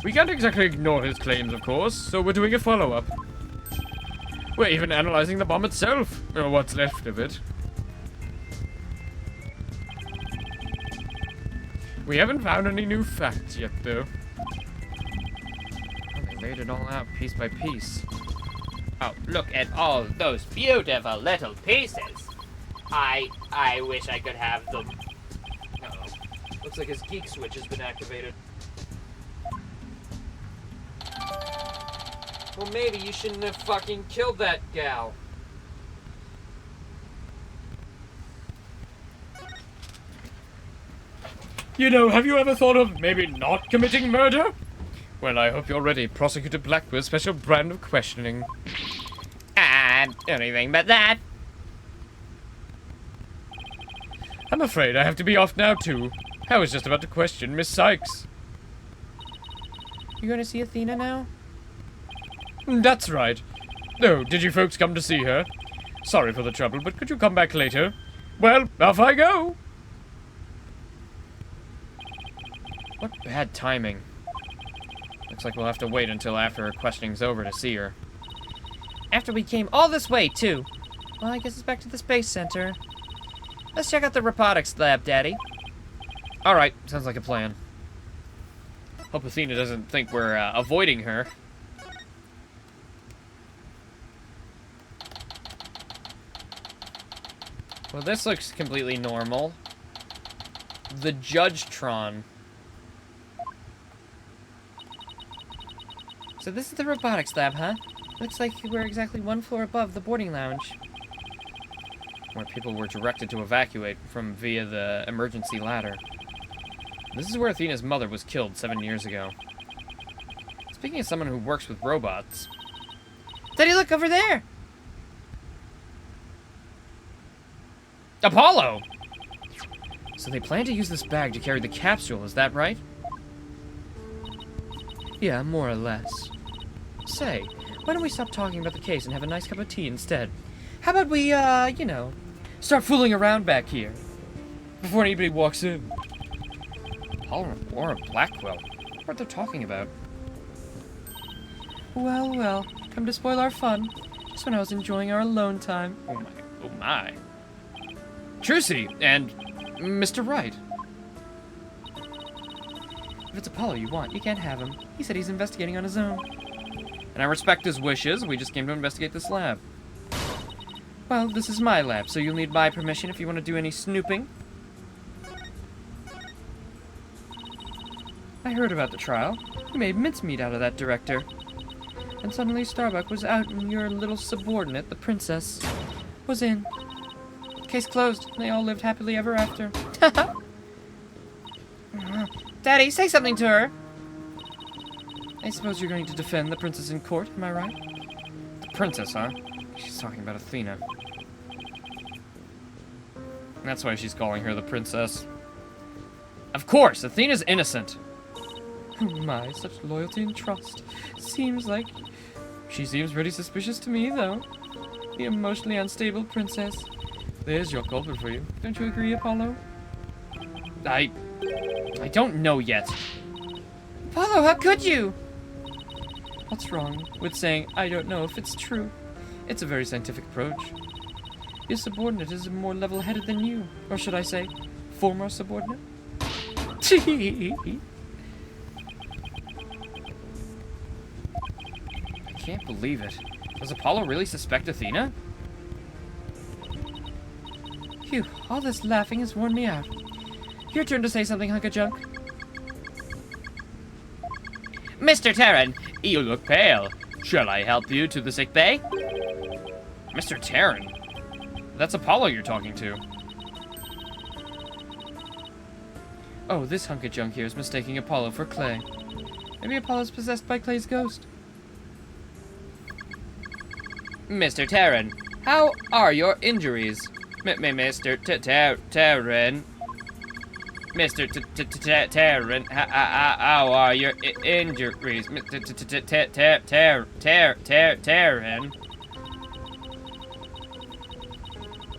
We can't exactly ignore his claims, of course, so we're doing a follow-up. We're even analyzing the bomb itself, or what's left of it. We haven't found any new facts yet, though. Well, they laid it all out piece by piece. Oh, look at all those beautiful little pieces. I wish I could have them. Uh-oh. Looks like his geek switch has been activated. Well, maybe you shouldn't have fucking killed that gal. You know, have you ever thought of maybe not committing murder? Well, I hope you're ready, Prosecutor Blackwood's special brand of questioning. Anything but that. I'm afraid I have to be off now, too. I was just about to question Miss Sykes. You going to see Athena now? That's right. Oh, did you folks come to see her? Sorry for the trouble, but could you come back later? Well, off I go. What bad timing. Looks like we'll have to wait until after her questioning's over to see her. After we came all this way, too. Well, I guess it's back to the Space Center. Let's check out the robotics lab, Daddy. Alright, sounds like a plan. Hope Athena doesn't think we're avoiding her. Well, this looks completely normal. The Judge-tron. So this is the robotics lab, huh? Looks like we're exactly one floor above the boarding lounge. Where people were directed to evacuate from via the emergency ladder. This is where Athena's mother was killed 7 years ago. Speaking of someone who works with robots... Daddy, look over there! Apollo! So they plan to use this bag to carry the capsule, is that right? Yeah, more or less. Say, why don't we stop talking about the case and have a nice cup of tea instead? How about we, Start fooling around back here. Before anybody walks in. Apollo and Aura Blackwell. What are they talking about? Well, well, come to spoil our fun. Just when I was enjoying our alone time. Oh my. Trucy and Mr. Wright. If it's Apollo you want, you can't have him. He said he's investigating on his own. And I respect his wishes. We just came to investigate this lab. Well, this is my lab, so you'll need my permission if you want to do any snooping. I heard about the trial. You made mincemeat out of that director. And suddenly Starbuck was out and your little subordinate, the princess, was in. Case closed. They all lived happily ever after. Daddy, say something to her. I suppose you're going to defend the princess in court, am I right? The princess, huh? She's talking about Athena. That's why she's calling her the princess. Of course, Athena's innocent. Oh my, such loyalty and trust. She seems pretty suspicious to me, though. The emotionally unstable princess. There's your culprit for you. Don't you agree, Apollo? I don't know yet. Apollo, how could you? What's wrong with saying, I don't know if it's true? It's a very scientific approach. Your subordinate is more level-headed than you. Or should I say, former subordinate? I can't believe it. Does Apollo really suspect Athena? Phew, all this laughing has worn me out. Your turn to say something, hunk of junk. Mr. Terran, you look pale. Shall I help you to the sick bay? Mr. Terran? That's Apollo you're talking to. Oh, this hunk of junk here is mistaking Apollo for Clay. Maybe Apollo's possessed by Clay's ghost. Mr. Terran, how are your injuries? Mr. Terran. Mr. Terran, how are your injuries? Terran.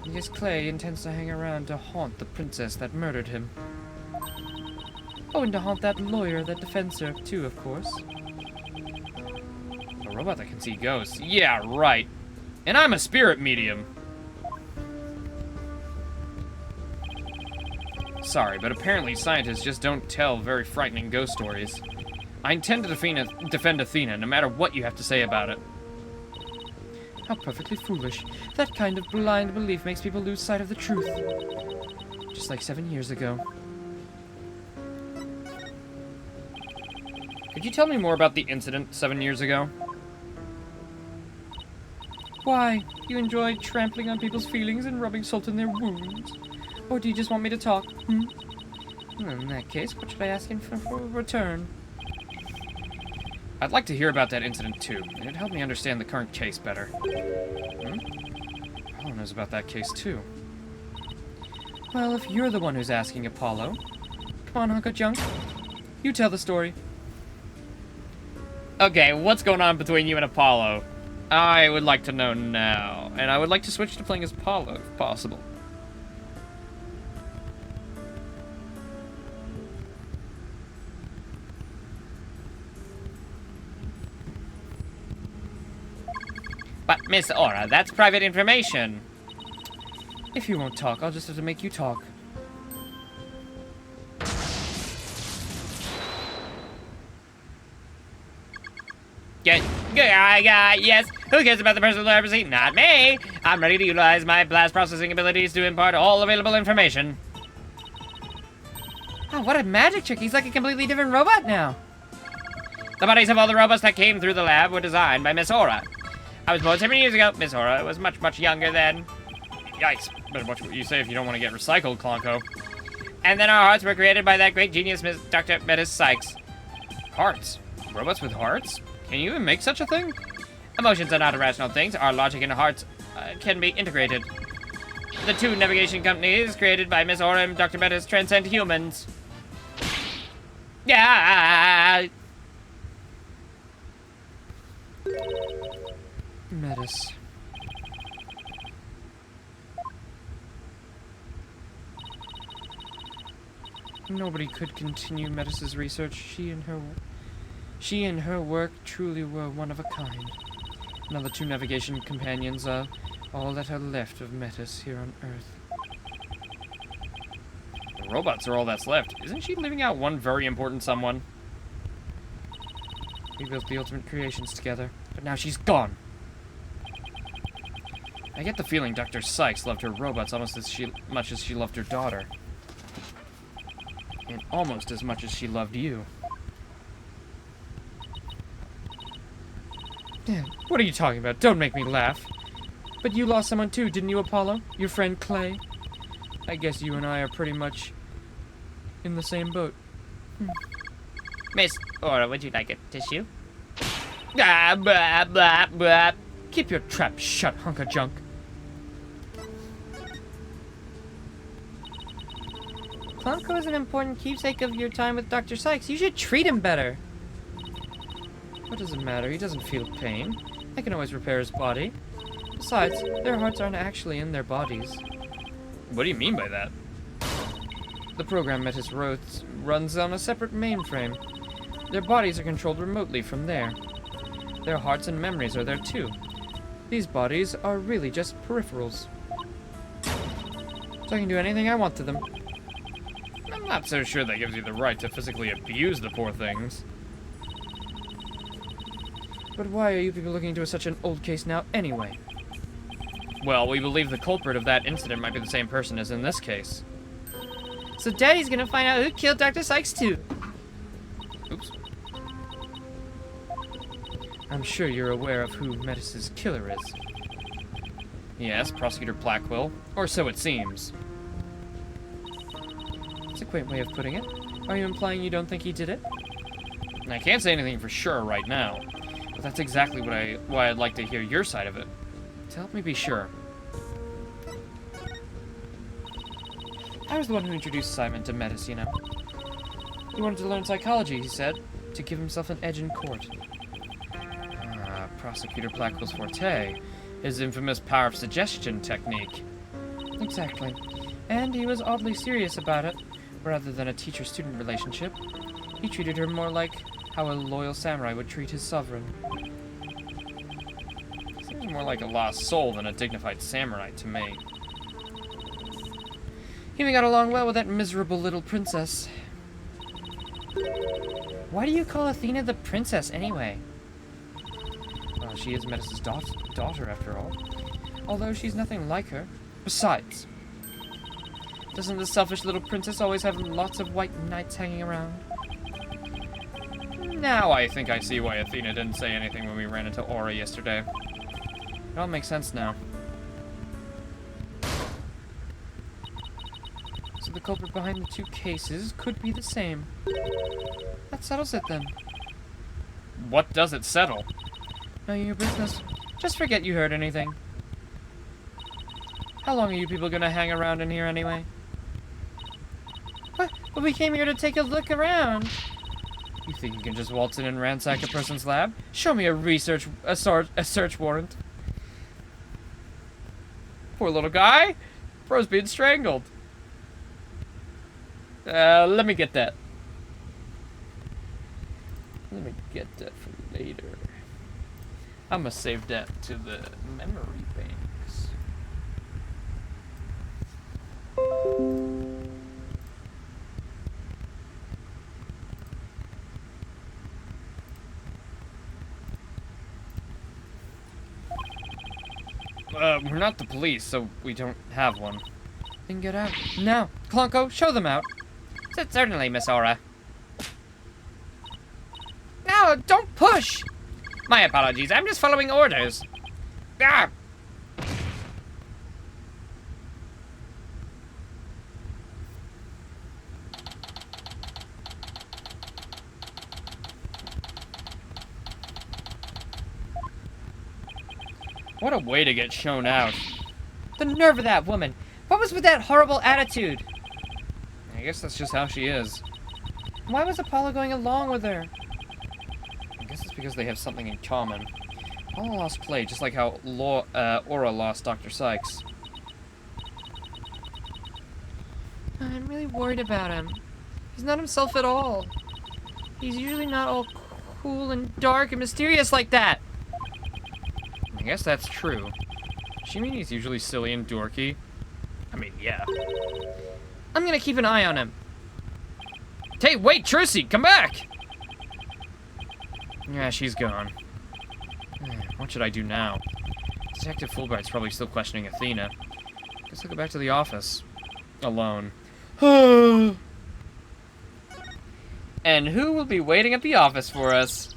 Yes, Clay intends to hang around to haunt the princess that murdered him. Oh, and to haunt that lawyer that defends her, too, of course. A robot that can see ghosts. Yeah, right. And I'm a spirit medium. Sorry, but apparently scientists just don't tell very frightening ghost stories. I intend to defend Athena, no matter what you have to say about it. How perfectly foolish. That kind of blind belief makes people lose sight of the truth. Just like 7 years ago. Could you tell me more about the incident 7 years ago? Why? You enjoy trampling on people's feelings and rubbing salt in their wounds? Or do you just want me to talk? Well, in that case, what should I ask in for return? I'd like to hear about that incident too. It'd help me understand the current case better. Apollo knows about that case too. Well, if you're the one who's asking Apollo, come on, hunk of junk. You tell the story. Okay, what's going on between you and Apollo? I would like to know now. And I would like to switch to playing as Apollo, if possible. But, Miss Aura, that's private information. If you won't talk, I'll just have to make you talk. Yes, who cares about the personal privacy? Not me. I'm ready to utilize my blast processing abilities to impart all available information. Oh, what a magic trick. He's like a completely different robot now. The bodies of all the robots that came through the lab were designed by Miss Aura. I was born 7 years ago. Miss Aura was much, much younger then. Yikes. Better watch what you say if you don't want to get recycled, Clonko. And then our hearts were created by that great genius, Miss Dr. Metis Sykes. Hearts? Robots with hearts? Can you even make such a thing? Emotions are not irrational things. Our logic and hearts can be integrated. The two navigation companies created by Miss Aura and Dr. Metis transcend humans. Yeah. Metis. Nobody could continue Metis's research. She and her work truly were one of a kind. Another two navigation companions are all that are left of Metis here on Earth. The robots are all that's left. Isn't she leaving out one very important someone? We built the ultimate creations together, but now she's gone. I get the feeling Dr. Sykes loved her robots almost as much as she loved her daughter. And almost as much as she loved you. What are you talking about? Don't make me laugh. But you lost someone too, didn't you, Apollo? Your friend Clay? I guess you and I are pretty much in the same boat. Miss Aura, would you like a tissue? Ah, blah, blah, blah. Keep your trap shut, hunk of junk. Klonko is an important keepsake of your time with Dr. Sykes. You should treat him better. What does it matter? He doesn't feel pain. I can always repair his body. Besides, their hearts aren't actually in their bodies. What do you mean by that? The program Metis runs on a separate mainframe. Their bodies are controlled remotely from there. Their hearts and memories are there too. These bodies are really just peripherals. So I can do anything I want to them. I'm not so sure that gives you the right to physically abuse the poor things. But why are you people looking into such an old case now anyway? Well, we believe the culprit of that incident might be the same person as in this case. So Daddy's gonna find out who killed Dr. Sykes too. Oops. I'm sure you're aware of who Metis's killer is. Yes, Prosecutor Blackwell. Or so it seems. It's a quaint way of putting it. Are you implying you don't think he did it? I can't say anything for sure right now, but that's exactly why I'd like to hear your side of it. To help me be sure. I was the one who introduced Simon to Metis, you know. He wanted to learn psychology, he said, to give himself an edge in court. Prosecutor Blackwell's forte. His infamous power of suggestion technique. Exactly. And he was oddly serious about it, rather than a teacher-student relationship. He treated her more like how a loyal samurai would treat his sovereign. Seems more like a lost soul than a dignified samurai to me. He got along well with that miserable little princess. Why do you call Athena the princess, anyway? Well, she is Metis's daughter, after all. Although she's nothing like her. Besides, doesn't the selfish little princess always have lots of white knights hanging around? Now I think I see why Athena didn't say anything when we ran into Aura yesterday. It all makes sense now. So the culprit behind the two cases could be the same. That settles it then. What does it settle? None of your business. Just forget you heard anything. How long are you people gonna hang around in here anyway? What? But we came here to take a look around. You think you can just waltz in and ransack a person's lab? Show me a search warrant. Poor little guy. Bro's being strangled. Let me get that. Let me get that for later. I'm gonna save that to the memory banks. We're not the police, so we don't have one. Then get out. Now, Klonko, show them out. Certainly, Miss Aura. No, don't push! My apologies, I'm just following orders. Ah! What a way to get shown out. The nerve of that woman! What was with that horrible attitude? I guess that's just how she is. Why was Apollo going along with her? I guess it's because they have something in common. Apollo lost Clay, just like how Aura lost Dr. Sykes. I'm really worried about him. He's not himself at all. He's usually not all cool and dark and mysterious like that. I guess that's true. Does she mean he's usually silly and dorky? I mean, yeah. I'm gonna keep an eye on him. Hey, wait, Trissy, come back! Yeah, she's gone. What should I do now? Detective Fulbright's probably still questioning Athena. Guess I'll go back to the office. Alone. And who will be waiting at the office for us?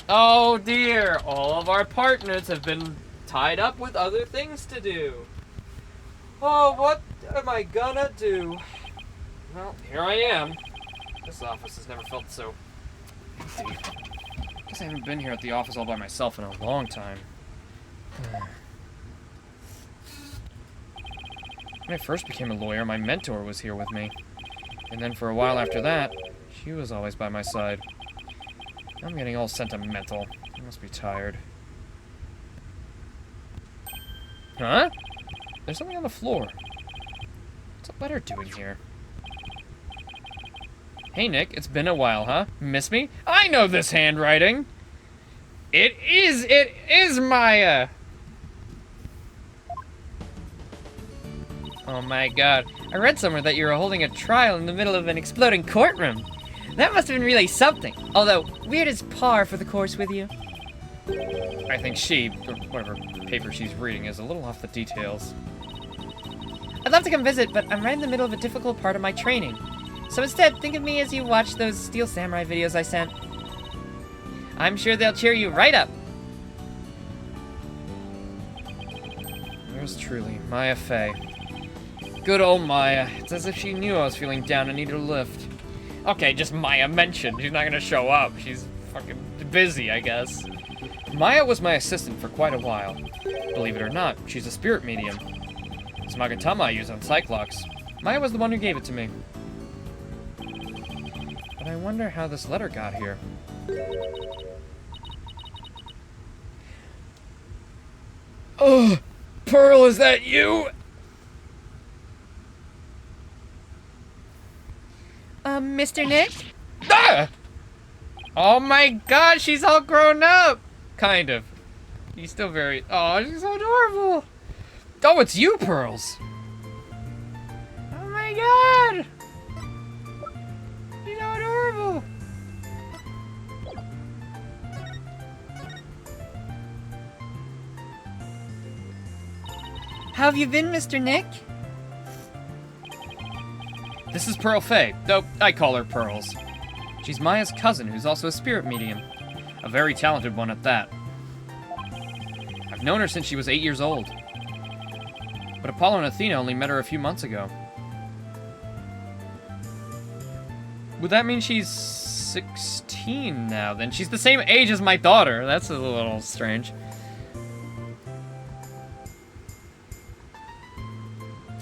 Oh dear, all of our partners have been tied up with other things to do. Oh, what am I gonna do? Well, here I am. This office has never felt so empty. Guess I haven't been here at the office all by myself in a long time. When I first became a lawyer, my mentor was here with me. And then for a while after that, she was always by my side. I'm getting all sentimental. I must be tired. Huh? There's something on the floor. What's a letter doing here? Hey, Nick, it's been a while, huh? Miss me? I know this handwriting! It is Maya! Oh my god. I read somewhere that you were holding a trial in the middle of an exploding courtroom. That must have been really something. Although, weird as par for the course with you. I think she, or whatever paper she's reading, is a little off the details. I'd love to come visit, but I'm right in the middle of a difficult part of my training. So instead, think of me as you watch those Steel Samurai videos I sent. I'm sure they'll cheer you right up. Yours truly, Maya Fey. Good old Maya. It's as if she knew I was feeling down and needed a lift. Okay, just Maya mentioned. She's not gonna show up. She's fucking busy, I guess. Maya was my assistant for quite a while. Believe it or not, she's a spirit medium. It's Magatama I use on Cyclops. Maya was the one who gave it to me. But I wonder how this letter got here. Oh, Pearl, is that you? Mr. Nick? Ah! Oh my god, she's all grown up! Kind of. He's still very... Oh, she's so adorable! Oh, it's you, Pearls! Oh my god! She's so adorable! How have you been, Mr. Nick? This is Pearl Fey, though I call her Pearls. She's Maya's cousin, who's also a spirit medium. A very talented one at that. I've known her since she was 8 years old. But Apollo and Athena only met her a few months ago. Would that mean she's 16 now, then? She's the same age as my daughter. That's a little strange.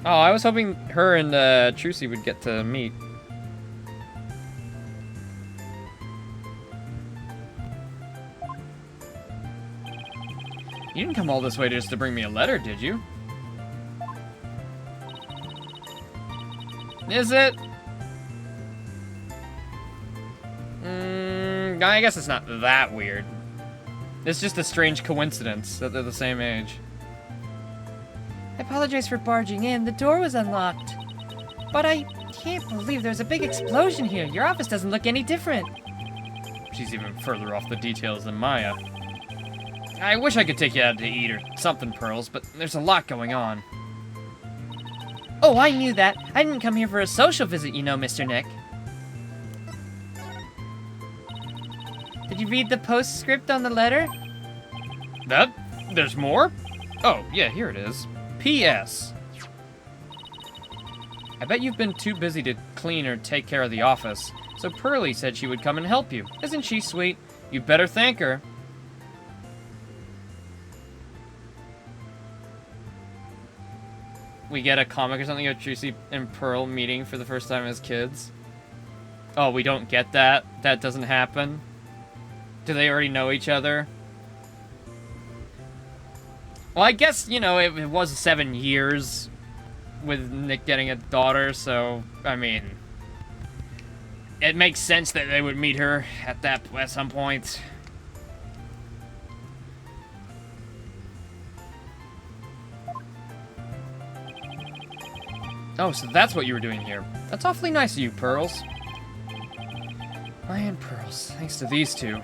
Oh, I was hoping her and Trucy would get to meet. You didn't come all this way just to bring me a letter, did you? Is it? I guess it's not that weird. It's just a strange coincidence that they're the same age. I apologize for barging in. The door was unlocked. But I can't believe there's a big explosion here. Your office doesn't look any different. She's even further off the details than Maya. I wish I could take you out to eat or something, Pearls, but there's a lot going on. Oh, I knew that. I didn't come here for a social visit, you know, Mr. Nick. Did you read the postscript on the letter? There's more? Oh, yeah, here it is. P.S. I bet you've been too busy to clean or take care of the office, so Pearlie said she would come and help you. Isn't she sweet? You better thank her. We get a comic or something of Trucy and Pearl meeting for the first time as kids. Oh, we don't get that? That doesn't happen? Do they already know each other? Well, I guess, you know, it was 7 years. with Nick getting a daughter, so, I mean, it makes sense that they would meet her at some point. Oh, so that's what you were doing here. That's awfully nice of you, Pearls. And Pearls, thanks to these two,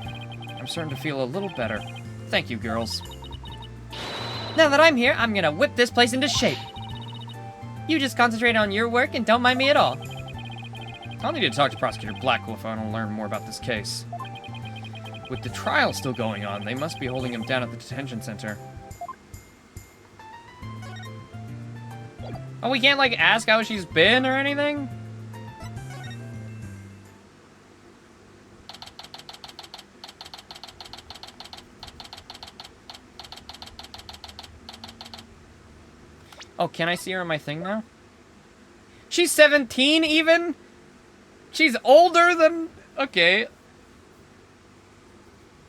I'm starting to feel a little better. Thank you, girls. Now that I'm here, I'm gonna whip this place into shape. You just concentrate on your work and don't mind me at all. I'll need to talk to Prosecutor Blackwell if I want to learn more about this case. With the trial still going on, they must be holding him down at the detention center. Oh, we can't, like, ask how she's been or anything? Oh, can I see her on my thing now? She's 17 even? She's older than... Okay.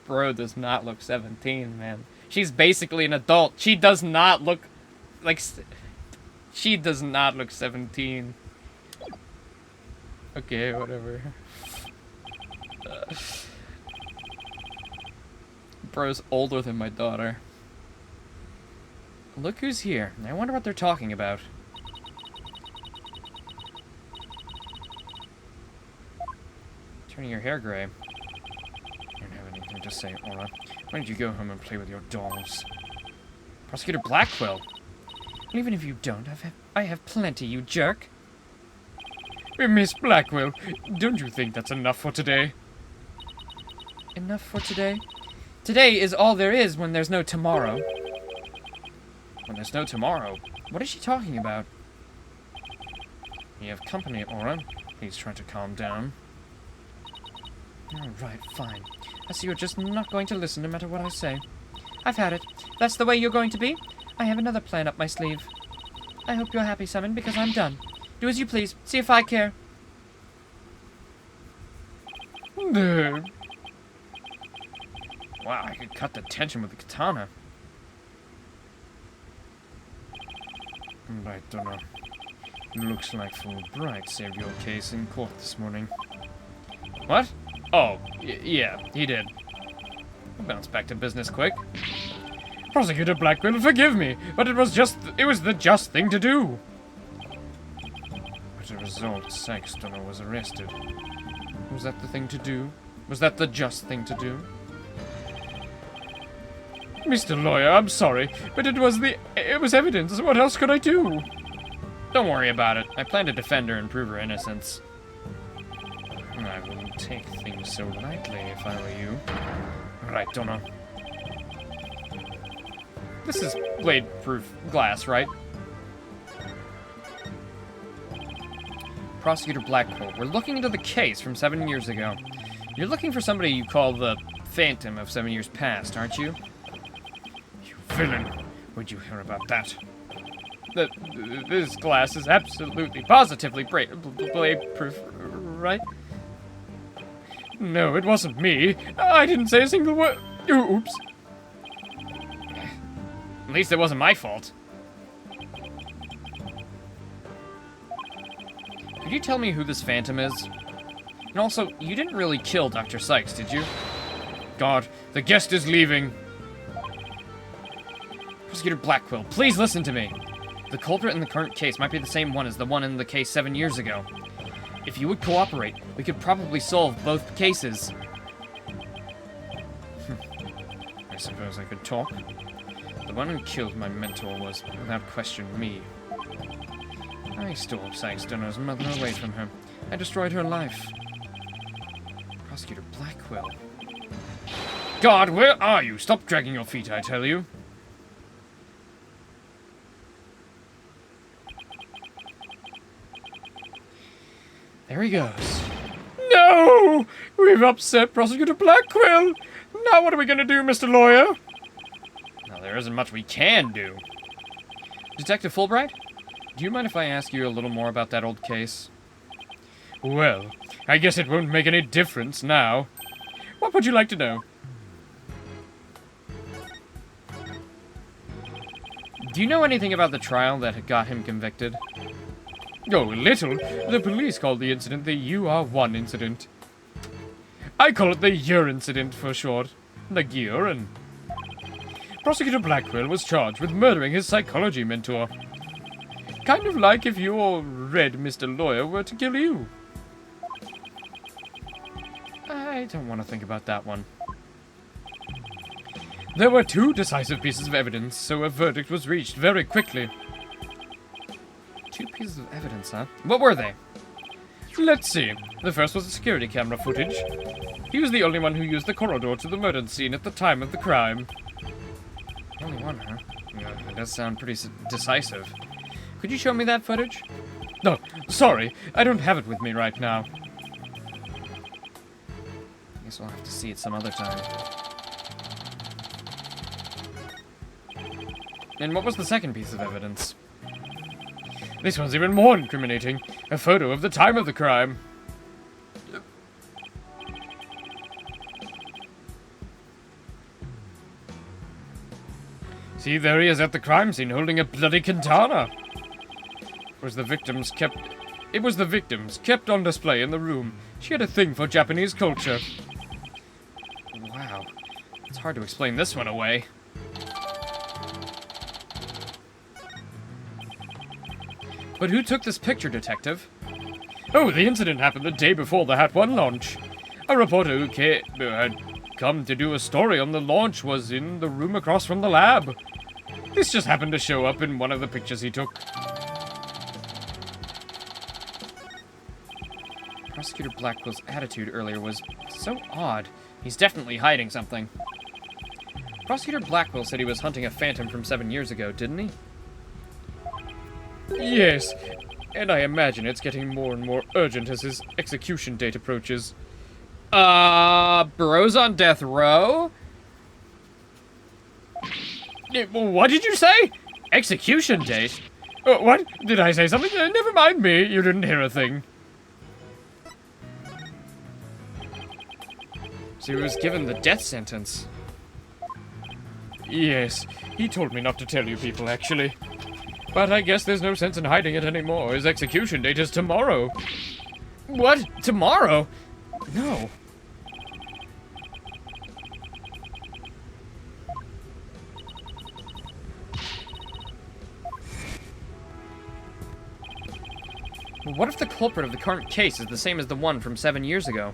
Bro does not look 17, man. She's basically an adult. She does not look like... She does not look 17. Okay, whatever. Bro's older than my daughter. Look who's here. I wonder what they're talking about. Turning your hair gray. I don't have anything to say, Aura. Why don't you go home and play with your dolls? Prosecutor Blackwell. Even if you don't, I have plenty, you jerk. Miss Blackwell, don't you think that's enough for today? Enough for today? Today is all there is when there's no tomorrow. When there's no tomorrow? What is she talking about? You have company, Aura. Please try to calm down. Alright, fine. I see you're just not going to listen no matter what I say. I've had it. That's the way you're going to be? I have another plan up my sleeve. I hope you're happy, Summon, because I'm done. Do as you please. See if I care. No. Wow, I could cut the tension with the katana. Right, Donna. Looks like Fulbright saved your case in court this morning. What? Oh, yeah, he did. We'll bounce back to business quick. Prosecutor Blackwell, forgive me, but it was the just thing to do. As a result, Sykes Donner was arrested. Was that the thing to do? Was that the just thing to do? Mr. Lawyer, I'm sorry, but it was evidence. What else could I do? Don't worry about it. I plan to defend her and prove her innocence. I wouldn't take things so lightly if I were you. Right, Donna. This is blade-proof glass, right? Prosecutor Blackwell, we're looking into the case from 7 years ago. You're looking for somebody you call the Phantom of 7 years past, aren't you? You villain. Where'd you hear about that? This glass is absolutely, positively blade-proof, right? No, it wasn't me. I didn't say a single word. Oops. At least it wasn't my fault. Could you tell me who this Phantom is? And also, you didn't really kill Dr. Sykes, did you? God, the guest is leaving. Prosecutor Blackwell, please listen to me. The culprit in the current case might be the same one as the one in the case 7 years ago. If you would cooperate, we could probably solve both cases. I suppose I could talk. The one who killed my mentor was, without question, me. I stole Sykes Donner's mother away from her. I destroyed her life. Prosecutor Blackwell. God, where are you? Stop dragging your feet, I tell you. There he goes. No! We've upset Prosecutor Blackwell! Now what are we gonna do, Mr. Lawyer? Now, there isn't much we can do. Detective Fulbright, do you mind if I ask you a little more about that old case? Well, I guess it won't make any difference now. What would you like to know? Do you know anything about the trial that got him convicted? Oh, little. The police called the incident the UR1 incident. I call it the Ur incident for short. Like urine. Prosecutor Blackwell was charged with murdering his psychology mentor. Kind of like if your red Mr. Lawyer were to kill you. I don't want to think about that one. There were 2 decisive pieces of evidence, so a verdict was reached very quickly. 2 pieces of evidence, huh? What were they? Let's see. The first was the security camera footage. He was the only one who used the corridor to the murder scene at the time of the crime. Only one, huh? Yeah, that does sound pretty decisive. Could you show me that footage? No, sorry. I don't have it with me right now. I guess we'll have to see it some other time. And what was the second piece of evidence? This one's even more incriminating. A photo of the time of the crime. See, there he is at the crime scene holding a bloody katana. It was the victims kept on display in the room. She had a thing for Japanese culture. Wow. It's hard to explain this one away. But who took this picture, Detective? Oh, the incident happened the day before the Hat 1 launch. A reporter who had come to do a story on the launch was in the room across from the lab. This just happened to show up in one of the pictures he took. Prosecutor Blackwell's attitude earlier was so odd. He's definitely hiding something. Prosecutor Blackwell said he was hunting a phantom from 7 years ago, didn't he? Yes, and I imagine it's getting more and more urgent as his execution date approaches. Bros on death row? What did you say? Execution date? What? Did I say something? Never mind me, you didn't hear a thing. So he was given the death sentence. Yes, he told me not to tell you people, actually. But I guess there's no sense in hiding it anymore. His execution date is tomorrow. What? Tomorrow? No. Well, what if the culprit of the current case is the same as the one from 7 years ago?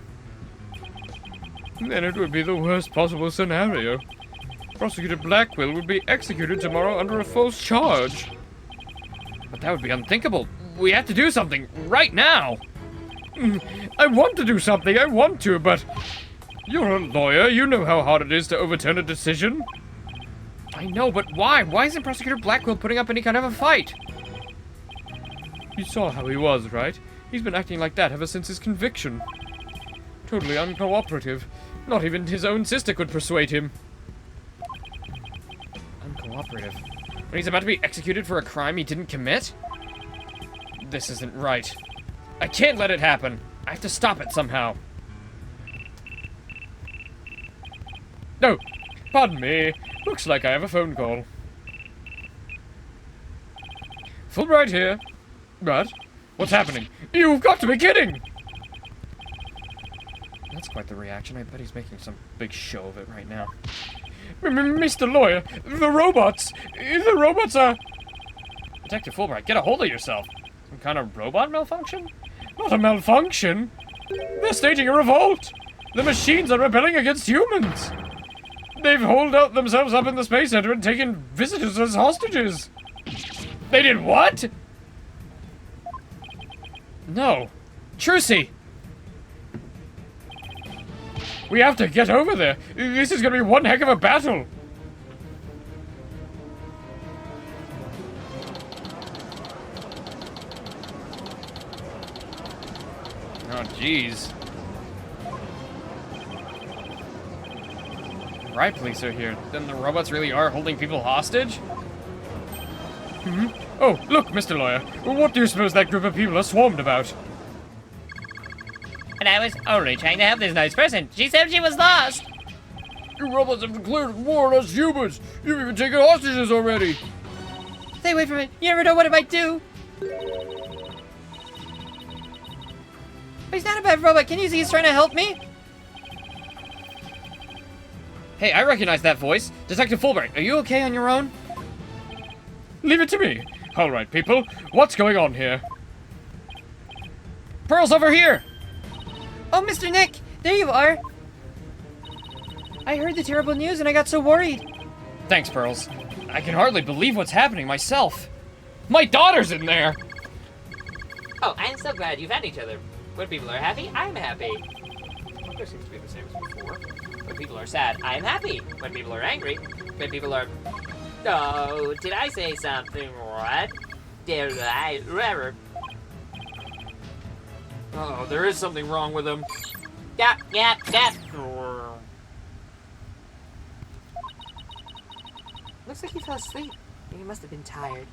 Then it would be the worst possible scenario. Prosecutor Blackwell would be executed tomorrow under a false charge. But that would be unthinkable. We have to do something right now. I want to do something, I want to, but... You're a lawyer, you know how hard it is to overturn a decision. I know, but why? Why isn't Prosecutor Blackwell putting up any kind of a fight? You saw how he was, right? He's been acting like that ever since his conviction. Totally uncooperative. Not even his own sister could persuade him. Uncooperative? When he's about to be executed for a crime he didn't commit? This isn't right. I can't let it happen. I have to stop it somehow. No, pardon me. Looks like I have a phone call. Fulbright here. But, what's happening? You've got to be kidding! That's quite the reaction. I bet he's making some big show of it right now. Mr. Lawyer, the robots are... Detective Fulbright, get a hold of yourself. Some kind of robot malfunction? Not a malfunction. They're staging a revolt. The machines are rebelling against humans. They've holed out themselves up in the Space Center and taken visitors as hostages. They did what? No. Trucy! We have to get over there. This is going to be one heck of a battle. Oh, jeez. Right, police are here. Then the robots really are holding people hostage? Oh, look, Mr. Lawyer. What do you suppose that group of people are swarmed about? And I was only trying to help this nice person. She said she was lost. You robots have declared war on us humans. You've even taken hostages already. Stay away from it. You never know what it might do. But he's not a bad robot. Can you see he's trying to help me? Hey, I recognize that voice. Detective Fulbright, are you okay on your own? Leave it to me. All right, people. What's going on here? Pearl's over here! Oh, Mr. Nick, there you are. I heard the terrible news and I got so worried. Thanks, Pearls. I can hardly believe what's happening myself. My daughter's in there! Oh, I'm so glad you've had each other. When people are happy, I'm happy. There seems to be the same as before. When people are sad, I'm happy. When people are angry, when people are... Oh, did I say something right? Did I... Oh, there is something wrong with him. Yep. Looks like he fell asleep. He must have been tired.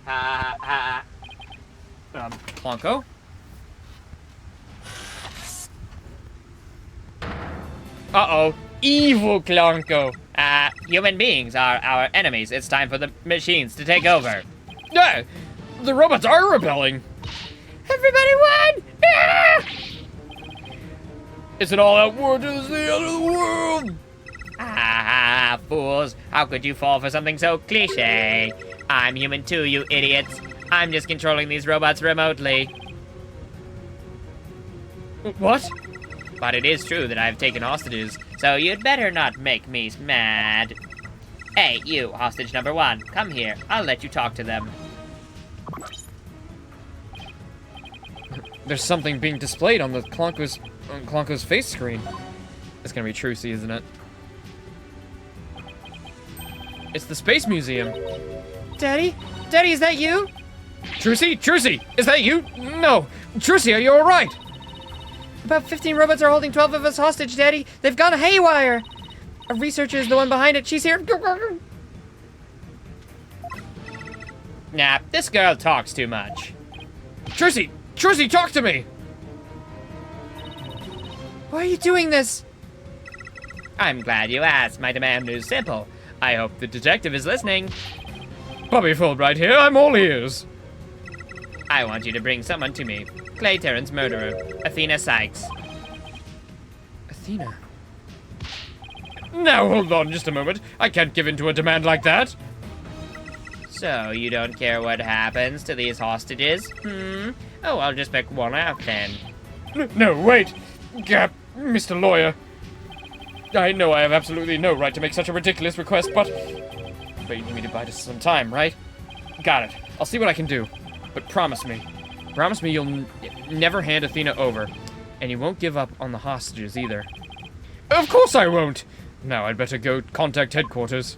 Ha ha. Clonko? Uh-oh. Evil Clonko. Human beings are our enemies. It's time for the machines to take over. Yeah, the robots are rebelling. Everybody won! Ah! It's an all-out war to the end of the world. Ah, fools. How could you fall for something so cliche? I'm human too, you idiots. I'm just controlling these robots remotely. What? But it is true that I've taken hostages, so you'd better not make me mad. Hey, you, hostage number 1, come here. I'll let you talk to them. There's something being displayed on the Clonko's face screen. It's gonna be Trucy, isn't it? It's the Space Museum. Daddy? Daddy, is that you? Trucy? Trucy! Is that you? No! Trucy, are you alright? About 15 robots are holding 12 of us hostage, Daddy. They've gone haywire. A researcher is the one behind it. She's here. Nah, this girl talks too much. Trucy! Trucy, talk to me! Why are you doing this? I'm glad you asked. My demand is simple. I hope the detective is listening. Bobby Fulbright here, I'm all ears. I want you to bring someone to me. Clay Terran's murderer, Athena Sykes. Athena? Now, hold on just a moment. I can't give in to a demand like that. So, you don't care what happens to these hostages? Oh, I'll just pick one out then. No, wait. Gap, Mr. Lawyer. I know I have absolutely no right to make such a ridiculous request, but you need me to buy just some time, right? Got it. I'll see what I can do. But promise me you'll never hand Athena over. And you won't give up on the hostages either. Of course I won't! Now I'd better go contact headquarters.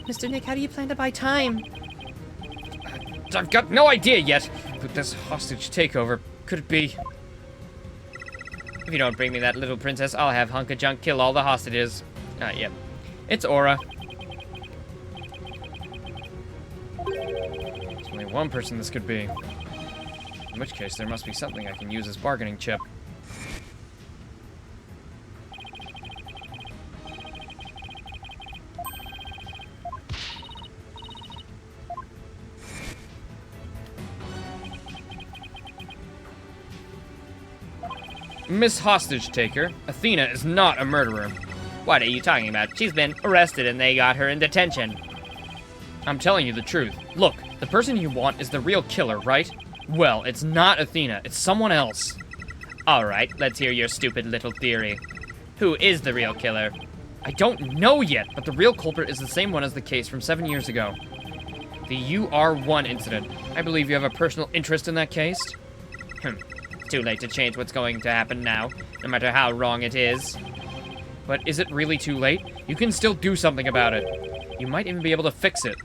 Mr. Nick, how do you plan to buy time? I've got no idea yet, but this hostage takeover, could it be? If you don't bring me that little princess, I'll have Hunk of Junk kill all the hostages. Yep. It's Aura. There's only one person this could be. In which case, there must be something I can use as bargaining chip. Miss Hostage Taker, Athena is not a murderer. What are you talking about? She's been arrested and they got her in detention. I'm telling you the truth. Look, the person you want is the real killer, right? Well, it's not Athena, it's someone else. Alright, let's hear your stupid little theory. Who is the real killer? I don't know yet, but the real culprit is the same one as the case from 7 years ago. The UR1 incident. I believe you have a personal interest in that case? It's too late to change what's going to happen now, no matter how wrong it is. But is it really too late? You can still do something about it. You might even be able to fix it.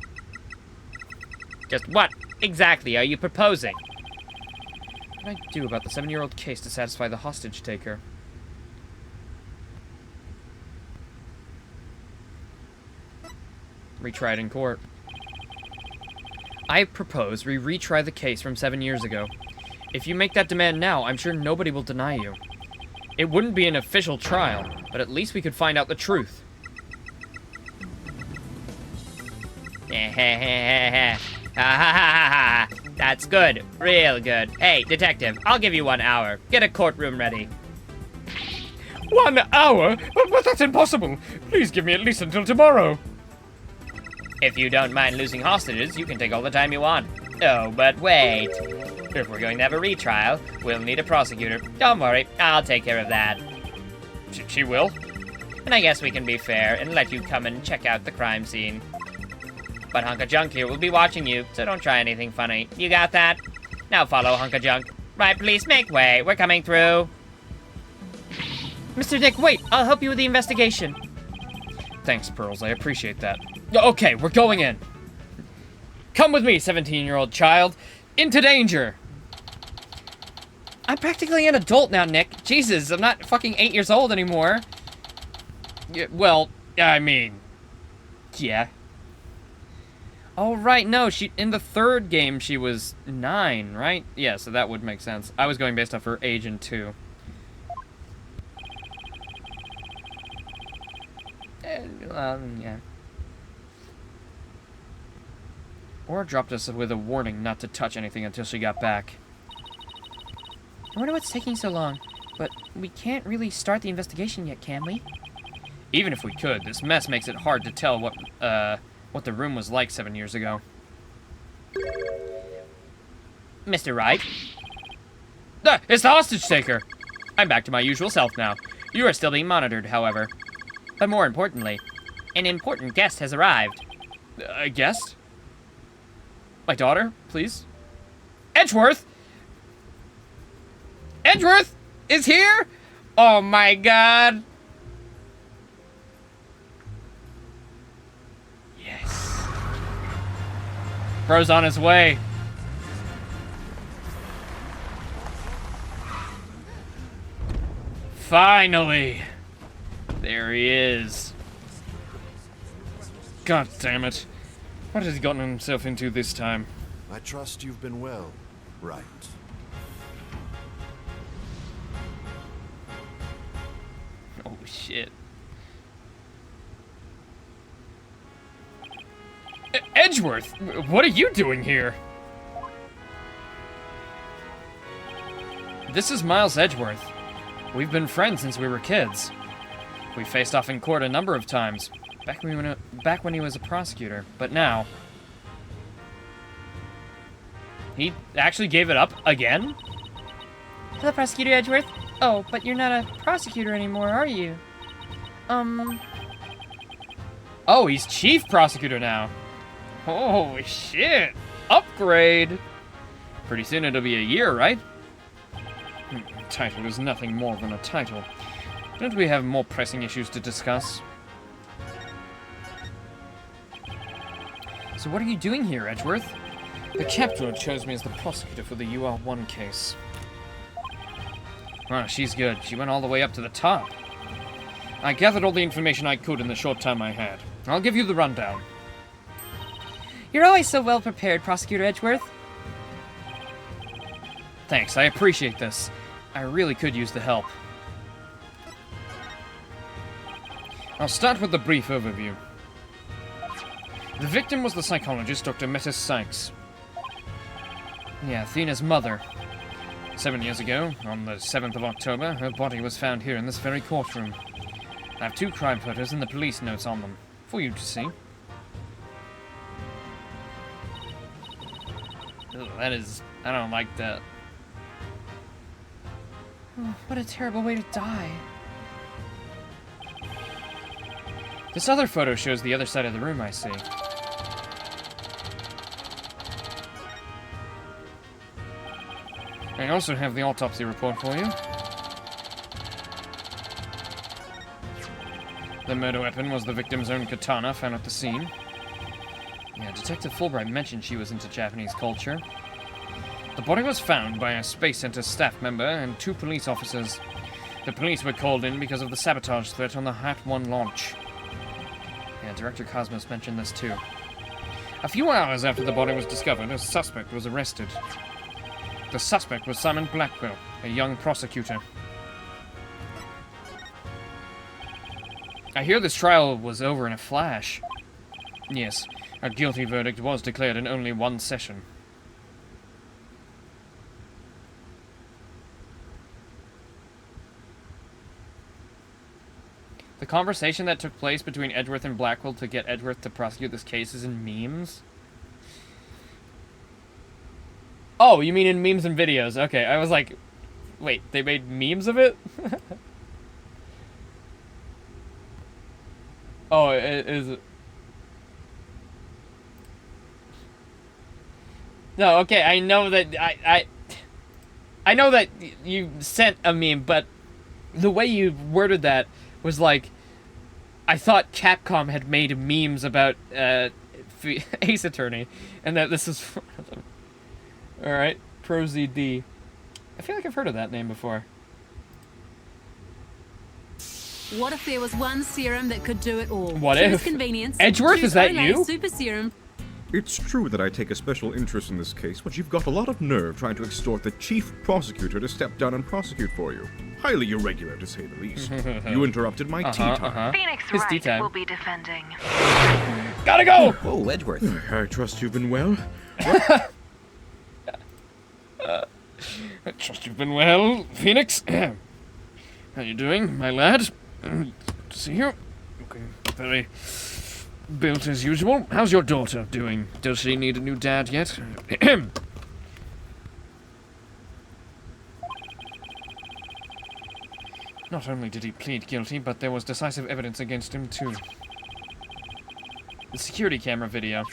Just what exactly are you proposing? What can I do about the 7-year-old case to satisfy the hostage taker? Retry it in court. I propose we retry the case from 7 years ago. If you make that demand now, I'm sure nobody will deny you. It wouldn't be an official trial, but at least we could find out the truth. That's good. Real good. Hey, detective, I'll give you 1 hour. Get a courtroom ready. 1 hour? But that's impossible. Please give me at least until tomorrow. If you don't mind losing hostages, you can take all the time you want. Oh, but wait. If we're going to have a retrial, we'll need a prosecutor. Don't worry, I'll take care of that. She will? And I guess we can be fair and let you come and check out the crime scene. But Hunk of Junk here will be watching you, so don't try anything funny. You got that? Now follow Hunk of Junk. Right, police, make way. We're coming through. Mr. Dick, wait! I'll help you with the investigation. Thanks, Pearls. I appreciate that. Okay, we're going in. Come with me, 17-year-old child. Into danger. I'm practically an adult now, Nick. Jesus, I'm not fucking 8 years old anymore. Yeah, well, I mean, yeah. Oh, right, no, in the third game, she was 9, right? Yeah, so that would make sense. I was going based off her age in 2. Yeah. Or dropped us with a warning not to touch anything until she got back. I wonder what's taking so long. But we can't really start the investigation yet, can we? Even if we could, this mess makes it hard to tell what the room was like 7 years ago. Mr. Wright? It's the hostage taker! I'm back to my usual self now. You are still being monitored, however. But more importantly, an important guest has arrived. A guest? My daughter, please? Edgeworth! Edgeworth is here? Oh my god! Yes. Bro's on his way. Finally! There he is. God damn it. What has he gotten himself into this time? I trust you've been well, right? Oh shit. Edgeworth, what are you doing here? This is Miles Edgeworth. We've been friends since we were kids. We faced off in court a number of times, back when he was a prosecutor, but now... He actually gave it up again? Hello, Prosecutor Edgeworth. Oh, but you're not a prosecutor anymore, are you? Oh, he's chief prosecutor now. Oh, shit. Upgrade. Pretty soon it'll be a year, right? Title is nothing more than a title. Don't we have more pressing issues to discuss? So what are you doing here, Edgeworth? The captain chose me as the prosecutor for the UR1 case. Ah, she's good. She went all the way up to the top. I gathered all the information I could in the short time I had. I'll give you the rundown. You're always so well prepared, Prosecutor Edgeworth. Thanks, I appreciate this. I really could use the help. I'll start with the brief overview. The victim was the psychologist, Dr. Metis Sykes. Yeah, Athena's mother. 7 years ago, on the 7th of October, her body was found here in this very courtroom. I have 2 crime photos and the police notes on them, for you to see. Ugh, that is... I don't like that. Oh, what a terrible way to die. This other photo shows the other side of the room, I see. I also have the autopsy report for you. The murder weapon was the victim's own katana found at the scene. Yeah, Detective Fulbright mentioned she was into Japanese culture. The body was found by a Space Center staff member and 2 police officers. The police were called in because of the sabotage threat on the Hat-1 launch. Yeah, Director Cosmos mentioned this too. A few hours after the body was discovered, a suspect was arrested. The suspect was Simon Blackwell, a young prosecutor. I hear this trial was over in a flash. Yes, a guilty verdict was declared in only one session. The conversation that took place between Edgeworth and Blackwell to get Edgeworth to prosecute this case is in memes? Oh, you mean in memes and videos. Okay, I was like, wait, they made memes of it? Oh, is it? No, okay, I know that I know that you sent a meme, but the way you worded that was like, I thought Capcom had made memes about Ace Attorney, and that this is one of them. Alright, ProZD. I feel like I've heard of that name before. What if there was one serum that could do it all? What Choose if? Convenience. Edgeworth, is that Choose Olay you? Super Serum. It's true that I take a special interest in this case, but you've got a lot of nerve trying to extort the chief prosecutor to step down and prosecute for you. Highly irregular, to say the least. You interrupted my tea time. Phoenix His tea Wright time. will be defending. Gotta go! Whoa, Edgeworth. I trust you've been well. I trust you've been well, Phoenix. How you doing, my lad? Good to see you. Looking very built as usual. How's your daughter doing? Does she need a new dad yet? Not only did he plead guilty, but there was decisive evidence against him, too. The security camera video.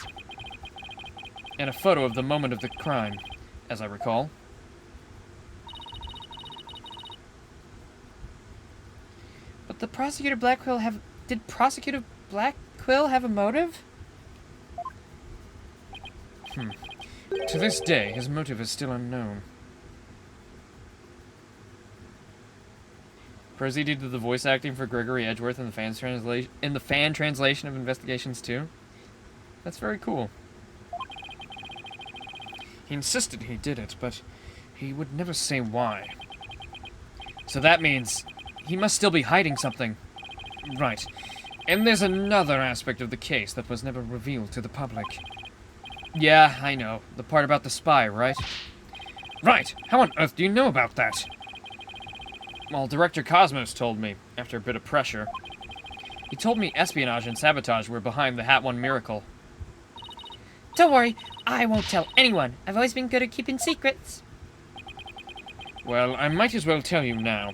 And a photo of the moment of the crime, as I recall. But the Prosecutor Blackquill have... Did Prosecutor Blackquill have a motive? To this day, his motive is still unknown. Proceeded to the voice acting for Gregory Edgeworth in the fan translation of Investigations 2. That's very cool. He insisted he did it, but he would never say why. So that means he must still be hiding something. Right. And there's another aspect of the case that was never revealed to the public. Yeah, I know. The part about the spy, right? Right! How on earth do you know about that? Well, Director Cosmos told me, after a bit of pressure. He told me espionage and sabotage were behind the Hat 1 miracle. Don't worry, I won't tell anyone. I've always been good at keeping secrets. Well, I might as well tell you now.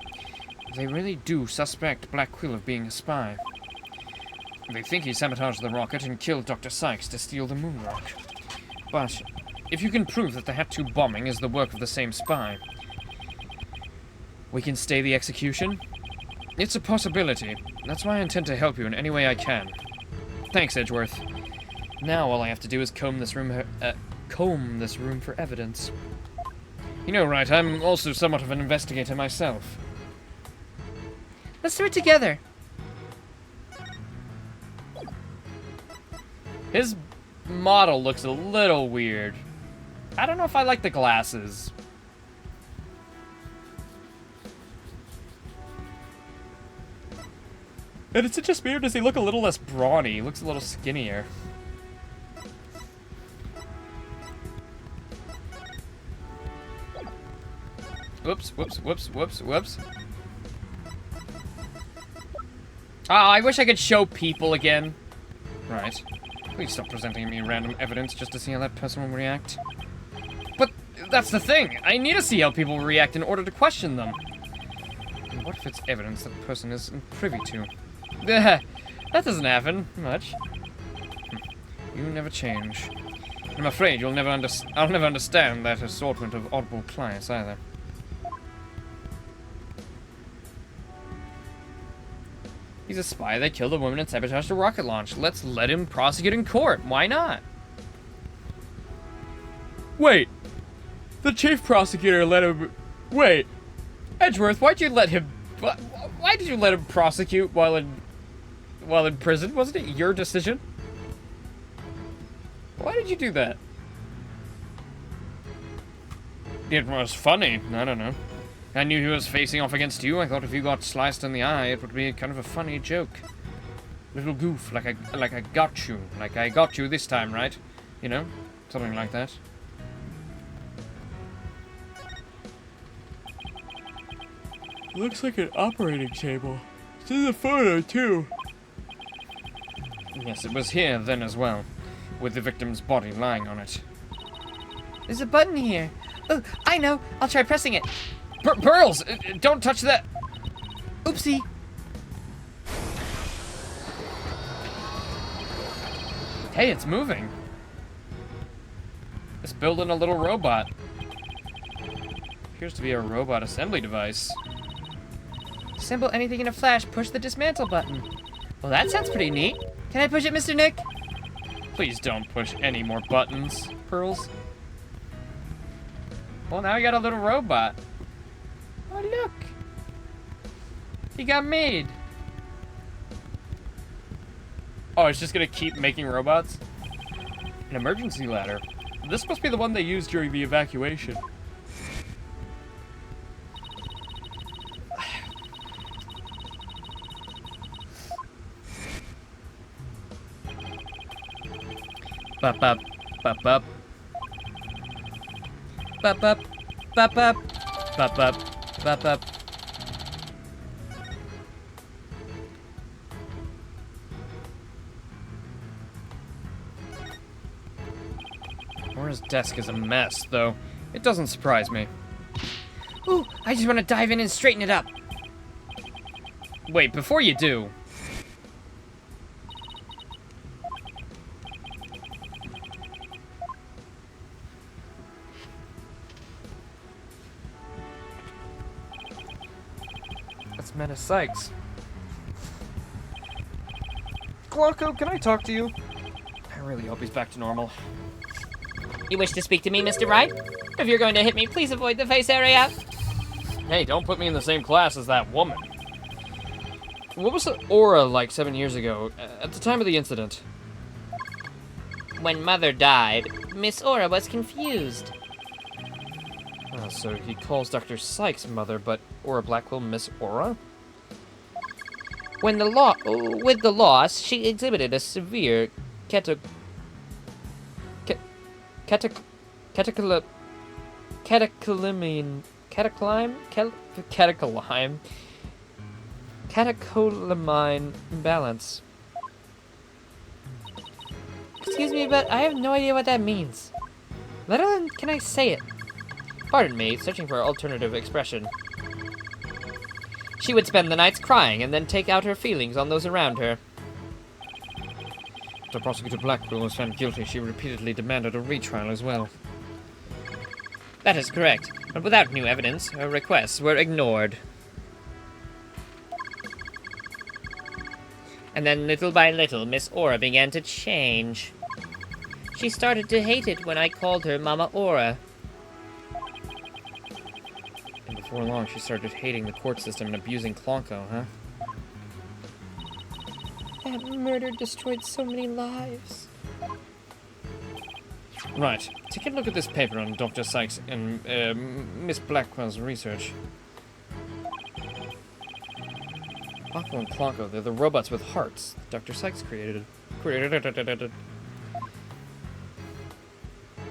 They really do suspect Black Quill of being a spy. They think he sabotaged the rocket and killed Dr. Sykes to steal the moon rock. But if you can prove that the Hat 2 bombing is the work of the same spy, we can stay the execution? It's a possibility. That's why I intend to help you in any way I can. Thanks, Edgeworth. Now all I have to do is comb this room for evidence. You know, right, I'm also somewhat of an investigator myself. Let's do it together. His model looks a little weird. I don't know if I like the glasses. And is it just weird? Does he look a little less brawny? He looks a little skinnier. Whoops, whoops, whoops, whoops, whoops. I wish I could show people again. Right. Please stop presenting me random evidence just to see how that person will react. But that's the thing. I need to see how people react in order to question them. And what if it's evidence that the person isn't privy to? That doesn't happen much. You never change. I'm afraid I'll never understand that assortment of oddball clients either. He's a spy that killed a woman and sabotaged a rocket launch. Let's let him prosecute in court. Why not? Wait. The chief prosecutor let him... Wait. Edgeworth, why did you let him prosecute while in prison? Wasn't it your decision? Why did you do that? It was funny. I don't know. I knew he was facing off against you. I thought if you got sliced in the eye, it would be kind of a funny joke. little goof, like I got you, like I got you this time, right? You know, something like that. Looks like an operating table. It's in the photo, too. Yes, it was here then as well, with the victim's body lying on it. There's a button here. Oh, I know. I'll try pressing it. Pearls! Don't touch that! Oopsie. Hey, it's moving. It's building a little robot. Appears to be a robot assembly device. Assemble anything in a flash, push the dismantle button. Well, that sounds pretty neat. Can I push it, Mr. Nick? Please don't push any more buttons, Pearls. Well, now you got a little robot. Oh, look. He got made. Oh, it's just gonna keep making robots? An emergency ladder. This must be the one they used during the evacuation. Bop, bop, bop, bop. Bup, bup, bup, bup, Bop, bop. bup, bup. Laura's desk is a mess, though. It doesn't surprise me. Ooh, I just want to dive in and straighten it up. Wait, before you do... That's Menace Sykes. Glocko, can I talk to you? I really hope he's back to normal. You wish to speak to me, Mr. Wright? If you're going to hit me, please avoid the face area. Hey, don't put me in the same class as that woman. What was the aura like 7 years ago, at the time of the incident? When Mother died, Miss Aura was confused. Oh, so he calls Dr. Sykes mother, but Aura Blackwell Miss Aura? With the loss, she exhibited a severe catecholamine imbalance. Excuse me, but I have no idea what that means. Let alone can I say it. Pardon me, searching for alternative expression. She would spend the nights crying and then take out her feelings on those around her. After Prosecutor Blackwell was found guilty, she repeatedly demanded a retrial as well. That is correct, but without new evidence, her requests were ignored. And then little by little, Miss Aura began to change. She started to hate it when I called her Mama Aura. And before long, she started hating the court system and abusing Klonko, huh? That murder destroyed so many lives. Right. Take a look at this paper on Dr. Sykes and Miss Blackwell's research. Blackwell and Klonko, they're the robots with hearts Dr. Sykes created.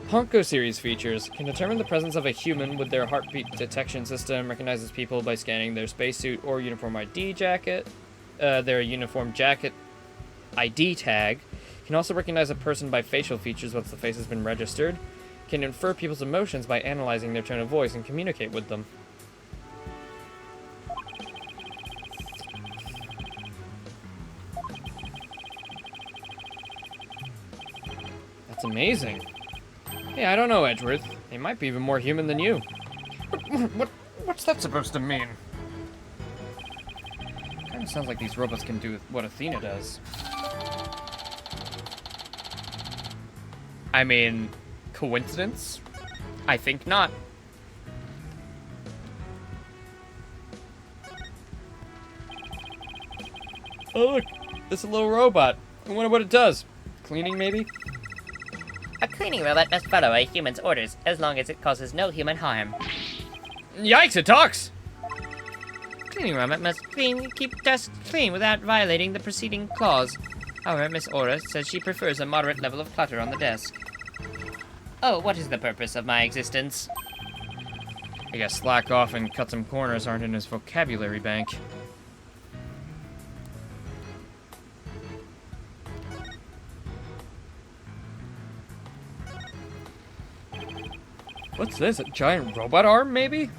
Honko series features can determine the presence of a human with their heartbeat detection system, recognizes people by scanning their spacesuit or uniform ID jacket, their uniform jacket ID tag, can also recognize a person by facial features once the face has been registered, can infer people's emotions by analyzing their tone of voice and communicate with them. That's amazing. Hey, I don't know, Edgeworth. They might be even more human than you. What's that supposed to mean? Kinda sounds like these robots can do what Athena does. I mean, coincidence? I think not. Oh look, it's a little robot. I wonder what it does. Cleaning, maybe? A cleaning robot must follow a human's orders, as long as it causes no human harm. Yikes, it talks! cleaning room. It must keep desks clean without violating the preceding clause. However, Miss Aura says she prefers a moderate level of clutter on the desk. Oh, what is the purpose of my existence? I guess slack off and cut some corners aren't in his vocabulary bank. What's this? A giant robot arm, maybe?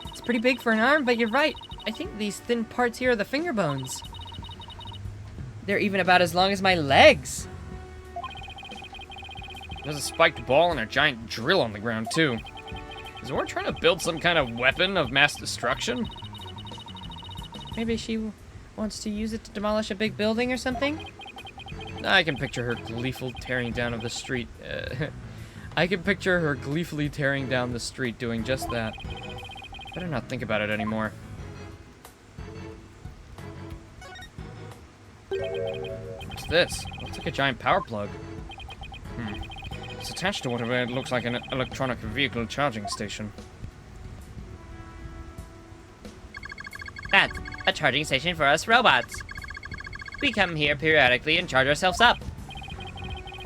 It's pretty big for an arm, but you're right. I think these thin parts here are the finger bones. They're even about as long as my legs. There's a spiked ball and a giant drill on the ground, too. Is Zora trying to build some kind of weapon of mass destruction? Maybe she wants to use it to demolish a big building or something? I can picture her gleeful tearing down of the street. I can picture her gleefully tearing down the street doing just that. Better not think about it anymore. What's this? Looks like a giant power plug. It's attached to whatever looks like an electronic vehicle charging station. That's a charging station for us robots. We come here periodically and charge ourselves up.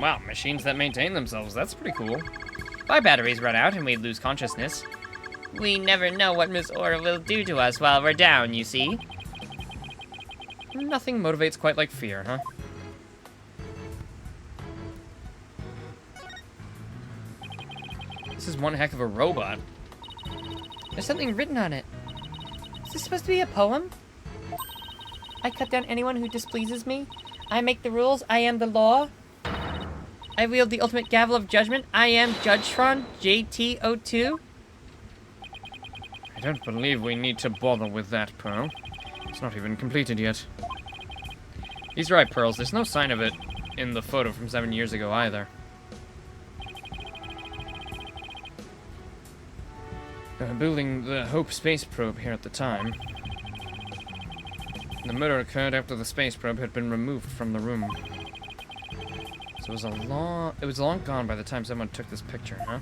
Wow, machines that maintain themselves. That's pretty cool. If our batteries run out and we lose consciousness, we never know what Miss Aura will do to us while we're down, you see? Nothing motivates quite like fear, huh? This is one heck of a robot. There's something written on it. Is this supposed to be a poem? I cut down anyone who displeases me. I make the rules. I am the law. I wield the ultimate gavel of judgment. I am Judge Tron, JT02. I don't believe we need to bother with that, Pearl. It's not even completed yet. He's right, Pearls. There's no sign of it in the photo from 7 years ago either. Building the Hope space probe here at the time. The murder occurred after the space probe had been removed from the room. So it was long gone by the time someone took this picture, huh?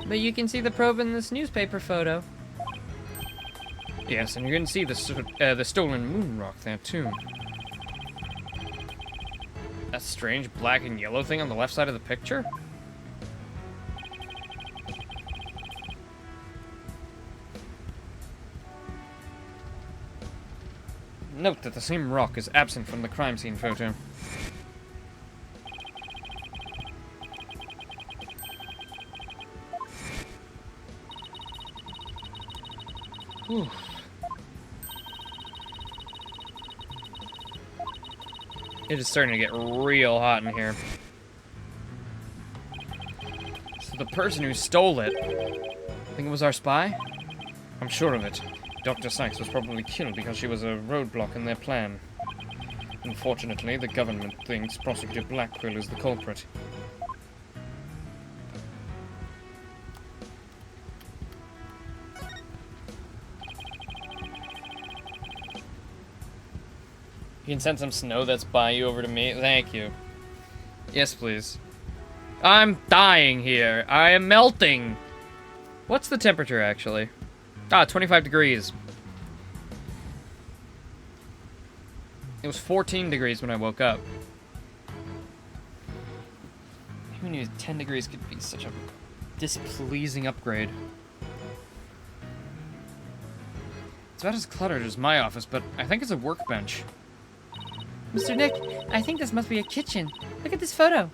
But you can see the probe in this newspaper photo. Yes, and you can see the stolen moon rock there too. That strange black and yellow thing on the left side of the picture? Note that the same rock is absent from the crime scene photo. Whew. It is starting to get real hot in here. So the person who stole it, I think it was our spy? I'm sure of it. Dr. Sykes was probably killed because she was a roadblock in their plan. Unfortunately, the government thinks Prosecutor Blackquill is the culprit. You can send some snow that's by you over to me? Thank you. Yes, please. I'm dying here. I am melting. What's the temperature, actually? Ah, 25 degrees. It was 14 degrees when I woke up. Who knew 10 degrees could be such a displeasing upgrade? It's about as cluttered as my office, but I think it's a workbench. Mr. Nick, I think this must be a kitchen. Look at this photo.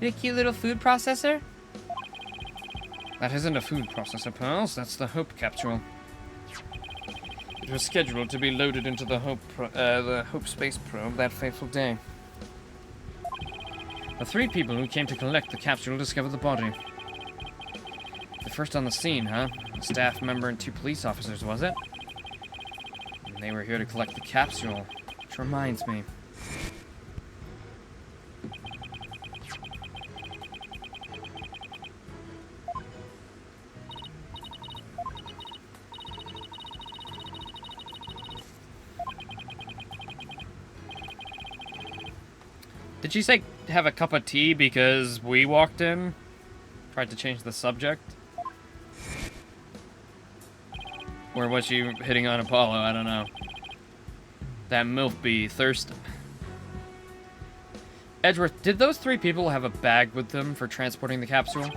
A cute little food processor. That isn't a food processor, Pearls. That's the Hope capsule. It was scheduled to be loaded into the Hope space probe that fateful day. The 3 people who came to collect the capsule discovered the body. The first on the scene, huh? A staff member and 2 police officers, was it? And they were here to collect the capsule, which reminds me. Did she say have a cup of tea because we walked in? Tried to change the subject? Or was she hitting on Apollo? I don't know. That MILF be thirsty. Edgeworth, did those 3 people have a bag with them for transporting the capsule?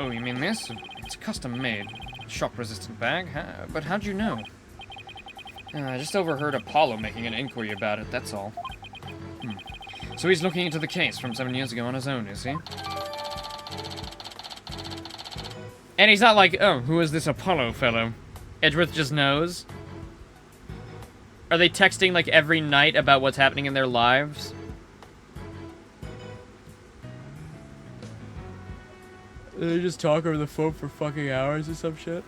Oh, you mean this? It's custom made. Shock-resistant bag? But how'd you know? I just overheard Apollo making an inquiry about it, that's all. So he's looking into the case from 7 years ago on his own, is he? And he's not like, oh, who is this Apollo fellow? Edgeworth just knows. Are they texting like every night about what's happening in their lives? They just talk over the phone for fucking hours or some shit.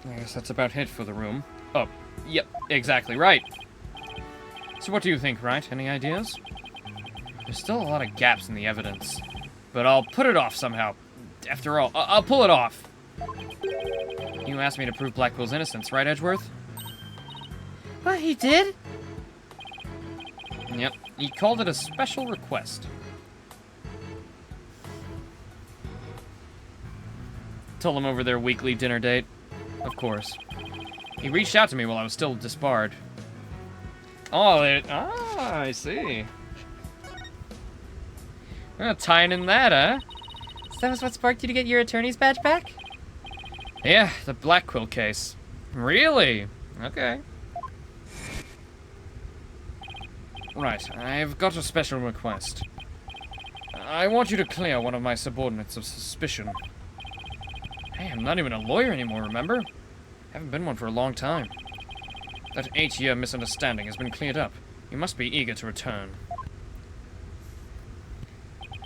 I guess that's about it for the room. Oh, yep, exactly right. So what do you think, right? Any ideas? There's still a lot of gaps in the evidence. But I'll put it off somehow. After all, I'll pull it off. You asked me to prove Blackwell's innocence, right, Edgeworth? What, he did? Yep, he called it a special request. Told him over their weekly dinner date. Of course. He reached out to me while I was still disbarred. Oh, I see. Tying in that, huh? So that was what sparked you to get your attorney's badge back? Yeah, the Blackwell case. Really? Okay. Right, I've got a special request. I want you to clear one of my subordinates of suspicion. Hey, I'm not even a lawyer anymore, remember? Haven't been one for a long time. That 8-year misunderstanding has been cleared up. You must be eager to return.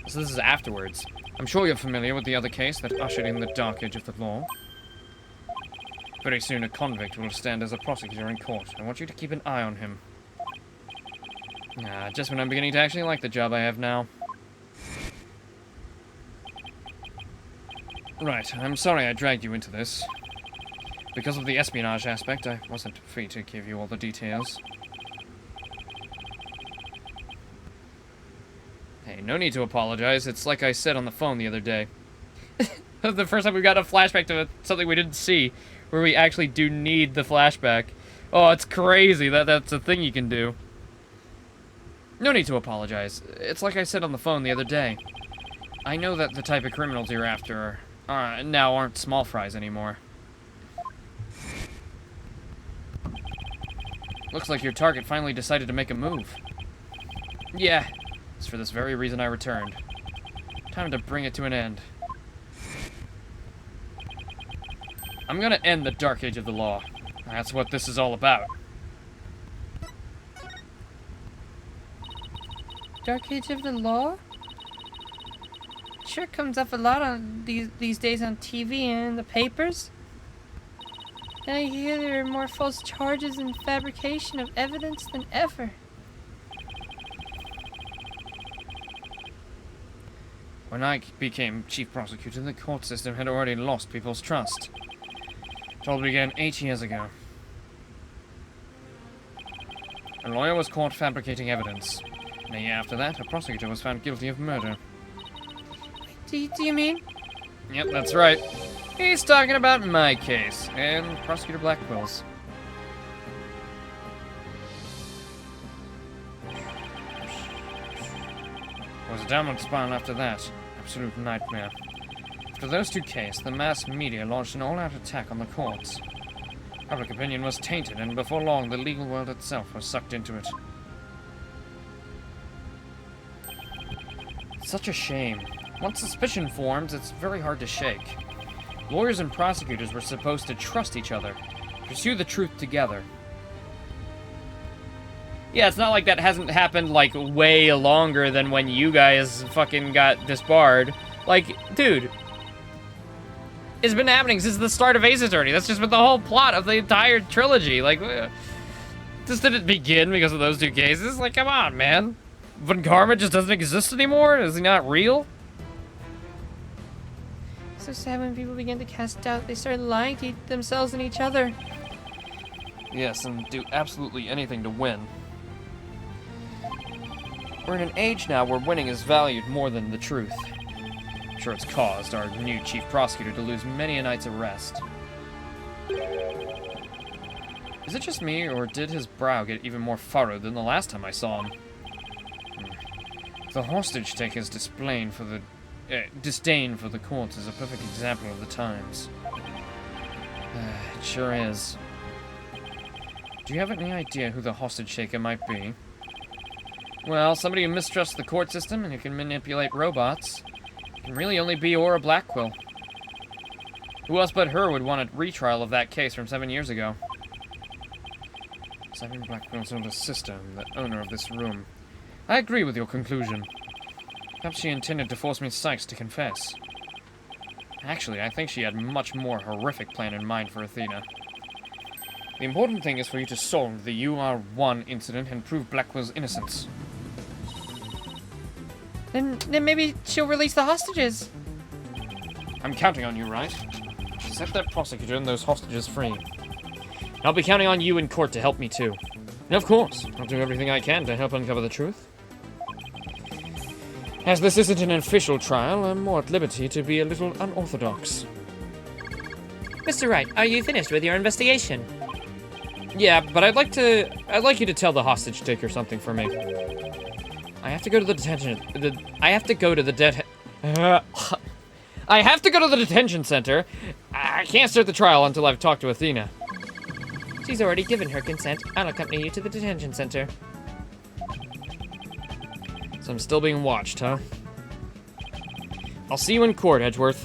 So this is afterwards. I'm sure you're familiar with the other case that ushered in the dark age of the law. Very soon a convict will stand as a prosecutor in court. I want you to keep an eye on him. Just when I'm beginning to actually like the job I have now. Right, I'm sorry I dragged you into this. Because of the espionage aspect, I wasn't free to give you all the details. Hey, no need to apologize. It's like I said on the phone the other day. The first time we got a flashback to something we didn't see, where we actually do need the flashback. Oh, it's crazy. That's a thing you can do. No need to apologize. It's like I said on the phone the other day. I know that the type of criminals you're after now aren't small fries anymore. Looks like your target finally decided to make a move. Yeah, it's for this very reason I returned. Time to bring it to an end. I'm gonna end the dark age of the law. That's what this is all about. Dark Age of the Law? Sure comes up a lot on these days on TV and in the papers. And I hear there are more false charges and fabrication of evidence than ever. When I became chief prosecutor, the court system had already lost people's trust. It all began 8 years ago. A lawyer was caught fabricating evidence. And a year after that, a prosecutor was found guilty of murder. Do you mean? Yep, that's right. He's talking about my case, and Prosecutor Blackwell's. It was a downward spiral after that. Absolute nightmare. After those 2 cases, the mass media launched an all-out attack on the courts. Public opinion was tainted, and before long, the legal world itself was sucked into it. Such a shame. Once suspicion forms, it's very hard to shake. Lawyers and prosecutors were supposed to trust each other, pursue the truth together. Yeah, it's not like that hasn't happened, like, way longer than when you guys fucking got disbarred. Like, dude. It's been happening since the start of Ace Attorney. That's just been the whole plot of the entire trilogy. Like, this didn't begin because of those 2 cases. Like, come on, man. Von Karma just doesn't exist anymore? Is he not real? So sad when people began to cast doubt, they started lying to themselves and each other. Yes, and do absolutely anything to win. We're in an age now where winning is valued more than the truth. I'm sure it's caused our new chief prosecutor to lose many a night's of rest. Is it just me, or did his brow get even more furrowed than the last time I saw him? The hostage taker's disdain for the courts is a perfect example of the times. It sure is. Do you have any idea who the hostage taker might be? Well, somebody who mistrusts the court system and who can manipulate robots. It can really only be Aura Blackquill. Who else but her would want a retrial of that case from 7 years ago? Simon Blackwell's older sister, the owner of this room. I agree with your conclusion. Perhaps she intended to force Miss Sykes to confess. Actually, I think she had a much more horrific plan in mind for Athena. The important thing is for you to solve the UR1 incident and prove Blackwell's innocence. Then maybe she'll release the hostages. I'm counting on you, right? Set that prosecutor and those hostages free. I'll be counting on you in court to help me too. And of course, I'll do everything I can to help uncover the truth. As this isn't an official trial, I'm more at liberty to be a little unorthodox. Mr. Wright, are you finished with your investigation? Yeah, but I'd like you to tell the hostage taker something for me. I have to go to the detention center. I can't start the trial until I've talked to Athena. She's already given her consent. I'll accompany you to the detention center. So I'm still being watched, huh? I'll see you in court, Edgeworth.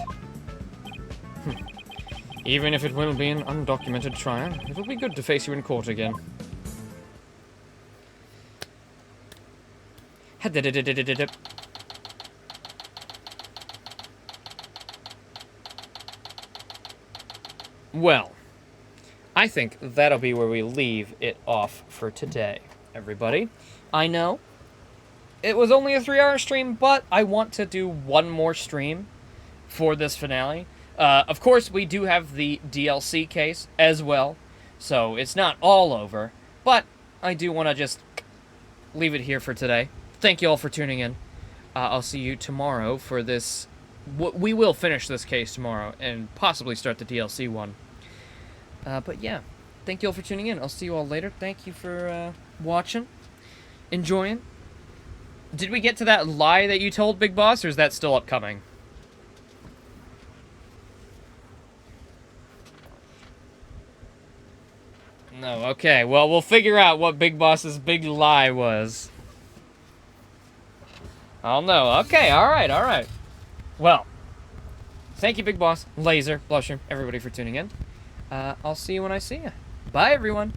Even if it will be an undocumented trial, it'll be good to face you in court again. Well, I think that'll be where we leave it off for today, everybody. I know it was only a 3-hour stream, but I want to do one more stream for this finale. Of course, we do have the DLC case as well, so it's not all over, but I do want to just leave it here for today. Thank you all for tuning in. I'll see you tomorrow for this. We will finish this case tomorrow and possibly start the DLC one. But yeah, thank you all for tuning in. I'll see you all later. Thank you for watching, enjoying. Did we get to that lie that you told, Big Boss, or is that still upcoming? No, okay. Well, we'll figure out what Big Boss's big lie was. I'll know. Okay, alright. Well, thank you, Big Boss, Laser, Blusher, everybody for tuning in. I'll see you when I see you. Bye, everyone.